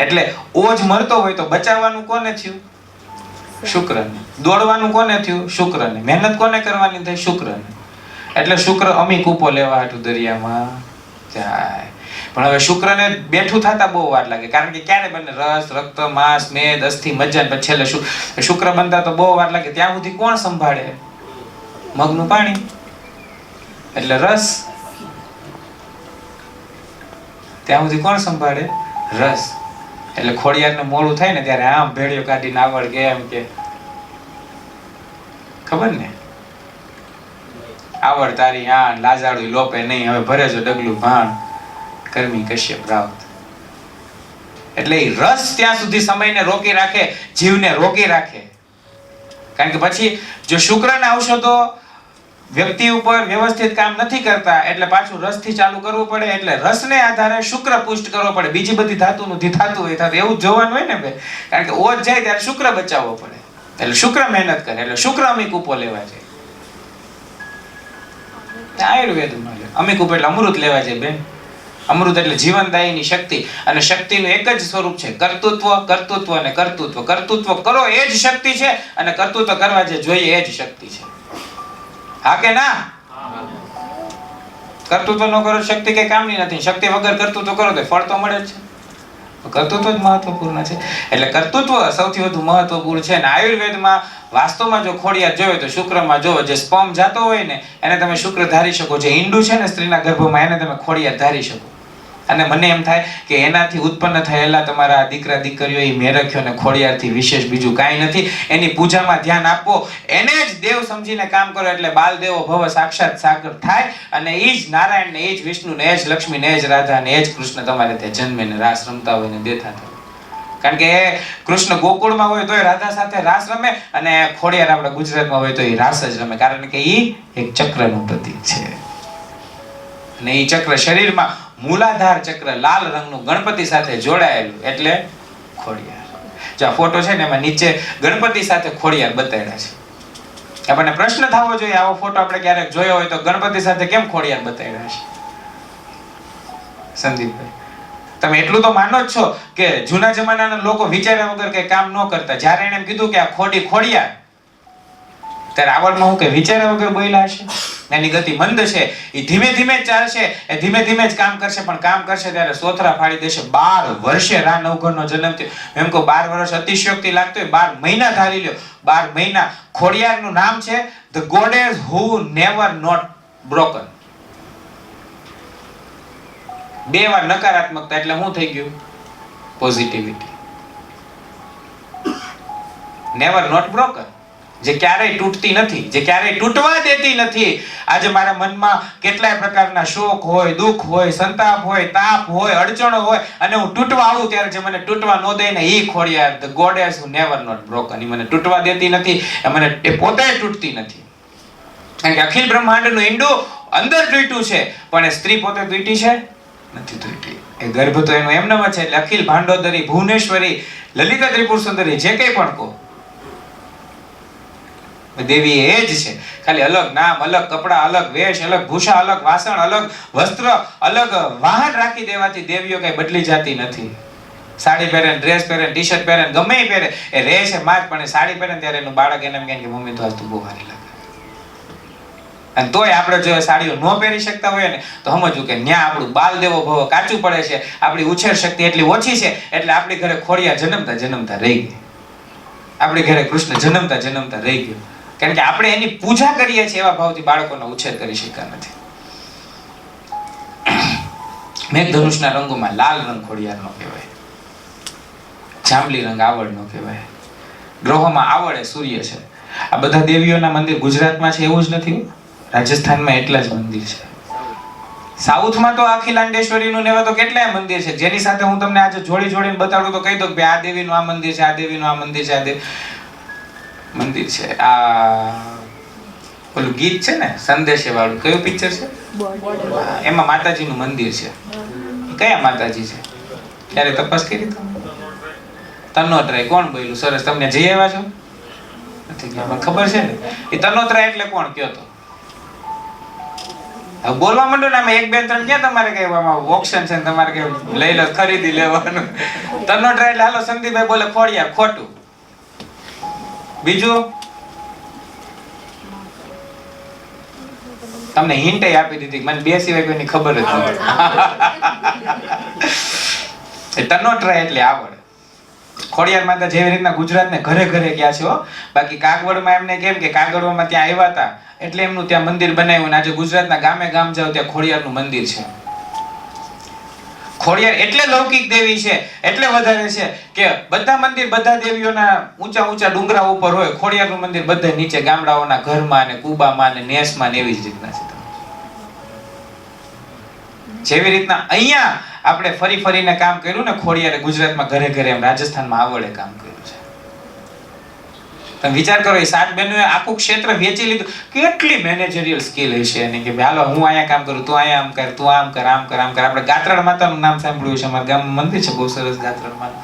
એટલે ઓજ મરતો હોય તો બચાવવાનું કોને થયું? શુક્રને. દોડવાનું કોને થયું? શુક્રને. મહેનત કોને કરવાની થઈ? શુક્રને. એટલે શુક્ર અમી કૂપો લેવા હાટુ દરિયામાં જાય. પણ હવે શુક્રને બેઠું થતા બહુ વાર લાગે, કારણ કે ક્યારે બને? રસ, રક્ત, માંસ, મેદ, અસ્થિ, મજ્જા, પછી છેલ્લે શુક્ર બનતા તો બહુ વાર લાગે. ત્યાં સુધી કોણ સંભાળે? મગનું પાણી એટલે રસ. ત્યાં સુધી કોણ સંભાળે? રસ. એટલે ખોડિયારને મોડું થાય ને ત્યારે આમ ભેળિયો કાઢીને આવડ કે એમ કે ખબર ને, આવડ તારી આ લાજાડું લોપે નહીં, હવે ભરે જો ડગલું ભાણ કર્મી કશ્યપ રાવત. એટલે એ રસ ત્યાં સુધી સમયને રોકી રાખે, જીવને રોકી રાખે. કારણ કે પછી જો શુક્રના ઔષધો વ્યક્તિ ઉપર વ્યવસ્થિત કામ નથી કરતા એટલે પાછું રસથી ચાલુ કરવું પડે, એટલે રસને આધારે શુક્ર પુષ્ટ કરવો પડે. બીજી બધી ધાતુનું થતું હોય થતું એવું જોવાનું હોય ને ભાઈ, કારણ કે ઓજ જાય ત્યારે શુક્ર બચાવવો પડે, એટલે શુક્ર મહેનત કરે, એટલે શુક્ર અમિક ઉપો લેવા જાય. આયુર્વેદમાં અમિક ઉપ એટલે અમૃત લેવા જાય બેન. અમૃત એટલે જીવનદાયીની શક્તિ, અને શક્તિનું એક જ સ્વરૂપ છે કર્તૃત્વ, કર્તૃત્વ અને કર્તૃત્વ. કર્તૃત્વ કરો એ જ શક્તિ છે, અને કર્તૃત્વ કરવા જે જોઈએ એ જ શક્તિ છે. હા કે ના? કર્તૃત્વ ન કરો શક્તિ કઈ કામની નથી. શક્તિ વગર કર્તૃત્વ કરો તો ફળ તો મળે જ છે. કર્તૃત્વ જ મહત્વપૂર્ણ છે, એટલે કર્તૃત્વ સૌથી વધુ મહત્વપૂર્ણ છે. અને આયુર્વેદમાં વાસ્તવમાં જો ખોડિયાર જોવે તો શુક્રમાં જોવો. જે સ્પર્મ જાતો હોય ને એને તમે શુક્ર ધારી શકો. જે ઈંડું છે ને સ્ત્રીના ગર્ભમાં એને તમે ખોડિયાર ધારી શકો. અને મને એમ થાય કે એનાથી ઉત્પન્ન થયેલા તમારા દીકરા દીકરીઓ એ મેરખ્યો ને ખોડિયારથી વિશેષ બીજું કાંઈ નથી. એની પૂજામાં ધ્યાન આપો, એને જ દેવ સમજીને કામ કરો, એટલે બાલ દેવો ભવ સાક્ષાત સાગર થાય. અને એ જ નારાયણ ને, એ જ વિષ્ણુ ને, એ જ લક્ષ્મી ને, એ જ રાધા ને, એ જ કૃષ્ણ તમારે ત્યાં જન્મે ને રાસ રમતા હોય ને દેતા થાય. કારણ કે કૃષ્ણ ગોકુળમાં હોય તોય રાધા સાથે રાસ રમે, અને ખોડિયાર આપણા ગુજરાતમાં હોય તો એ રાસ જ રમે, કારણ કે એ એક ચક્રનું પ્રતીક છે. અને એ ચક્ર શરીરમાં મૂલાધાર ચક્ર લાલ રંગનું ગણપતિ સાથે જોડાયેલું એટલે ખોડિયાર. જો આ ફોટો છે ને એમાં નીચે ગણપતિ સાથે ખોડિયાર બતાડ્યા છે. આપણને પ્રશ્ન થવો જોઈએ, આવો ફોટો આપણે ક્યારેક જોયો હોય તો ગણપતિ સાથે કેમ ખોડિયાર બતાડ્યા છે? સંદીપભાઈ, તમે એટલું તો માનો જ છો કે જૂના જમાનાના લોકો વિચાર્યા વગર કઈ કામ ન કરતા. જ્યારે એને એમ કીધું કે આ ખોડી ખોડિયાર, ત્યારે આવડમાં હું કે વિચાર્યા વગર બોલ્યા હશે. એની ગતિ મંદ છે, એ ધીમે ધીમે જ ચાલશે, એ ધીમે ધીમે જ કામ કરશે, પણ કામ કરશે ત્યારે સોથરા ફાડી દેશે. 12 વર્ષે રા નવઘણનો જન્મ થયો. એમ કહું 12 વર્ષ અતિશયોક્તિ લાગતો હોય, 12 મહિના ધારી લ્યો. 12 મહિના. ખોડિયારનું નામ છે the goddess who never not broken. 2 વાર નકારાત્મકતા એટલે શું થઈ ગયું? પોઝિટિવિટી. નેવર નોટ બ્રોકન, જે ક્યારેય તૂટતી નથી, જે ક્યારેય તૂટવા દેતી નથી. આજે મારા મનમાં કેટલાય પ્રકારના શોક હોય, દુઃખ હોય, સંતાપ હોય, તાપ હોય, અડચણો હોય, અને હું તૂટવા આવું ત્યારે જે મને તૂટવા ન દે ને ઈ Khodiyar, the goddess who never not broken. ઈ મને તૂટવા દેતી નથી, એ પોતે તૂટતી નથી. કારણ કે અખિલ બ્રહ્માંડનું ઈંડું અંદર તૂટ્યું છે, પણ એ સ્ત્રી પોતે તૂટી છે નથી તૂટી. એ ગર્ભ તો એનું એમનેમ જ છે. એટલે અખિલ ભાંડોદરી, ભુવનેશ્વરી, લલિતા ત્રિપુર સુંદરી, જે કંઈ પણ કહો, દેવી એ જ છે. ખાલી અલગ નામ, અલગ કપડા, અલગ વેશ, અલગ ભૂષા, અલગ વાસણ, અલગ વસ્ત્ર, અલગ વાહન રાખી દેવાથી દેવીઓ કઈ બદલી જતી નથી. સાડી પહેરે, ડ્રેસ પહેરે, ટી શર્ટ પહેરે, ગમે એ પહેરે, એ રહે છે માં જ. પણ એ સાડી પહેરે ત્યારે એનું બાળક એને એમ કહે કે મમ્મી તો આજ તું બહુ સારી લાગે. અને તોય આપણે જો સાડીઓ ન પહેરી શકતા હોય ને તો સમજવું કે ન્યા આપણું બાલ દેવો ભવ કાચું પડે છે, આપણી ઉછેર શક્તિ એટલી ઓછી છે, એટલે આપણી ઘરે ખોડિયાર જન્મતા જન્મતા રહી ગઈ, આપણી ઘરે કૃષ્ણ જન્મતા જન્મતા રહી ગયો. કારણ કે આપણે એની પૂજા કરીએ છીએ એવા ભાવથી બાળકોનો ઉછેર કરી શક્યા નથી. મેઘધનુષના રંગોમાં લાલ રંગ ખોડિયારનો કહેવાય, જાંબલી રંગ આવડનો કહેવાય. ગ્રહોમાં આવડ એ સૂર્ય છે. આ બધા દેવીઓના મંદિર ગુજરાતમાં છે એવું જ નથી, રાજસ્થાનમાં એટલા જ મંદિર છે. સાઉથમાં તો અખિલાંડેશ્વરીનું ને એવા તો કેટલાય મંદિર છે, જેની સાથે હું તમને આજે જોડી જોડીને બતાડું તો કહી દઉં કે આ દેવીનું આ મંદિર છે, આ દેવીનું આ મંદિર છે, આ મંદિર છે. આ ઓલું ગીત છે ને સંદેશે વાળું, કયું પિક્ચર છે? એમાં માતાજીનું મંદિર છે. કયા માતાજી છે? ત્યારે તપાસ કરી તનોતરાય. કોણ બોલ્યું? સરસ. તમને જઈ આવ્યા છો? નથી ગયા? મને ખબર છે ને. એ તનોતરાય એટલે કોણ કયો તો? હવે બોલવા માંડો ને, આમાં 1 2 3 ક્યાં તમારે કઈ ઓપ્શન છે, તમારે કઈ લઈ લો, ખરીદી લેવાનું. તનોતરાય એટલે હાલો સંદીપભાઈ બોલે ખોડિયાર, ખોટું. બીજું તમને હિન્ટ આપી દીધી, મને 2 સિવાય કોઈની ખબર જ નથી. તનોતરાય એટલે આવડ. ખોડિયાર માતા જેવી રીતના ગુજરાતને ઘરે ઘરે ગયા છે, બાકી કાગવડમાં એમને કેમ કે કાગવડમાં ત્યાં આવ્યા હતા એટલે એમનું ત્યાં મંદિર બનાવ્યું, અને આજે ગુજરાતના ગામે ગામ જાવ ત્યાં ખોડિયારનું મંદિર છે. ખોડિયાર એટલે લૌકિક દેવી છે, એટલે વધારે છે કે બધા મંદિર બધા દેવીઓના ઊંચા ઊંચા ડુંગરા ઉપર હોય, ખોડિયારનું મંદિર બધે નીચે ગામડાઓના ઘરમાં ને કુબામાં ને નેસમાં ને એવી જ રીતના છે. જેવી રીતના અહીંયા આપણે ફરી ફરીને કામ કર્યું ને ખોડિયારે ગુજરાતમાં ઘરે ઘરે, એમ રાજસ્થાનમાં આવડે કામ કર્યું છે. તમે વિચાર કરો, એ 7 બહેનોએ આખું ક્ષેત્ર વેચી લીધું. કેટલી મેનેજરિયલ સ્કિલ હશે એની કે હાલો હું અહીંયા કામ કરું, તું અહીંયા આમ કર, તું આમ કર, આમ કર, આમ કર. આપણે ગાત્રાળ માતાનું નામ સાંભળ્યું છે, અમારા ગામમાં મંદિર છે બહુ સરસ ગાત્રાળ માતા.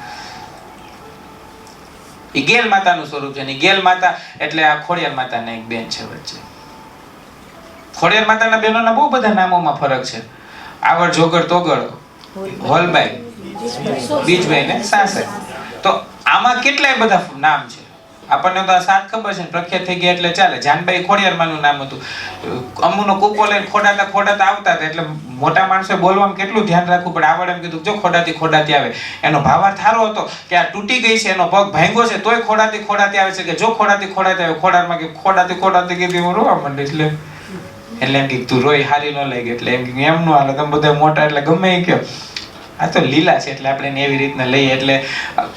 એ ગેલ માતાનું સ્વરૂપ છે, ને ગેલ માતા એટલે આ ખોડિયાર માતાના એક બેન છે વચ્ચે. ખોડિયાર માતાના બહેનોના બહુ બધા નામોમાં ફરક છે. આવડ, જોગડ, તોગડ, હોલબાઈ, બીજભાઈ ને સાસર. તો આમાં કેટલાય બધા નામ છે. આપણને તો આ 7 ખબર છે, પ્રખ્યાત થઈ ગયા એટલે ચાલે. જાનબાઈ ખોડિયારમાંનું નામ હતું. અમુનો કૂપો લઈને ખોડાતા ખોડાતા આવતા હતા, એટલે મોટા માણસોએ બોલવામાં કેટલું ધ્યાન રાખવું પડે. આવડે એમ કીધું જો ખોડાતી ખોડાતી આવે. એનો ભાવાર્થ થારો હતો કે આ તૂટી ગઈ છે, એનો પગ ભાંગ્યો છે, તોય ખોડાતી ખોડાતી આવે છે, કે જો ખોડાતી ખોડાતી આવે. ખોડારમાં કે ખોડાતી ખોડાતી કીધી હું રોવા માંડીશ. એટલે એમ કે તું રોઈ હારી ન લાગે, એટલે એમ કે એમનું હાલે, તમે બધા મોટા એટલે ગમે એ કયો. આ તો લીલા છે એટલે આપણે એવી રીતના લઈએ. એટલે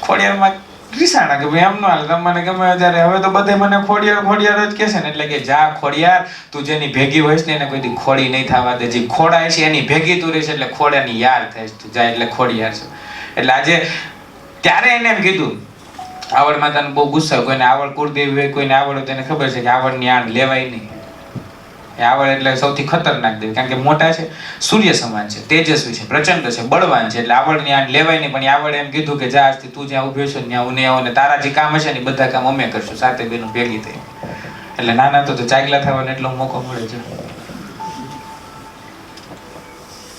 ખોડિયારમાં રીસાણા કે ભાઈ એમનું હાલે, તમને ગમે ત્યારે. હવે તો બધે મને ખોડિયાર ખોડિયાર જ કહે છે ને, એટલે કે જા ખોડિયાર, તું જેની ભેગી હોઈશ ને એને કોઈથી ખોડી નહીં થવા દે. જે ખોડાય છે એની ભેગી તું રહીશ એટલે ખોડાની યાર થઈશ તું. જા એટલે ખોડિયાર છે. એટલે આજે ત્યારે એને એમ કીધું, આવડ માતાનો બહુ ગુસ્સો, કોઈને આવડ કુળદેવી હોય, કોઈને આવડ હોય, તેને ખબર છે કે આવડની આણ લેવાય નહીં. એ આવડ એટલે સૌથી ખતરનાક દેવી, કારણ કે મોટા છે, સૂર્ય સમાન છે, તેજસ્વી છે, પ્રચંડ છે, બળવાન છે, એટલે આવડની આણ લેવાય નહીં. પણ આવડે એમ કીધું કે જા, આજથી તું જ્યાં ઉભ્યો છો ત્યાં હું નહીં આવું, ને તારા જે કામ હશે ને એ બધા કામ અમે કરશું, સાથે બેનું ભેગી થઈ. એટલે નાના તો ચાગલા થવાનો એટલો મોકો મળે છે.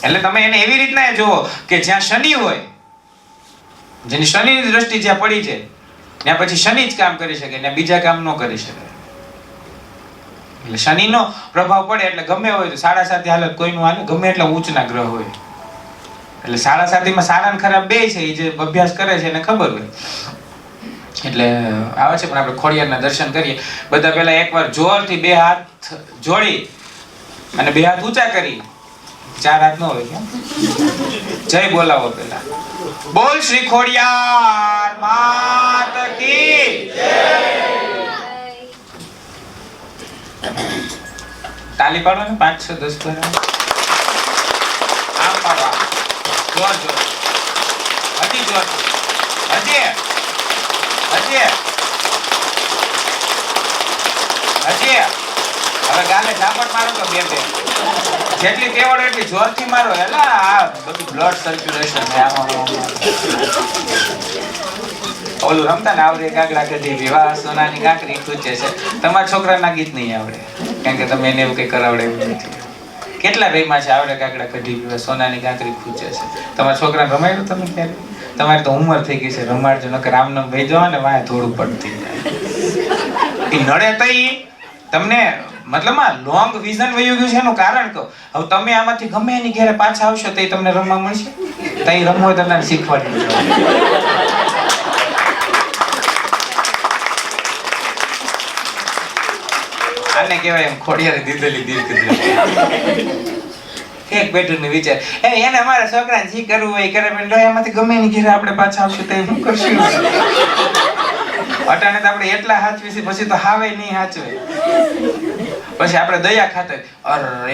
એટલે તમે એને એવી રીતના જુઓ કે જ્યાં શનિ હોય, જેની શનિની દ્રષ્ટિ જ્યાં પડી છે ત્યાં પછી શનિ જ કામ કરી શકે, ત્યાં બીજા કામ ન કરી શકે. એટલે શનિનો પ્રભાવ પડે એટલે ગમે હોય તો 7.5 હાલત કોઈનું હાલે, ગમે એટલા ઊંચના ગ્રહ હોય. એટલે 7.5 સારા ને ખરાબ બે છે, એ જે અભ્યાસ કરે છે એને ખબર હોય. એટલે આવે છે. પણ આપણે ખોડિયારના દર્શન કરીએ. બધા પહેલા એકવાર જોરથી 2 હાથ જોડી અને 2 હાથ ઊંચા કરી, 4 હાથ ન હોય કેમ, જય બોલાવો. પેલા બોલ શ્રી ખોડિયાર માત કી જય. તાલી પાડો ને 5 6 10 વાર. આમ પાડો, જોર જોર, હજી જોર, હજી હજી હજી. હવે ગાલે ઝાપટ મારો તો 2 જેટલી તેવડ એટલી જોરથી મારો. એટલે આ બધું બ્લડ સર્ક્યુલેશન છે આમાં. ઓલું રમતા ને આવડે કાકડા કઢી વિવાહ સોનાની કાંકરી ખૂચે છે. તમારા છોકરાના ગીત નહીં આવડે, કારણ કે તમે એને એવું કઈ કરાવડે એવું નથી. કેટલા રહીમાં છે આવડે કાકડા કઢી વિવાહ સોનાની કાંકરી ખૂચે છે. તમારા છોકરાને રમાડ્યું તમે ક્યારે? તમારી તો ઉંમર થઈ ગઈ છે, રમાડજો. નકર રામનામ ભાઈ જવા ને વાય થોડું પડતી જાય. એ નડે તો તમને મતલબમાં લોંગ વિઝન વયું ગયું છે એનું કારણ કહો. હવે તમે આમાંથી ગમે એની ઘેરે પાછા આવશો તો તમને રમવા મળશે, તઈ રમવો તમને શીખવાડી. આને કહેવાય એમ ખોડિયારે દીધેલી દીર્ઘ. એક બેઠું ને વિચાર એને અમારા છોકરાને જી કરવું હોય કરે, પણ એમાંથી ગમે એની ઘેરે આપણે પાછા આવશું તો શું કરશું? અટાણે તો આપણે એટલા હાચવી પછી તો હાવે નહીં હાચવે. પછી આપણે દયા ખાતર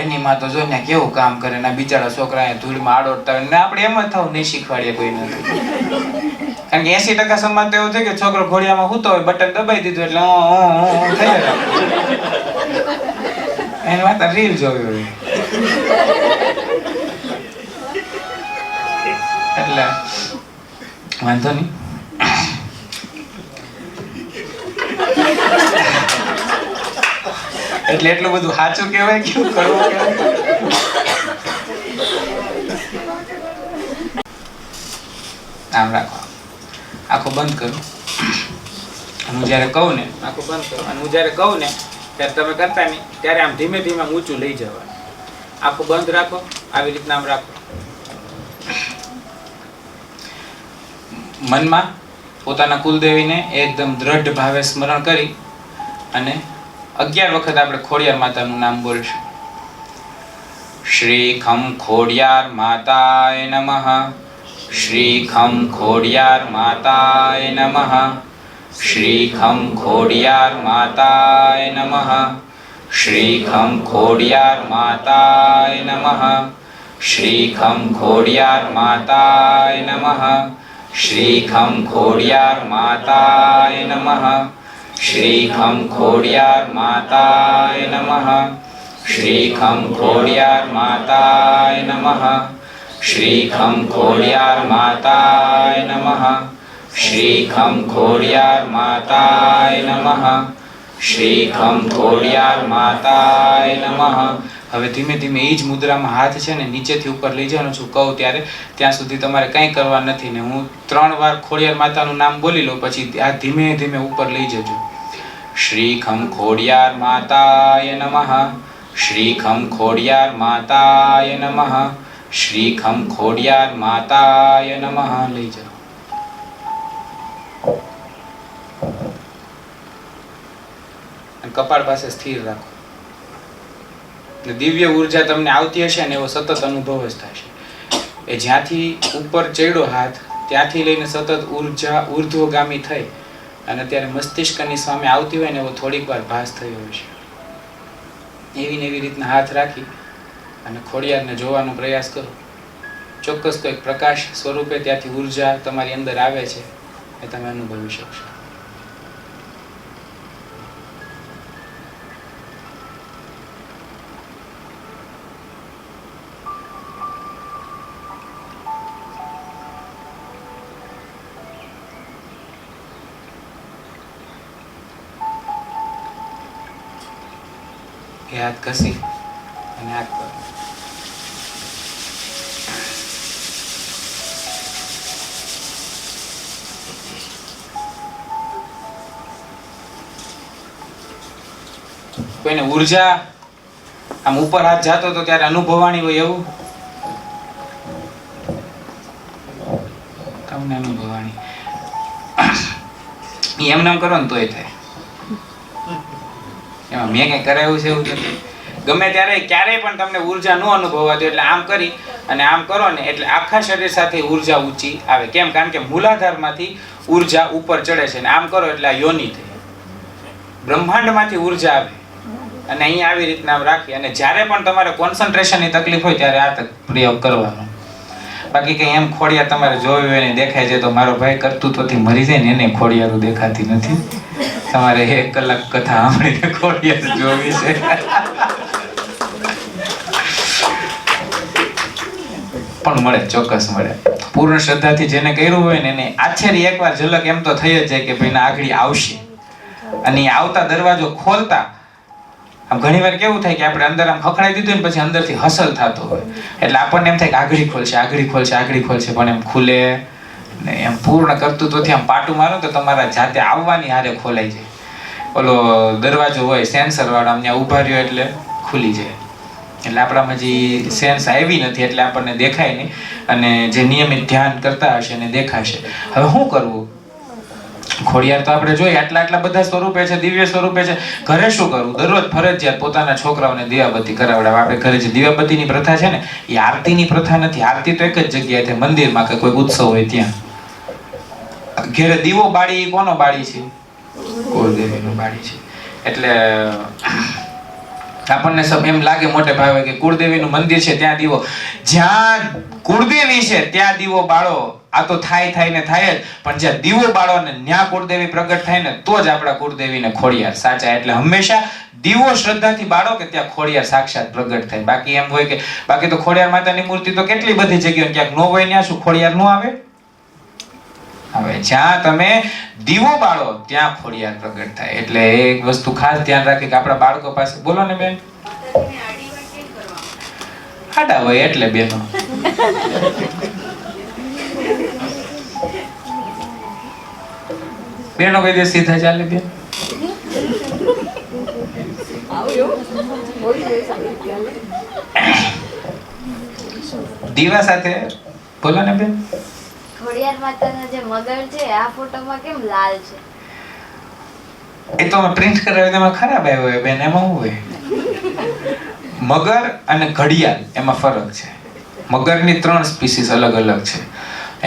એની માં તો જો ને કેવું કામ કરે, ના બિચારા છોકરા ધૂળમાં આડોડતા હોય ને આપણે એમ જ થાવ નહીં શીખવાડીએ કોઈને. કારણ કે 80% સમાજ તો એવું છે કે છોકરો ઘોડિયામાં સૂતો હોય, બટન દબાઈ દીધું એટલે થઈ જાય. એની વાત રીલ જોવી હોય એટલે વાંધો નહીં. એટલે એટલું બધું સાચું કહેવાય, કેવું કરવું કહેવાય. આમ રાખો, આંખો બંધ કરો. હું જ્યારે કહું ને આંખો બંધ કરો, અને હું જ્યારે કહું ને ત્યારે તમે કરતા નહીં, ત્યારે આમ ધીમે ધીમે ઊંચું લઈ જવાનું. આંખો બંધ રાખો, આવી રીતના આમ રાખો. મનમાં પોતાના કુલદેવીને એકદમ દ્રઢ ભાવે સ્મરણ કરી અને 11 વખત આપણે ખોડિયાર માતાનું નામ બોલશું. શ્રી ખમ ખોડિયાર માતાય નમઃ, શ્રી ખમ ખોડિયાર માતાય નમઃ, શ્રી ખમ ખોડિયાર માતાય નમઃ, શ્રી ખમ ખોડિયાર માતાય નમઃ, શ્રી ખમ ખોડિયાર માતાય નમઃ, શ્રી ખમ ખોડિયાર માતાય નમઃ, શ્રી ખમ ખોડિયાર માતાય નમઃ, શ્રી ખમ ખોડિયાર માતાય નમઃ, શ્રી ખમ ખોડિયાર માતાય નમઃ, શ્રી ખમ ખોડિયાર માતાય નમઃ, શ્રી ખમ ખોડિયાર માતાય નમઃ. હવે ધીમે ધીમે એ જ મુદ્રામાં હાથ છે ને નીચેથી ઉપર લઈ જવાનું છું કહું ત્યારે, ત્યાં સુધી તમારે કંઈ કરવા નથી. ને હું 3 વાર ખોડિયાર માતાનું નામ બોલી લઉં, પછી આ ધીમે ધીમે ઉપર લઈ જજો. શ્રી ખમ ખોડિયાર માતાય નમઃ, શ્રી ખમ ખોડિયાર માતાય નમઃ, શ્રી ખમ ખોડિયાર માતાય નમઃ. લઈ જાઓ. કપાળ પાસે સ્થિર રાખો. દિવ્ય ઉર્જા તમને આવતી હશે ને એવો સતત અનુભવ જ થશે. એ જ્યાંથી ઉપર ચડ્યો હાથ ત્યાંથી લઈને સતત ઉર્જા ઉર્ધ્વગામી થઈ અને ત્યારે મસ્તિષ્કની સામે આવતી હોય ને એવો થોડીક વાર ભાસ થયો હશે. એવી ને એવી રીતના હાથ રાખી અને ખોડિયારને જોવાનો પ્રયાસ કરો. ચોક્કસ કોઈક પ્રકાશ સ્વરૂપે ત્યાંથી ઉર્જા તમારી અંદર આવે છે. એ તમે અનુભવી શકશો. એ હાથ ઘસી અને હાથ કરો. કોઈને ઉર્જા આમ ઉપર હાથ જાતો તો ત્યારે અનુભવવાની હોય એવું તમને અનુભવવાની એમ નામ કરો ને તોય થાય. એમાં મેં કઈ કરાયું છે એવું નથી. ગમે ત્યારે ક્યારેય પણ તમને ઉર્જા ન અનુભવાતી એટલે આમ કરી અને આમ કરો ને એટલે આખા શરીર સાથે ઉર્જા ઊંચી આવે. કેમ? કારણ કે મૂલાધારમાંથી ઉર્જા ઉપર ચડે છે અને આમ કરો એટલે આ યોની થઈ બ્રહ્માંડમાંથી ઉર્જા આવે અને અહીંયા આવી રીતના આમ રાખી અને જ્યારે પણ તમારે કોન્સન્ટ્રેશનની તકલીફ હોય ત્યારે આ પ્રયોગ કરવાનો. બાકી કઈ એમ ખોડિયાર તમારે જોયું હોય ને દેખાય છે તો મારો ભાઈ કર્તૃત્વથી મરી જાય ને એને ખોડિયારું દેખાતી નથી. તમારે 1 કલાક કથા સાંભળીને ખોડિયાર જોવી છે. પણ મળે, ચોક્કસ મળે. પૂર્ણ શ્રદ્ધાથી જેને કર્યું હોય ને એને આછેરી એકવાર ઝલક એમ તો થઈ જ જાય કે ભાઈ ના આગળ આવશે. અને આવતા દરવાજો ખોલતા આમ ઘણી વાર કેવું થાય કે આપણે અંદર આમ ખખડાઈ દીધું ને પછી અંદરથી હસલ થતો હોય એટલે આપણને એમ થાય કે આગળ ખોલશે આગળ ખોલશે આગળ ખોલશે પણ એમ ખુલે ને. એમ પૂર્ણ કર્તૃત્વથી આમ પાટું મારો તો તમારા જાતે આવવાની હારે ખોલાઈ જાય. ઓલો દરવાજો હોય સેન્સર વાળો આમ ત્યાં ઉભા રહ્યો એટલે ખુલી જાય. એટલે આપણામાં જે સેન્સ આવી નથી એટલે આપણને દેખાય નહીં અને જે નિયમિત ધ્યાન કરતા હશે એને દેખાશે. હવે શું કરવું? ખોડિયાર તો આપણે જોઈએ આટલા બધા સ્વરૂપે છે, દિવ્ય સ્વરૂપે છે. ઘરે શું કરવું? દરરોજ ફરજિયાત પોતાના છોકરાઓને દીવાબત્તી કરાવડાવે. આપણે ઘરે જે દીવાબત્તીની પ્રથા છે ને એ આરતીની પ્રથા નથી. આરતી તો એક જ જગ્યાએ થાય, મંદિરમાં કે કોઈ ઉત્સવ હોય ત્યાં. ઘરે દીવો બાળી કોનો બાળી છે? કુળદેવીનો બાળી છે. એટલે આપણને સબ એમ લાગે મોટે ભાવે કે કુળદેવીનું મંદિર છે ત્યાં દીવો, જ્યાં કુળદેવી છે ત્યાં દીવો બાળો. આ તો થાય ને થાય જ, પણ જ્યાં દીવો બાળો ને ન્યા કુળદેવી પ્રગટ થાય ને તો જ આપણા કુળદેવીને ખોડિયાર સાચા. એટલે હંમેશા દીવો શ્રદ્ધાથી બાળો કે ત્યાં ખોડિયાર સાક્ષાત પ્રગટ થાય. બાકી એમ હોય કે બાકી તો ખોડિયાર માતાની મૂર્તિ તો કેટલી બધી જગ્યાએ ક્યાંક નો હોય ત્યાં શું ખોડિયાર નો આવે? હવે જ્યાં તમે દીવો બાળો ત્યાં ખોડિયાર પ્રગટ થાય. એટલે એક વસ્તુ ખાસ ધ્યાન રાખી કે આપણા બાળકો પાસે બોલો ને બેન આડા હોય એટલે બેનો બેનો કઈ દે સીધા ચાલે બેન. દીવા સાથે બોલો ને બેન. ખોડિયાર માતાના જે મગર છે આ ફોટોમાં કેમ લાલ છે? એ તો અમે પ્રિન્ટ કરાવ્યું એમાં ખરાબ આવ્યો હોય બેન. એમાં શું હોય? મગર અને ઘડિયાળ એમાં ફરક છે. મગરની 3 સ્પીસીસ અલગ અલગ છે.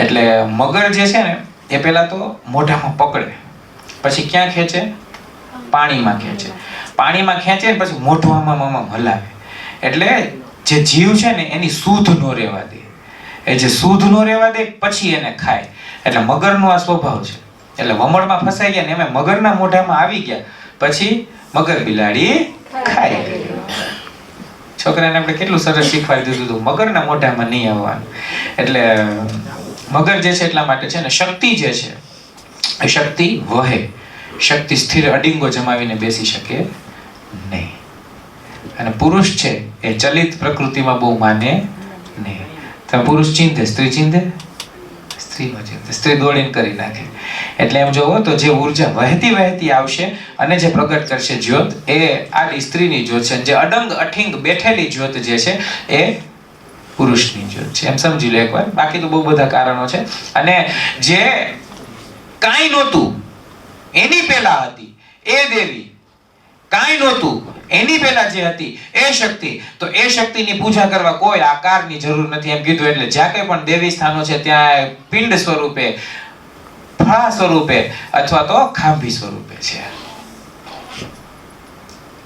એટલે મગર જે છે ને એ પહેલા તો મોઢામાં પકડે, પછી ક્યાં ખેંચે? પાણીમાં ખેંચે. પાણીમાં ખેંચે ને પછી મોઢામાં હલાવે. એટલે જે જીવ છે ને એની સૂધ નો રહેવા દે. એ જે સૂધ નો રહેવા દે પછી એને ખાય. એટલે મગરનો આ સ્વભાવ છે. એટલે વમળમાં ફસાઈ ગયા ને એમે મગરના મોઢામાં આવી ગયા પછી મગર બિલાડી ખાઈ ગઈ. છોકરાને આપણે કેટલું સરસ શીખવાડી દીધું હતું મગરના મોઢામાં નહીં આવવાનું. એટલે મગર જે છે એટલા માટે છે ને શક્તિ જે છે એ શક્તિ વહે. શક્તિ સ્થિર અડીંગો જમાવીને બેસી શકે નહીં. અને પુરુષ છે એ ચલિત પ્રકૃતિમાં બહુ માને નહીં. તમે પુરુષ ચિંતે સ્ત્રી ચિંતે? સ્ત્રીનો ચિંતે. સ્ત્રી દોડીને કરી નાખે. એટલે એમ જોવો તો જે ઉર્જા વહેતી આવશે અને જે પ્રગટ કરશે જ્યોત એ આ સ્ત્રીની જ્યોત છે. જે અડંગ અઠીંગ બેઠેલી જ્યોત જે છે એ પુરુષની જ્યોત છે. એમ સમજી લો એકવાર. બાકી તો બહુ બધા કારણો છે. અને જે કાંઈ નહોતું એની પહેલા હતી એ દેવી, કાંઈ નહોતું એની પહેલા જે હતી એ શક્તિ. તો એ શક્તિની પૂજા કરવા કોઈ આકારની જરૂર નથી એમ કીધું. એટલે જ્યાં કંઈ પણ દેવી સ્થાનો છે ત્યાં પિંડ સ્વરૂપે, ફળા સ્વરૂપે અથવા તો ખાંભી સ્વરૂપે છે.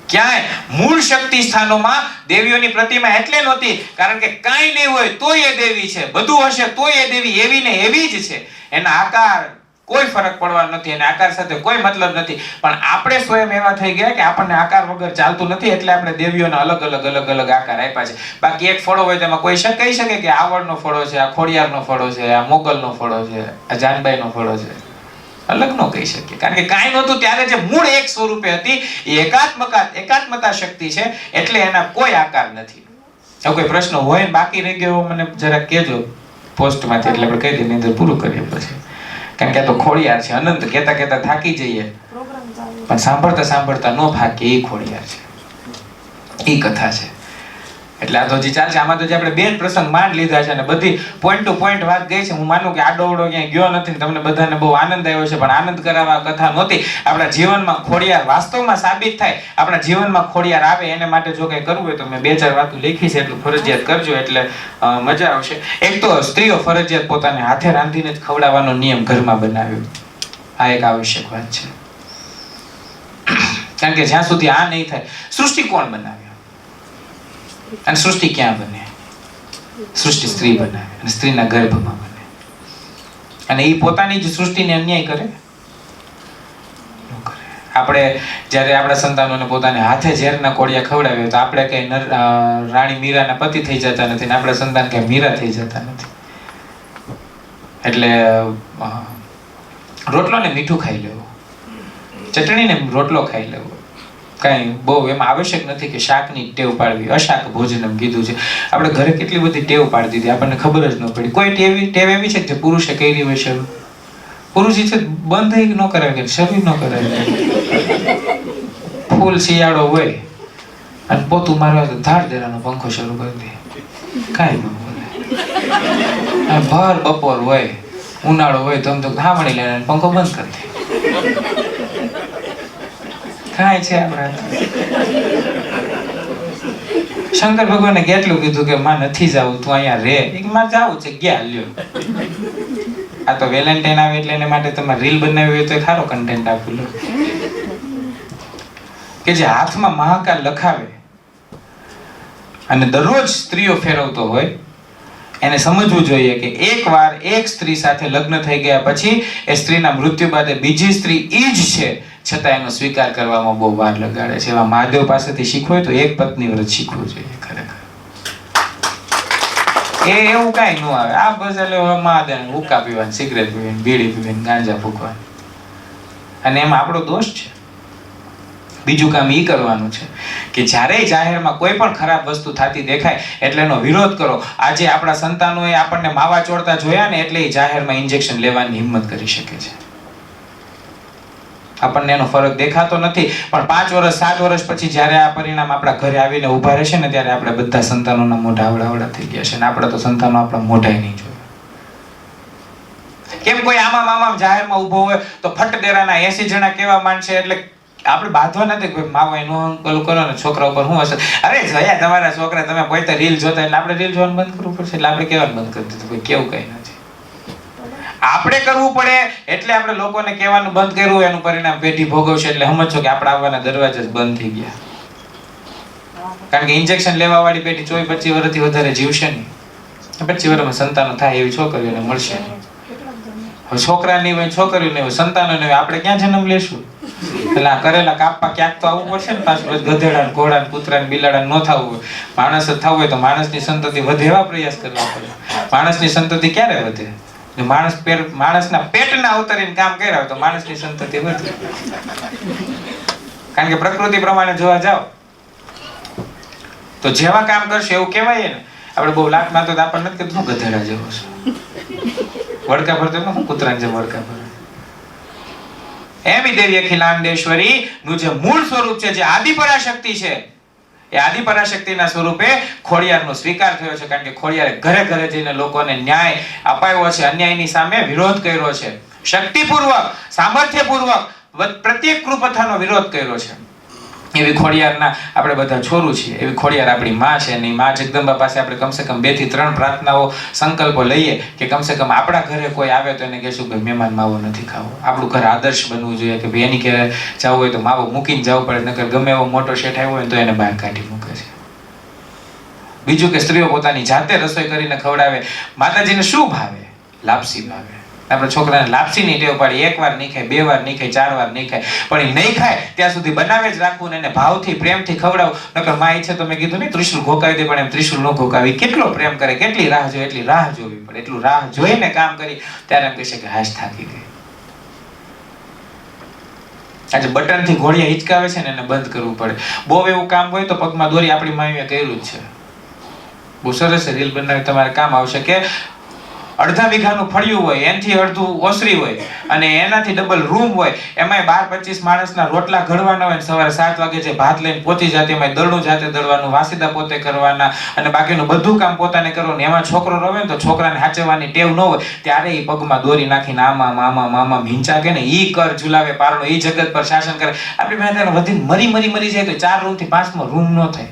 ક્યાંય મૂળ શક્તિ સ્થાનોમાં દેવીઓની પ્રતિમા એટલે નહોતી કારણ કે કાંઈ નહીં હોય તોય એ દેવી છે, બધું હશે તોય એ દેવી એવી ને એવી જ છે. એના આકાર કોઈ ફરક પડવાનો નથી અને આકાર સાથે કોઈ મતલબ નથી. પણ આપણે સ્વયં એવા થઈ ગયા કે આપણને આકાર વગર ચાલતું નથી, એટલે આપણે દેવીઓને અલગ અલગ આકાર આપ્યા છે. બાકી એક ફળો હોય તેમાં કોઈ કહી શકે કે આ વડનો ફળો છે, આ ખોડિયારનો ફળો છે, આ મોગલનો ફળો છે, આ જાનબાઈનો ફળો છે. અલગ ન કહી શકીએ, કારણ કે કાંઈ નહોતું ત્યારે જે મૂળ એક સ્વરૂપે હતી એ એકાત્મતા શક્તિ છે, એટલે એના કોઈ આકાર નથી. હવે કોઈ પ્રશ્ન હોય ને બાકી રહી ગયો મને જરા કહેજો પોસ્ટમાંથી, એટલે આપણે કહી દઈએ, અંદર પૂરું કરીએ પછી. કારણ કે આ તો ખોડિયાર છે, અનંત કહેતા થાકી જઈએ, પણ સાંભળતા ન થાકે એ ખોડિયાર છે, એ કથા છે. એટલે આ તો હજી ચાલશે. આમાં તો જે આપણે બે જ પ્રસંગ માંડ લીધા છે અને બધી પોઈન્ટ ટુ પોઈન્ટ વાત ગઈ છે. હું માનું કે આડોવડો ક્યાંય ગયો નથી ને તમને બધાને બહુ આનંદ આવ્યો છે, પણ આનંદ કરાવવા કથા નહોતી. આપણા જીવનમાં ખોડિયાર વાસ્તવમાં સાબિત થાય, આપણા જીવનમાં ખોડિયાર આવે, એને માટે જો કંઈ કરવું હોય તો મેં 2-4 વાતો લખી છે, એટલું ફરજિયાત કરજો, એટલે મજા આવશે. એક તો સ્ત્રીઓ ફરજિયાત પોતાને હાથે રાંધીને જ ખવડાવવાનો નિયમ ઘરમાં બનાવ્યો. આ એક આવશ્યક વાત છે, કારણ કે જ્યાં સુધી આ નહીં થાય, સૃષ્ટિ કોણ બનાવે અને સૃષ્ટિ ક્યાં બને? સૃષ્ટિ સ્ત્રી બનાવે અને સ્ત્રીના ગર્ભમાં બને, અને એ પોતાની જ સૃષ્ટિને અન્યાય કરે? આપણે જ્યારે આપણા સંતાનોને પોતાને હાથે ઝેરના કોળિયા ખવડાવીએ તો આપણે કઈ રાણી મીરાના પતિ થઈ જતા નથી ને આપણા સંતાન કઈ મીરા થઈ જતા નથી. એટલે રોટલો ને મીઠું ખાઈ લેવું, ચટણી ને રોટલો ખાઈ લેવો, કાંઈ બહુ એમાં આવશ્યક નથી કે શાકની ટેવ પાડવી. અશાક ભોજનમ કીધું છે. આપણે ઘરે કેટલી બધી ટેવ પાડી દીધી, આપણને ખબર જ ન પડી. કોઈ ટેવ એવી છે કે પુરુષે કરી હોય શરૂ, પુરુષ છે બંધ થઈ ન કરાય કે શરૂ ન કરાય. ફૂલ શિયાળો હોય અને પોતું મારવા તો ધાર દેરાનો પંખો શરૂ કરી દે, કાંઈ ન બોલે. ભર બપોર હોય, ઉનાળો હોય તો ધામણી લઈને પંખો બંધ કરી દે. કાંઈ છે આપણા? શંકર ભગવાને કેટલું કીધું કે માં નથી જવું, તું અહીંયા રે. એક માં જાવું છે, ગયા લ્યો. આ તો વેલેન્ટાઇન આવે એટલે એના માટે તમારે રીલ બનાવી હોય તો સારો કન્ટેન્ટ આપી લો. કે જે હાથમાં મહાકાલ લખાવે અને દરરોજ સ્ત્રીઓ ફેરવતો હોય, એને સમજવું જોઈએ કે એકવાર એક સ્ત્રી સાથે લગ્ન થઈ ગયા પછી એ સ્ત્રીના મૃત્યુ બાદ બીજી સ્ત્રી ઈ જ છે, છતાં એનો સ્વીકાર કરવામાં બહુ વાર લગાડે છે. એવા મહાદેવ પાસેથી શીખવું હોય તો એક પત્ની વ્રત શીખવું જોઈએ. ખરેખર એ એવું કાંઈ ન આવે. આ બસ એટલે મહાદેવ હુક્કા પીવાની, સિગરેટ પીવાની, બીડી પીવાની, ગાંજા ફૂંકવાની, અને એમાં આપણો દોષ છે. બીજું કામ ઈ કરવાનું છે કે જ્યારે જાહેરમાં કોઈ પણ ખરાબ વસ્તુ થતી દેખાય એટલે એનો વિરોધ કરો. આજે આપણા સંતાનોએ આપણને માવા ચોરતા જોયા ને એટલે એ જાહેરમાં ઇન્જેક્શન લેવાની હિંમત કરી શકે છે. આપણને એનો ફરક દેખાતો નથી, પણ 5 વર્ષ 7 વર્ષ પછી જ્યારે આ પરિણામ આપણા ઘરે આવીને ઊભા રહેશે ને ત્યારે આપણે બધા સંતાનોના મોઢા આવડા થઈ ગયા છે અને આપણે તો સંતાનો આપણા મોઢાય નહીં જોયા. કેમ કોઈ આમાં જાહેરમાં ઊભો હોય તો ફટ દેરાના 80 જણા કેવા માનશે, એટલે આપણે બાંધવા નથી કે માવો એનું પેલું કરો ને છોકરા ઉપર શું હશે. અરે જોયા તમારા છોકરા, તમે પોતે રીલ જોતા એટલે આપણે રીલ જોવાનું બંધ કરવું પડશે, એટલે આપણે કહેવાનું બંધ કરી દીધું. કોઈ કેવું કઈ નથી, આપણે કરવું પડે એટલે આપણે લોકોને કહેવાનું બંધ કર્યું, એનું પરિણામ પેઢી ભોગવશે. એટલે સમજો કે આપણે આવવાના દરવાજા જ બંધ થઈ ગયા, કારણ કે ઇન્જેક્શન લેવા વાળી પેઢી 24-25 વર્ષથી વધારે જીવશે નહીં. 25 વર્ષમાં સંતાનો થાય એવી છોકરીઓને મળશે નહીં. હવે છોકરા નહીં હોય, છોકરીઓ નહીં હોય, સંતાનો નહીં હોય, આપણે ક્યાં જન્મ લેશું? એટલે આ કરેલા કાપવા ક્યાંક તો આવવું પડશે ને. પાછું ગધેડા ને ઘોડા ને કૂતરા ને બિલાડા ન થવું હોય, માણસ જ થવું હોય તો માણસની સંતતિ વધે એવા પ્રયાસ કરવા પડે. માણસની સંતતિ ક્યારે વધે? માણસના પેટના અવતરીને કામ કર્યા હોય તો માણસની સંતતિ વધે. કારણ કે પ્રકૃતિ પ્રમાણે જોવા જાવ તો જેવા કામ કરશે એવું કહેવાય ને. આપણે બહુ લાખ મારતો તો આપણને નથી કીધું ગધેડા જેવો છે, વડકા ભરતો હું કૂતરાને જેમ વડકા ભરે. એમ દેવી અખિલાંડેશ્વરી નું જે મૂળ સ્વરૂપ છે, જે આદિ પરાશક્તિ છે, એ આદિ પરાશક્તિના સ્વરૂપે ખોડિયારનો સ્વીકાર થયો છે. કારણ કે ખોડિયારે ઘરે ઘરે જઈને લોકોને ન્યાય અપાયો છે, અન્યાયની સામે વિરોધ કર્યો છે, શક્તિપૂર્વક સામર્થ્યપૂર્વક પ્રત્યેક કૃપથાનો વિરોધ કર્યો છે. એવી ખોડિયારના આપણે બધા છોરું છીએ. એવી ખોડિયાર આપણી માં છે, અને માં જગદંબા પાસે આપણે કમસે કમ 2 થી 3 પ્રાર્થનાઓ સંકલ્પો લઈએ કે કમસે કમ આપણા ઘરે કોઈ આવે તો એને કહેશું કે મહેમાન માવો નથી ખાવો. આપણું ઘર આદર્શ બનવું જોઈએ કે ભાઈ એની ઘરે જવું હોય તો માવો મૂકીને જવું પડે, નકર ગમે એવો મોટો શેઠ આવ્યો હોય તો એને બહાર કાઢી મૂકે છે. બીજું કે સ્ત્રીઓ પોતાની જાતે રસોઈ કરીને ખવડાવે. માતાજીને શું ભાવે? લાપસી ભાવે, આપણે છોકરાને લાપસીની ટેવ પાડી, એકવાર નહીં ખાય, 2 વાર નહીં ખાય, 4 વાર નહીં ખાય, પણ એ નહીં ખાય ત્યાં સુધી બનાવે જ રાખવું ને એને ભાવથી પ્રેમથી ખવડાવું. નકર માં ઈચ્છે તો મેં કીધું ને ત્રિશુલ ઘોકાવી દે, પણ એમ ત્રિશુલ ન ઘોકાવી. કેટલો પ્રેમ કરે, કેટલી રાહ જોઈ, એટલી રાહ જોવી પડે. એટલું રાહ જોઈને કામ કરી ત્યારે એમ કહેશે કે હાશ થાકી ગઈ. આજે બટન થી ઘોડિયા હિચકાવે છે ને એને બંધ કરવું પડે. બહુ એવું કામ હોય તો પગમાં દોરી આપણી માવીએ કર્યું જ છે. બહુ સરસ રીલ બનાવી તમારે કામ આવશે કે અડધા વીઘાનું ફળિયું હોય, એનાથી અડધું ઓસરી હોય અને એનાથી ડબલ રૂમ હોય, એમાંય 12-25 માણસના રોટલા ઘડવાના હોય, સવારે 7 વાગે જે ભાત લઈને પહોંચી જાતે, એમાં દળનું જાતે દળવાનું, વાસીદા પોતે કરવાના અને બાકીનું બધું કામ પોતાને કરવાનું. એમાં છોકરો રવે ને તો છોકરાને હાચવવાની ટેવ ન હોય ત્યારે એ પગમાં દોરી નાખીને આમાં મામા મામા મીંચા કે ને ઈ કર ઝુલાવે પારણો, ઈ જગત પર શાસન કરે. આપણી પાસે વધીને મરી જાય તો 4 રૂમથી 5મો રૂમ ન થાય.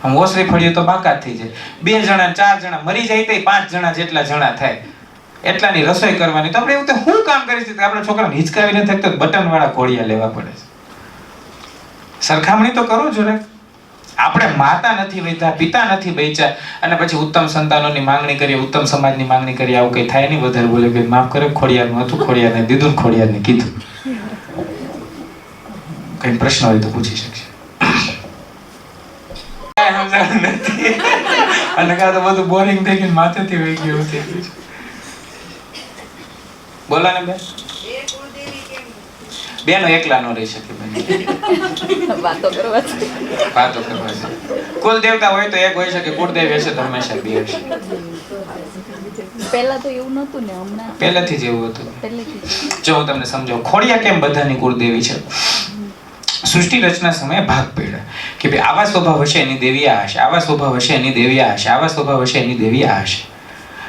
આમ ઓસરી ફળિયું તો બાકાત થઈ જાય. 2 જણા 4 જણા મરી જાય તો 5 જણા જેટલા જણા થાય એટલાની રસોઈ કરવાની. તો આપણે એવું તો શું કામ કરી શકીએ? આપણે છોકરાને હિચકાવી નથી શકતો, બટન વાળા ઘોડિયા લેવા પડે છે. સરખામણી તો કરો જોડે. આપણે માતા નથી વૈધા, પિતા નથી બચ્યા અને પછી ઉત્તમ સંતાનોની માંગણી કરીએ, ઉત્તમ સમાજની માંગણી કરીએ. આવું કઈ થાય નહીં. વધારે બોલે કે માફ કરે, ખોડિયારનું હતું, ખોડિયારને દીધું, ખોડિયારને કીધું. કઈ પ્રશ્ન હોય તો પૂછી શકશે. અને કાં તો બધું બોરિંગ થઈ ગયું, માથેથી વહી ગયું થઈ ગયું. બોલો ને બેન. બેનો એકલા નો રહી શકે બેન. વાતો કરવા છે. વાતો કરવા છે. કુલ દેવતા હોય તો એક હોય શકે, કુળદેવી હશે તો હંમેશા 2 હશે. પહેલા તો એવું નહોતું ને, હમણાં પહેલેથી જ એવું હતું. પહેલેથી જો હું તમને સમજાવું, ખોડિયા કેમ બધાની કુળદેવી છે. સૃષ્ટિ રચના સમયે ભાગ પડ્યા કે ભાઈ આવા સ્વભાવ હશે એની દેવી આ હશે, આવા સ્વભાવ હશે એની દેવી આ હશે, આવા સ્વભાવ હશે એની દેવી આ હશે.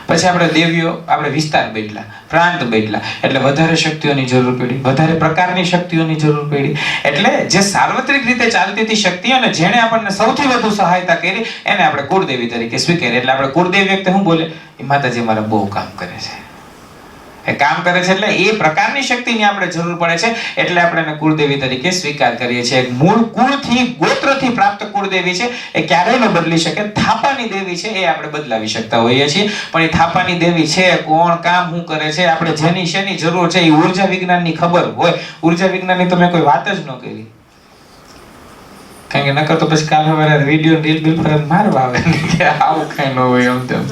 પછી આપણે દેવીઓ, આપણે વિસ્તાર બદલા, પ્રાંત બદલા, એટલે વધારે શક્તિઓની જરૂર પડી, વધારે પ્રકારની શક્તિઓની જરૂર પડી. એટલે જે સાર્વત્રિક રીતે ચાલતી હતી શક્તિ અને જેણે આપણને સૌથી વધુ સહાયતા કરી એને આપણે કુળદેવી તરીકે સ્વીકારી. એટલે આપણે કુળદેવી વ્યક્તિ શું બોલે? એ માતાજી મારા બહુ કામ કરે છે, એ કામ કરે છે, એટલે એ પ્રકારની શક્તિની આપણે જરૂર પડે છે. એટલે આપણે એને કુળદેવી તરીકે સ્વીકાર કરીએ છીએ. મૂળ કુળથી, ગોત્રથી પ્રાપ્ત કુળદેવી છે એ ક્યારેય ન બદલી શકે. થાપાની દેવી છે એ આપણે બદલાવી શકતા હોઈએ છીએ, પણ એ થાપાની દેવી છે કોણ, કામ શું કરે છે, આપણે જેની શેની જરૂર છે એ ઉર્જા વિજ્ઞાનની ખબર હોય. ઉર્જા વિજ્ઞાનની તો મેં કોઈ વાત જ ન કરી, કારણ કે નકર તો પછી કાલ સવારે વિડીયો રીલ બિલ પર મારવા આવે કે આવું કઈ ન હોય એમ તેમ.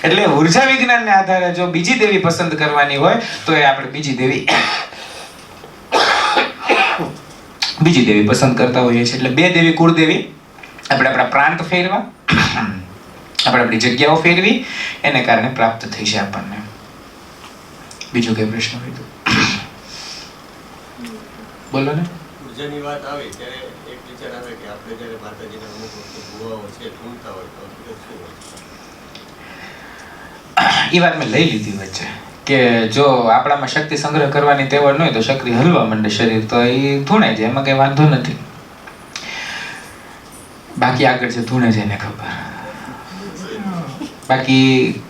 એટલે ઉર્જા વિજ્ઞાનને આધારે જો બીજી દેવી પસંદ કરવાની હોય તો એ આપણે બીજી દેવી પસંદ કરતા હોઈએ છીએ. એટલે 2 દેવી કુળદેવી, આપણે આપણા પ્રાંત ફેરવા, આપણે આપણી જગ્યાઓ ફેરવી, એને કારણે પ્રાપ્ત થઈ છે આપણને. બીજો કઈ પ્રશ્ન હોય તો બોલો ને. ઉર્જાની વાત આવે ત્યારે એક વિચાર આવે કે આપણે જ્યારે માતાજીના અમુક વખતે ભુવાઓ છે ઢૂંઢતા હોય તો હકીકત શું હોય? એ વાત મેં લઈ લીધી વચ્ચે કે જો આપણામાં શક્તિ સંગ્રહ કરવાની તેવડ ન હોય તો શક્તિ હલવા માંડે શરીર, તો એ ધૂણે છે, એમાં કઈ વાંધો નથી. બાકી આગળ છે ધૂણે છે એને ખબર. બાકી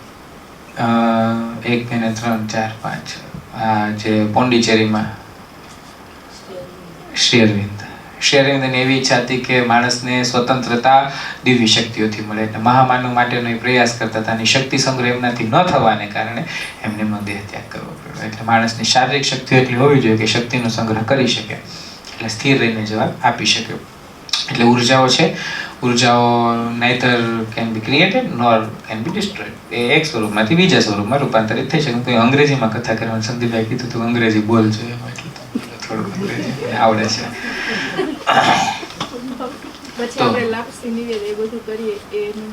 1 2 3 4 5 આ જે પોંડિચેરીમાં શ્રી અરવિંદની એવી ઈચ્છા હતી કે માણસને સ્વતંત્રતા દિવ્ય શક્તિઓથી મળે, એટલે મહામાનવ માટેનો એ પ્રયાસ કરતા હતા. અને શક્તિ સંગ્રહ એમનાથી ન થવાને કારણે એમને દેહ ત્યાગ કરવો પડ્યો. એટલે માણસની શારીરિક શક્તિઓ એટલી હોવી જોઈએ કે શક્તિનો સંગ્રહ કરી શકે, એટલે સ્થિર રહીને જવાબ આપી શકે. એટલે ઉર્જાઓ છે, ઉર્જાઓ neither can be created nor can be destroyed. એ એક સ્વરૂપમાંથી બીજા સ્વરૂપમાં રૂપાંતરિત થઈ શકે. કોઈ અંગ્રેજીમાં કથા કરવાનું સંદીપભાઈ કીધું તું અંગ્રેજી બોલજો એમ, એટલે થોડું અંગ્રેજી આવડે છે. પછી આપણે લાપસી નિવેદ એ બધું કરીએ એનું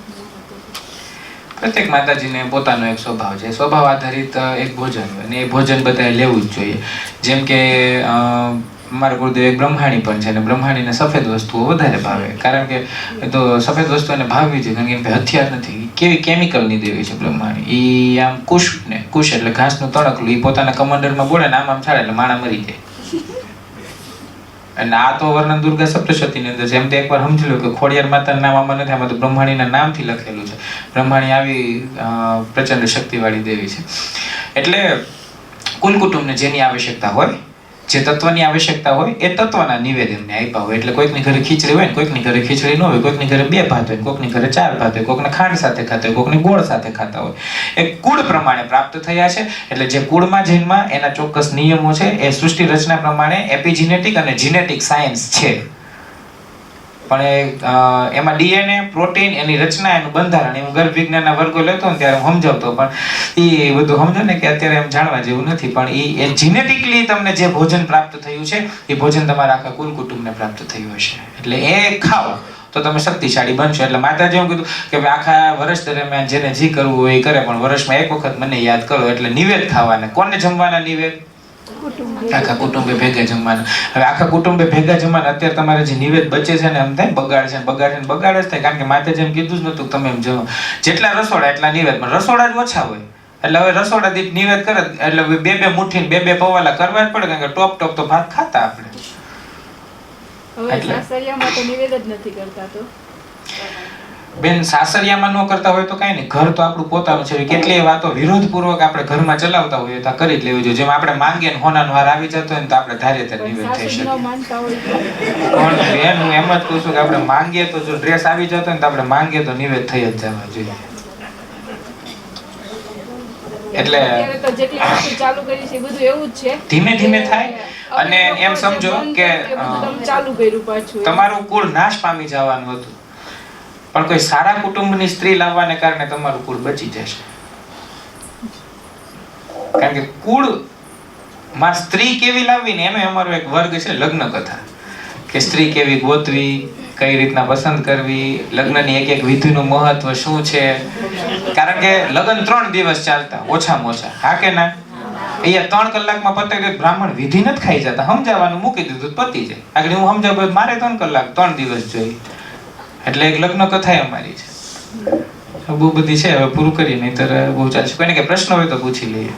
પ્રત્યેક માતાજીને પોતાનો એક સ્વભાવ છે, સ્વભાવ આધારિત એક ભોજન હોય અને એ ભોજન બધાએ લેવું જ જોઈએ. જેમ કે અમારા ગુરુદેવ એક બ્રહ્માણી પણ છે અને બ્રહ્માણીને સફેદ વસ્તુઓ વધારે ભાવે, કારણ કે તો સફેદ વસ્તુ એને ભાવવી છે, કારણ કે હથિયાર નથી. કેવી કેમિકલની દેવી છે બ્રહ્માણી. એ આમ કુશ એટલે ઘાસનું તણકલું, એ પોતાના કમંડળમાં બોલે ને આમ છાડે એટલે માણા મરી જાય. અને આ તો વર્ણન દુર્ગા સપ્તશતીની અંદર છે. એમ તો એકવાર સમજી લો કે ખોડિયાર માતાના નામ આમાં નથી, આમાં તો બ્રહ્માણીના નામથી લખેલું છે. બ્રહ્માણી આવી પ્રચંડ શક્તિવાળી દેવી છે. એટલે કુલ કુટુંબને જેની આવશ્યકતા હોય જે તત્વની આવશ્યકતા હોય એ તત્વના નિવેદ એમને આપ્યા હોય. એટલે કોઈકની ઘરે ખીચડી હોય ને કોઈકની ઘરે ખીચડી ન હોય, કોઈકની ઘરે 2 ભાત હોય, કોઈકની ઘરે 4 ભાત હોય, કોઈકને ખાંડ સાથે ખાતા હોય, કોઈકને ગોળ સાથે ખાતા હોય. એ કુળ પ્રમાણે પ્રાપ્ત થયા છે. એટલે જે કુળમાં જન્મમાં એના ચોક્કસ નિયમો છે. એ સૃષ્ટિ રચના પ્રમાણે એપિજીનેટિક અને જીનેટિક સાયન્સ છે. પણ એમાં ડીએનએ, પ્રોટીન, એની રચના, એનું બંધારણ, હું ગર્ભ વિજ્ઞાનના વર્ગો લેતો ને ત્યારે સમજાવતો, પણ એ બધું સમજો ને કે અત્યારે એમ જાણવા જેવું નથી. પણ એ જીનેટિકલી તમને જે ભોજન પ્રાપ્ત થયું છે એ ભોજન તમારા આખા કુલ કુટુંબને પ્રાપ્ત થયું હશે. એટલે એ ખાઓ તો તમે શક્તિશાળી બનશો. એટલે માતાજી એમ કીધું કે ભાઈ આખા વર્ષ દરમિયાન જેને જે કરવું હોય એ કરે, પણ વર્ષમાં એક વખત મને યાદ કરો. એટલે નિવેદ ખાવાના. કોને જમવાના નિવેદ? આખા કુટુંબે ભેગા જમવાના. હવે આખા કુટુંબે ભેગા જમવાના. અત્યારે તમારે જે નિવેદ બચે છે ને એમ થાય બગાડ છે, બગાડ છે, બગાડ જ થાય. કારણ કે માતાજી એમ કીધું જ નતું તમે એમ જમો. જેટલા રસોડા એટલા નિવેદ, પણ રસોડા જ ઓછા હોય. એટલે હવે રસોડા દીઠ નિવેદ કરે એટલે 2 મુઠ્ઠી 2 પવાલા કરવા જ પડે. કારણ કે ટોપ તો ભાત ખાતા આપણે. હવે સાસરિયામાં તો નિવેદ જ નથી કરતા. તો બેન સાસરિયામાં ન કરતા હોય તો કઈ નહીં. ઘર તો આપણું પોતાનું છે. કેટલીય વાતો વિરોધપૂર્વક આપણે ઘરમાં ચલાવતા હોઈએ તો કરી જ લેવી જોઈએ. જેમ આપણે માંગીએ ને હોનાનો વાર આવી જતો હોય ને તો આપણે ધારે ત્યારે નિવેદ થઈ શકે. માનતા હોય પણ બેન હું એમ જ કહું છું કે આપણે માંગીએ તો જો ડ્રેસ આવી જતો હોય ને તો આપણે માંગીએ તો નિવેદ થઈ જ જવા જોઈએ. એટલે અત્યારે તો જેટલી વસ્તુ ચાલુ કરી છે એ બધું એવું જ છે. ધીમે ધીમે થાય. અને એમ સમજો કે ચાલુ કર્યું પાછું. તમારું કુળ નાશ પામી જવાનું હતું, પણ કોઈ સારા કુટુંબની સ્ત્રી લાવવાને કારણે તમારું કુળ બચી જશે. કારણ કે કુળમાં સ્ત્રી કેવી લાવવી ને એનો અમારો એક વર્ગ છે લગ્ન કથા. કે સ્ત્રી કેવી ગોતવી, કઈ રીતના પસંદ કરવી, લગ્નની એક વિધિનું મહત્વ શું છે. કારણ કે લગ્ન 3 દિવસ ચાલતા ઓછામાં ઓછા. હા કે ના? અહીંયા 3 કલાકમાં પતાવી દે. બ્રાહ્મણ વિધિ નથી ખાઈ જતા. સમજાવવાનું મૂકી દીધું પતી જાય. આગળ હું સમજાવું મારે 3 કલાક 3 દિવસ જોઈએ. એટલે એક લગ્ન કથા અમારી છે. બહુ બધી છે. હવે પૂરું કરીએ નહીંતર બહુ ચાલશે. કોઈને કે પ્રશ્ન હોય તો પૂછી લઈએ.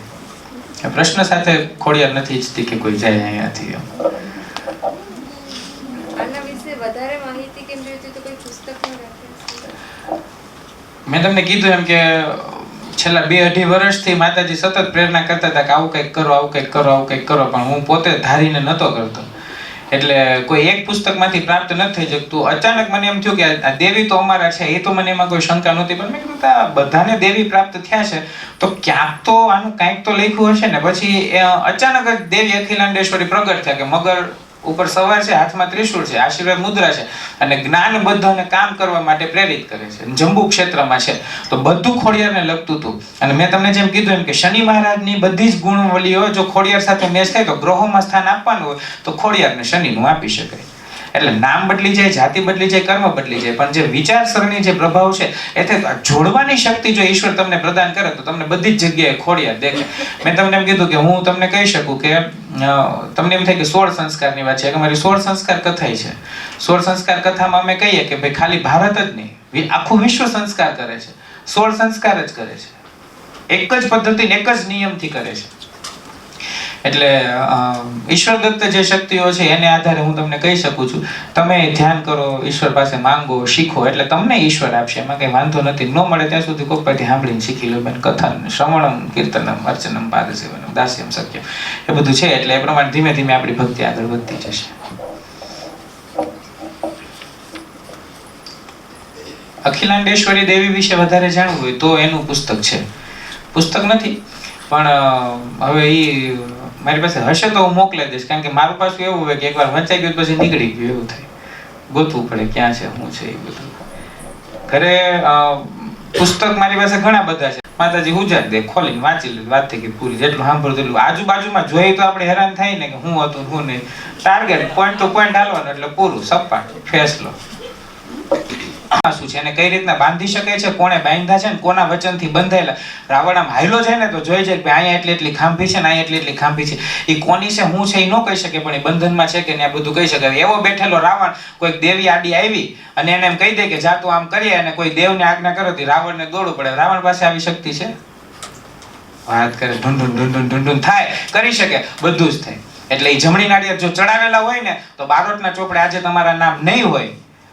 પ્રશ્ન સાથે ખોડિયાર નથી ઈચ્છતી કે કોઈ જાય અહીંયાથી. આના વિશે વધારે માહિતી કેમ જોઈતી તો કોઈ પુસ્તકનો રેફરન્સ? મેં તમને કીધું એમ કે છેલ્લા 2-2.5 વર્ષથી માતાજી સતત પ્રેરણા કરતા હતા કે આવું કંઈક કરો, આવું કંઈક કરો, આવું કંઈક કરો. પણ હું પોતે ધારીને નહોતો કરતો. એટલે કોઈ એક પુસ્તકમાંથી પ્રાપ્ત નથી થઈ શકતું. અચાનક મને એમ થયું કે આ દેવી તો અમારા છે. એ તો મને એમાં કોઈ શંકા નહોતી. પણ મેં કીધું આ બધાને દેવી પ્રાપ્ત થયા છે તો ક્યાંક તો આનું કંઈક તો લખ્યું હશે ને. પછી અચાનક જ દેવી અખિલાંડેશ્વરી પ્રગટ થયા કે મગર ઉપર સવાર છે, હાથમાં ત્રિશૂળ છે, આશીર્વાદ મુદ્રા છે અને જ્ઞાન બધાને કામ કરવા માટે પ્રેરિત કરે છે. જંબુ ક્ષેત્રમાં છે તો બધું ખોડિયારને લગતું હતું. અને મેં તમને જેમ કીધું એમ કે શનિ મહારાજની બધી જ ગુણવલીઓ જો ખોડિયાર સાથે મેચ થાય તો ગ્રહોમાં સ્થાન આપવાનું હોય તો ખોડિયારને શનિનું આપી શકાય. એટલે નામ બદલી જાય, જાતિ બદલી જાય, કર્મ બદલી જાય, પણ જે વિચારસરણી જે પ્રભાવ છે એટલે જોડવાની શક્તિ જો ઈશ્વર તમને પ્રદાન કરે તો તમને બધી જ જગ્યાએ ખોડિયાર દેખાય. મેં તમને એમ કીધું કે હું તમને કહી શકું કે તમને એમ થાય કે 16 સંસ્કારની વાત છે. અમારી 16 સંસ્કાર કથા છે. 16 સંસ્કાર કથામાં અમે કહીએ કે ભાઈ ખાલી ભારત જ નહીં, આખું વિશ્વ સંસ્કાર કરે છે. 16 સંસ્કાર જ કરે છે. એક જ પદ્ધતિ, એક જ નિયમથી કરે છે. એટલે ઈશ્વર દત્ત જે શક્તિઓ છે એને આધારે હું તમને કહી શકું છું તમે ધ્યાન કરો, ઈશ્વર પાસે માંગો, શીખો એટલે તમને ઈશ્વર આપશે. એમાં કઈ વાંધો નથી. ન મળે ત્યાં સુધી કોઈ પાસેથી સાંભળીને શીખી લો. બેન કથા શ્રવણમ, કીર્તનમ, અર્ચનમ, પાદસેવનમ, દાસ્યમ, સખ્યમ એ બધું છે. એટલે એ પ્રમાણે ધીમે ધીમે આપણી ભક્તિ આગળ વધતી જશે. અખિલાંડેશ્વરી દેવી વિશે વધારે જાણવું હોય તો એનું પુસ્તક છે. પુસ્તક નથી પણ હવે એ મારી પાસે હશે તો હું મોકલી દઈશ. કારણ કે મારું પાછું એવું હોય કે એકવાર વંચાઈ ગયું પછી નીકળી ગયું એવું થાય. ગોતવું પડે ક્યાં છે, શું છે એ બધું. ઘરે પુસ્તક મારી પાસે ઘણા બધા છે. માતાજી ઉજાડ દે, ખોલીને વાંચી લે, વાત થઈ ગઈ પૂરી. જેટલું સાંભળતું એટલું. આજુબાજુમાં જોઈએ તો આપણે હેરાન થાય ને કે હું હતું હું નહીં. ટાર્ગેટ પોઈન્ટ ટુ પોઈન્ટ હાલવાનું એટલે પૂરું, સપાટ ફેસલો. શું છે એને કઈ રીતના બાંધી શકે છે, કોણે બાંધ્યા છે ને કોના વચનથી બંધાયેલા. રાવણ આમ હાયલો છે ને તો જોઈ જાય કે અહીંયા એટલી એટલી ખાંભી છે ને અહીંયા એટલી એટલી ખાંભી છે. એ કોની છે હું છે એ ન કહી શકે પણ એ બંધનમાં છે કે આ બધું કહી શકે. એવો બેઠેલો રાવણ કોઈક દેવી આડી આવી અને એને એમ કહી દે કે જા તું આમ કરીએ અને કોઈ દેવને આજ્ઞા કરો તો રાવણને દોડવું પડે. રાવણ પાસે આવી શક્તિ છે? વાત કરે ઢૂંઢું ઢૂંઢું ઢૂંઢું થાય, કરી શકે, બધું જ થાય. એટલે એ જમણી નાળિયેર જો ચડાવેલા હોય ને તો બારોટના ચોપડે આજે તમારા નામ નહીં હોય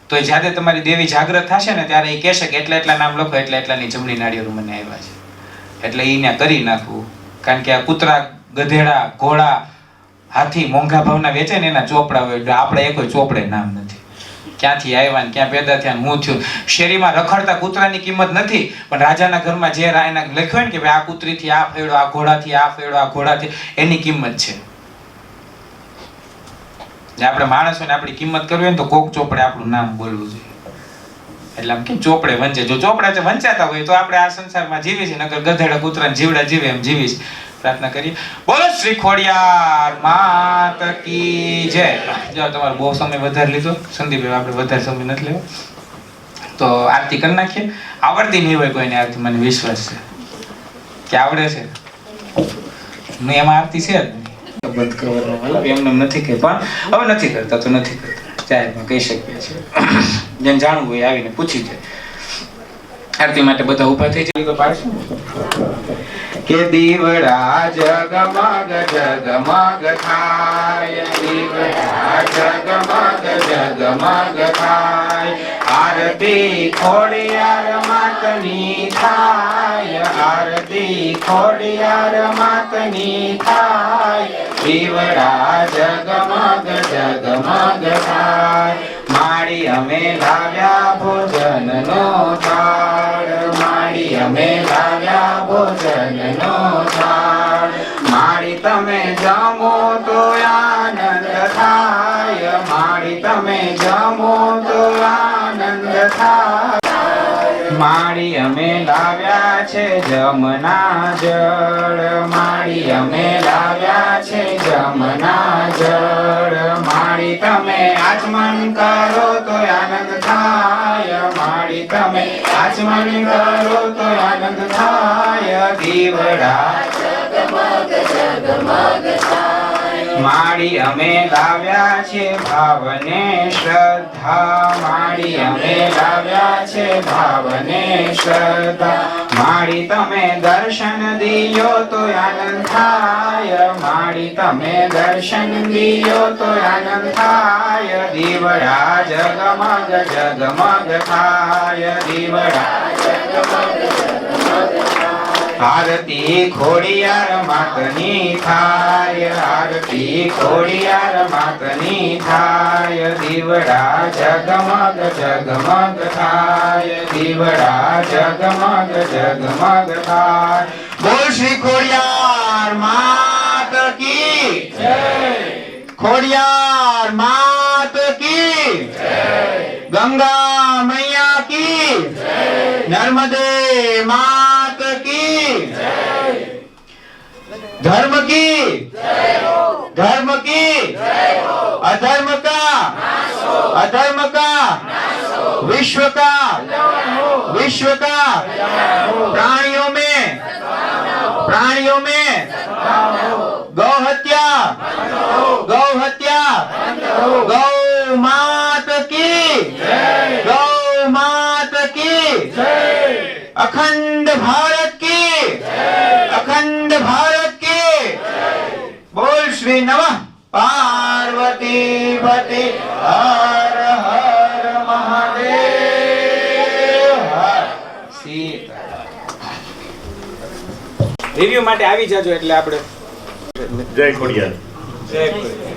તો જ્યારે તમારી દેવી જાગૃત થશે ને ત્યારે એ કહેશે કે એટલા એટલા નામ લખો, એટલા એટલાની જમણી નાળિયેરો મને આવ્યા છે. એટલે એને કરી નાખવું. કારણ કે આ કૂતરા, ગધેડા, ઘોડા હાથી મોંઘા ભાવના વેચે ને એના ચોપડા હોય, એટલે આપણે એ કોઈ ચોપડે નામ નથી. ક્યાંથી આવ્યા ને ક્યાં પેદા થયા ને હું થયું. શેરીમાં રખડતા કૂતરાની કિંમત નથી, પણ રાજાના ઘરમાં જે રાયના લખ્યું હોય ને કે ભાઈ આ કૂતરીથી આ ફેડો, આ ઘોડાથી આ ફેડો, આ ઘોડાથી, એની કિંમત છે. જે આપણે માણસોને આપણી કિંમત કરવી હોય ને તો કોક ચોપડે આપણું નામ બોલવું જોઈએ. એટલે આમ કેમ ચોપડે વંચે, જો ચોપડા વંચાતા હોય તો આપણે આ સંસારમાં જીવી છીએ, નકર ગધેડા કૂતરા જીવડા જીવે એમ જીવીશ. પ્રાર્થના કરીએ, બોલો શ્રી ખોડિયાર માત કી જય. જો તમારો બહુ સમય વધારે લીધો સંદીપભાઈ, આપણે વધારે સમય નથી લેવો, તો આરતી કરી નાખીએ. આવડતી નહીં હોય કોઈને આરતી, મને વિશ્વાસ છે કે આવડે છે. હું એમાં આરતી છે જ નહીં, બંધ કરવાનો મતલબ એમને નથી કહે, પણ હવે નથી કરતા તો નથી કરતા, ચાહે કહી શકીએ છીએ. જેને જાણવું હોય આવીને પૂછી જાય. આરતી માટે બધા ઊભા થઈ જાય તો પાડશું કે દીવડા જગમગ જગમગ થાય, દીવડા જગમગ જગમગ થાય, આરતી ખોડિયાર માતની થાય, આરતી ખોડિયાર માતની થાય, દીવડા જગમગ જગમગ થાય. માડી અમે લાવ્યા ભોજનનો થાળ, માડી અમે લાવ્યા ભોજનનો થાળ, માડી તમે જમો તો આનંદ થાય, માડી તમે જમો તો આનંદ થાય. માડી અમે લાવ્યા છે જમના જળ, માડી અમે લાવ્યા છે જમના જળ, માડી તમે આચમન કરો તો આનંદ થાય, માડી તમે આચમન કરો તો આનંદ થાય, દીવડા જગમગ જગમગ થાય. માડી અમે લાવ્યા છે ભાવને શ્રદ્ધા, માડી અમે લાવ્યા છે ભાવને શ્રદ્ધા, માડી તમે દર્શન દિયો તો આનંદ થાય, માડી તમે દર્શન દિયો તો આનંદ થાય, દીવડા જગમગ જગમગ થાય, દીવડા જગમગ જગમગ થાય. આરતી ખોડિયાર માતની થાય, આરતી ખોડિયાર માતની થાય, દીવડા જગમગ જગમગ થાય, દીવડા જગમગ જગમગ થાય. બોલ શ્રી ખોડિયાર માત કી જય, ખોડિયાર માત કી જય, ગંગા મૈયા કી જય, નર્મદે માત કી જય, धर्म की धर्म की अधर्म का विश्व का प्राणियों में गौ हत्या गौ मात की अखंड भारत की बोल श्री नमः पार्वती पति हर हर महादेव हर सीता. રિવ્યુ માટે આવી જાજો એટલે આપણે જય ખોડિયાર. જય ખોડિયાર.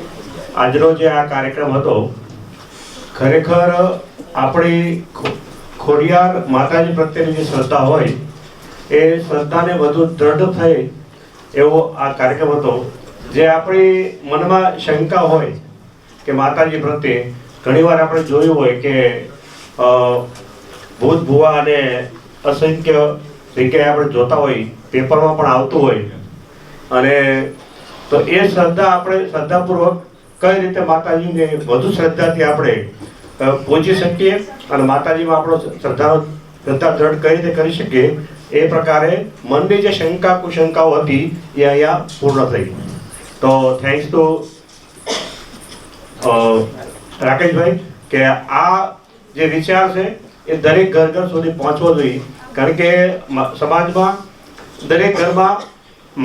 આજનો જે આ કાર્યક્રમ હતો ખરેખર આપણી ખોડિયાર માતાજી પ્રત્યેની જે શ્રદ્ધા હોય એ શ્રદ્ધાને વધુ દ્રઢ થાય એવો આ કાર્યક્રમ હતો. જે આપણી મનમાં શંકા હોય કે માતાજી પ્રત્યે ઘણીવાર આપણે જોયું હોય કે ભૂત ભુવા અને અસંખ્ય જગ્યાએ આપણે જોતા હોય, પેપરમાં પણ આવતું હોય, અને તો એ શ્રદ્ધા આપણે શ્રદ્ધાપૂર્વક કઈ રીતે માતાજીને વધુ શ્રદ્ધાથી આપણે પહોંચી શકીએ અને માતાજીમાં આપણો શ્રદ્ધા દ્રઢ કઈ રીતે કરી શકીએ એ પ્રકારે મનની જે શંકા કુશંકાઓ હતી એ અહીંયા પૂર્ણ થઈ. તો થેન્ક્સ ટુ રાકેશભાઈ કે આ જે વિચાર છે એ દરેક ઘર સુધી પહોંચવો જોઈએ, કારણ કે સમાજમાં દરેક ઘરમાં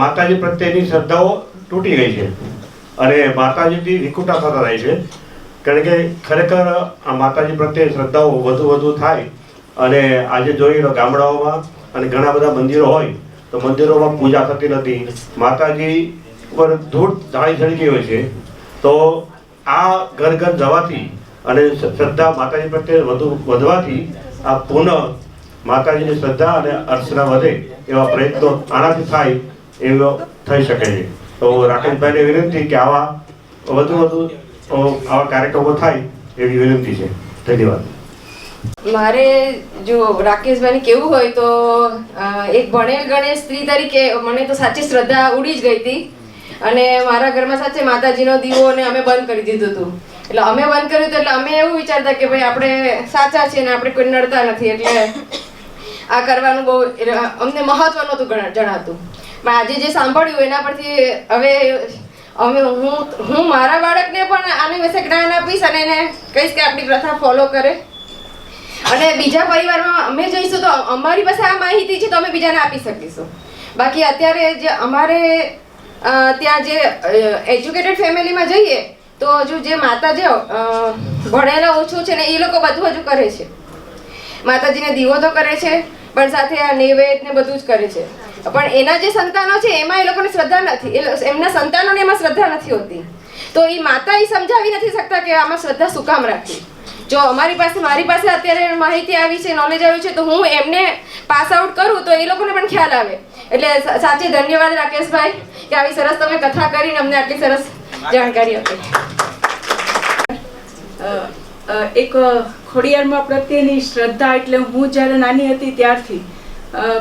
માતાજી પ્રત્યેની શ્રદ્ધાઓ તૂટી ગઈ છે અને માતાજીથી વિકુટા થતા થાય છે. કારણ કે ખરેખર આ માતાજી પ્રત્યે શ્રદ્ધાઓ વધુ થાય અને આજે જોઈએ તો ગામડાઓમાં અને ઘણા બધા મંદિરો હોય તો મંદિરોમાં પૂજા થતી નથી. માતાજી ઉપર ધૂળ જાળી ચડી ગઈ હોય છે, તો આ ઘર ઘર જવાથી અને શ્રદ્ધા માતાજી પ્રત્યે વધવાથી આ પુનઃ માતાજીની શ્રદ્ધા અને અર્ચના વધે એવા પ્રયત્નો આનાથી થાય એવો થઈ શકે છે. તો રાકેશભાઈને વિનંતી કે આવા વધુ આવા કાર્યક્રમો થાય એવી વિનંતી છે. ધન્યવાદ. મારે જો રાકેશભાઈને કેવું હોય તો એક ભણેલ ગણેશ સ્ત્રી તરીકે મને તો સાચી શ્રદ્ધા ઉડી જ ગઈ હતી અને મારા ઘરમાં સાચે માતાજીનો દીવો ને અમે બંધ કરી દીધું હતું. એટલે અમે બંધ કર્યું હતું એટલે અમે એવું વિચારતા કે ભાઈ આપણે સાચા છીએ ને આપણે કોઈ નડતા નથી, એટલે આ કરવાનું બહુ અમને મહત્વ નહોતું જણાતું. પણ આજે જે સાંભળ્યું એના પરથી હવે હું મારા બાળકને પણ આની વિશે જ્ઞાન આપીશ અને એને કહીશ કે આપણી પ્રથા ફોલો કરે. અને બીજા પરિવારમાં અમે જઈશું તો અમારી પાસે આ માહિતી છે તો અમે બીજાને આપી શકીશું. બાકી અત્યારે જે અમારે ત્યાં જે એજ્યુકેટેડ ફેમિલીમાં જઈએ તો હજુ જે માતા જે ભણેલા ઓછું છે ને એ લોકો બધું હજુ કરે છે. માતાજીને દીવો તો કરે છે પણ સાથે આ નૈવેદ્ય ને બધું જ કરે છે. પણ એના જે સંતાનો છે એમાં એ લોકોને શ્રદ્ધા નથી, એમના સંતાનોને એમાં શ્રદ્ધા નથી હોતી. તો એ માતા એ સમજાવી નથી શકતા કે આમાં શ્રદ્ધા શું કામ રાખવી. જો મારી પાસે અત્યારે માહિતી આવી છે, નોલેજ આવ્યું છે, તો હું એમને પાસ આઉટ કરું તો એ લોકોને પણ ખ્યાલ આવે. એટલે સાચે ધન્યવાદ રાકેશભાઈ કે આવી સરસ તમે કથા કરીને અમને આટલી સરસ જાણકારી આપી. એક ખોડિયારમાં પ્રત્યેની શ્રદ્ધા એટલે હું જ્યારે નાની હતી ત્યારથી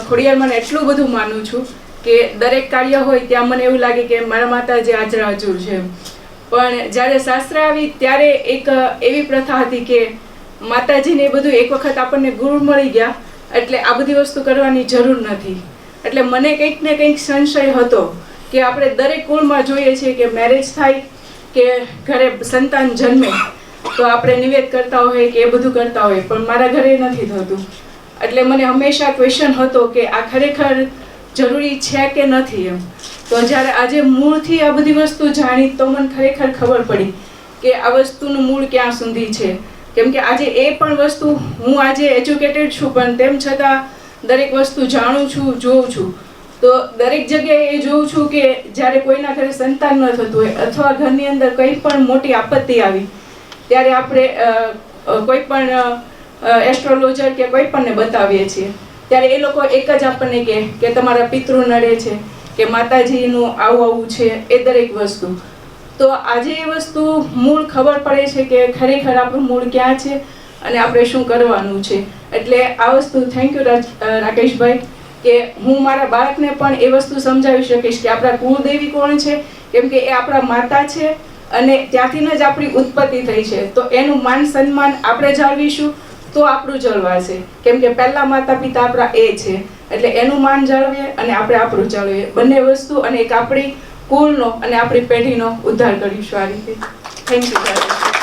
ખોડિયારમાં એટલું બધું માનું છું કે દરેક કાર્ય હોય ત્યાં મને એવું લાગે કે મારા માતાજી હાજરા હજુર છે. પણ જ્યારે શાસ્ત્ર આવી ત્યારે એક એવી પ્રથા હતી કે માતાજીને બધું એક વખત આપણને ગુરુ મળી ગયા એટલે આ બધી વસ્તુ કરવાની જરૂર નથી. એટલે મને કંઈક ને કંઈક સંશય હતો કે આપણે દરેક કુળમાં જોઈએ છીએ કે મેરેજ થાય કે ઘરે સંતાન જન્મે તો આપણે નિવેદ કરતા હોય કે એ બધું કરતા હોય, પણ મારા ઘરે નથી થતું. એટલે મને હંમેશા ક્વેશ્ચન હતો કે આ ખરેખર જરૂરી છે કે નથી એમ. તો જ્યારે આજે મૂળથી આ બધી વસ્તુ જાણી તો મને ખરેખર ખબર પડી કે આ વસ્તુનું મૂળ ક્યાં સુધી છે. કેમ કે આજે એ પણ વસ્તુ હું આજે એજ્યુકેટેડ છું પણ તેમ છતાં દરેક વસ્તુ જાણું છું, જોઉં છું. તો દરેક જગ્યાએ એ જોઉં છું કે જ્યારે કોઈના ઘરે સંતાન ન થતું હોય અથવા ઘરની અંદર કંઈ પણ મોટી આપત્તિ આવી ત્યારે આપણે કોઈ પણ એસ્ટ્રોલોજર કે કોઈ પણને બતાવીએ છીએ ત્યારે એ લોકો એક જ આપણને કહે કે તમારા પિતૃ નડે છે કે માતાજીનું આવું છે એ દરેક વસ્તુ. તો આજે એ વસ્તુ મૂળ ખબર પડે છે કે ખરેખર આપણું મૂળ ક્યાં છે અને આપણે શું કરવાનું છે. એટલે આ વસ્તુ થેન્ક યુ રાકેશભાઈ કે હું મારા બાળકને પણ એ વસ્તુ સમજાવી શકીશ કે આપણા કુળદેવી કોણ છે, કેમ કે એ આપણા માતા છે અને ત્યાંથી જ આપણી ઉત્પત્તિ થઈ છે. તો એનું માન સન્માન આપણે જાળવીશું તો આપણું જળવાશે. કેમ કે પહેલા માતા પિતા આપણા એ છે એટલે એનું માન જાળવીએ અને આપણે આપણું જાળવીએ. બંને વસ્તુ અને એક આપણી કુળનો અને આપણી પેઢીનો ઉદ્ધાર કરીશું આ રીતે. Thank you.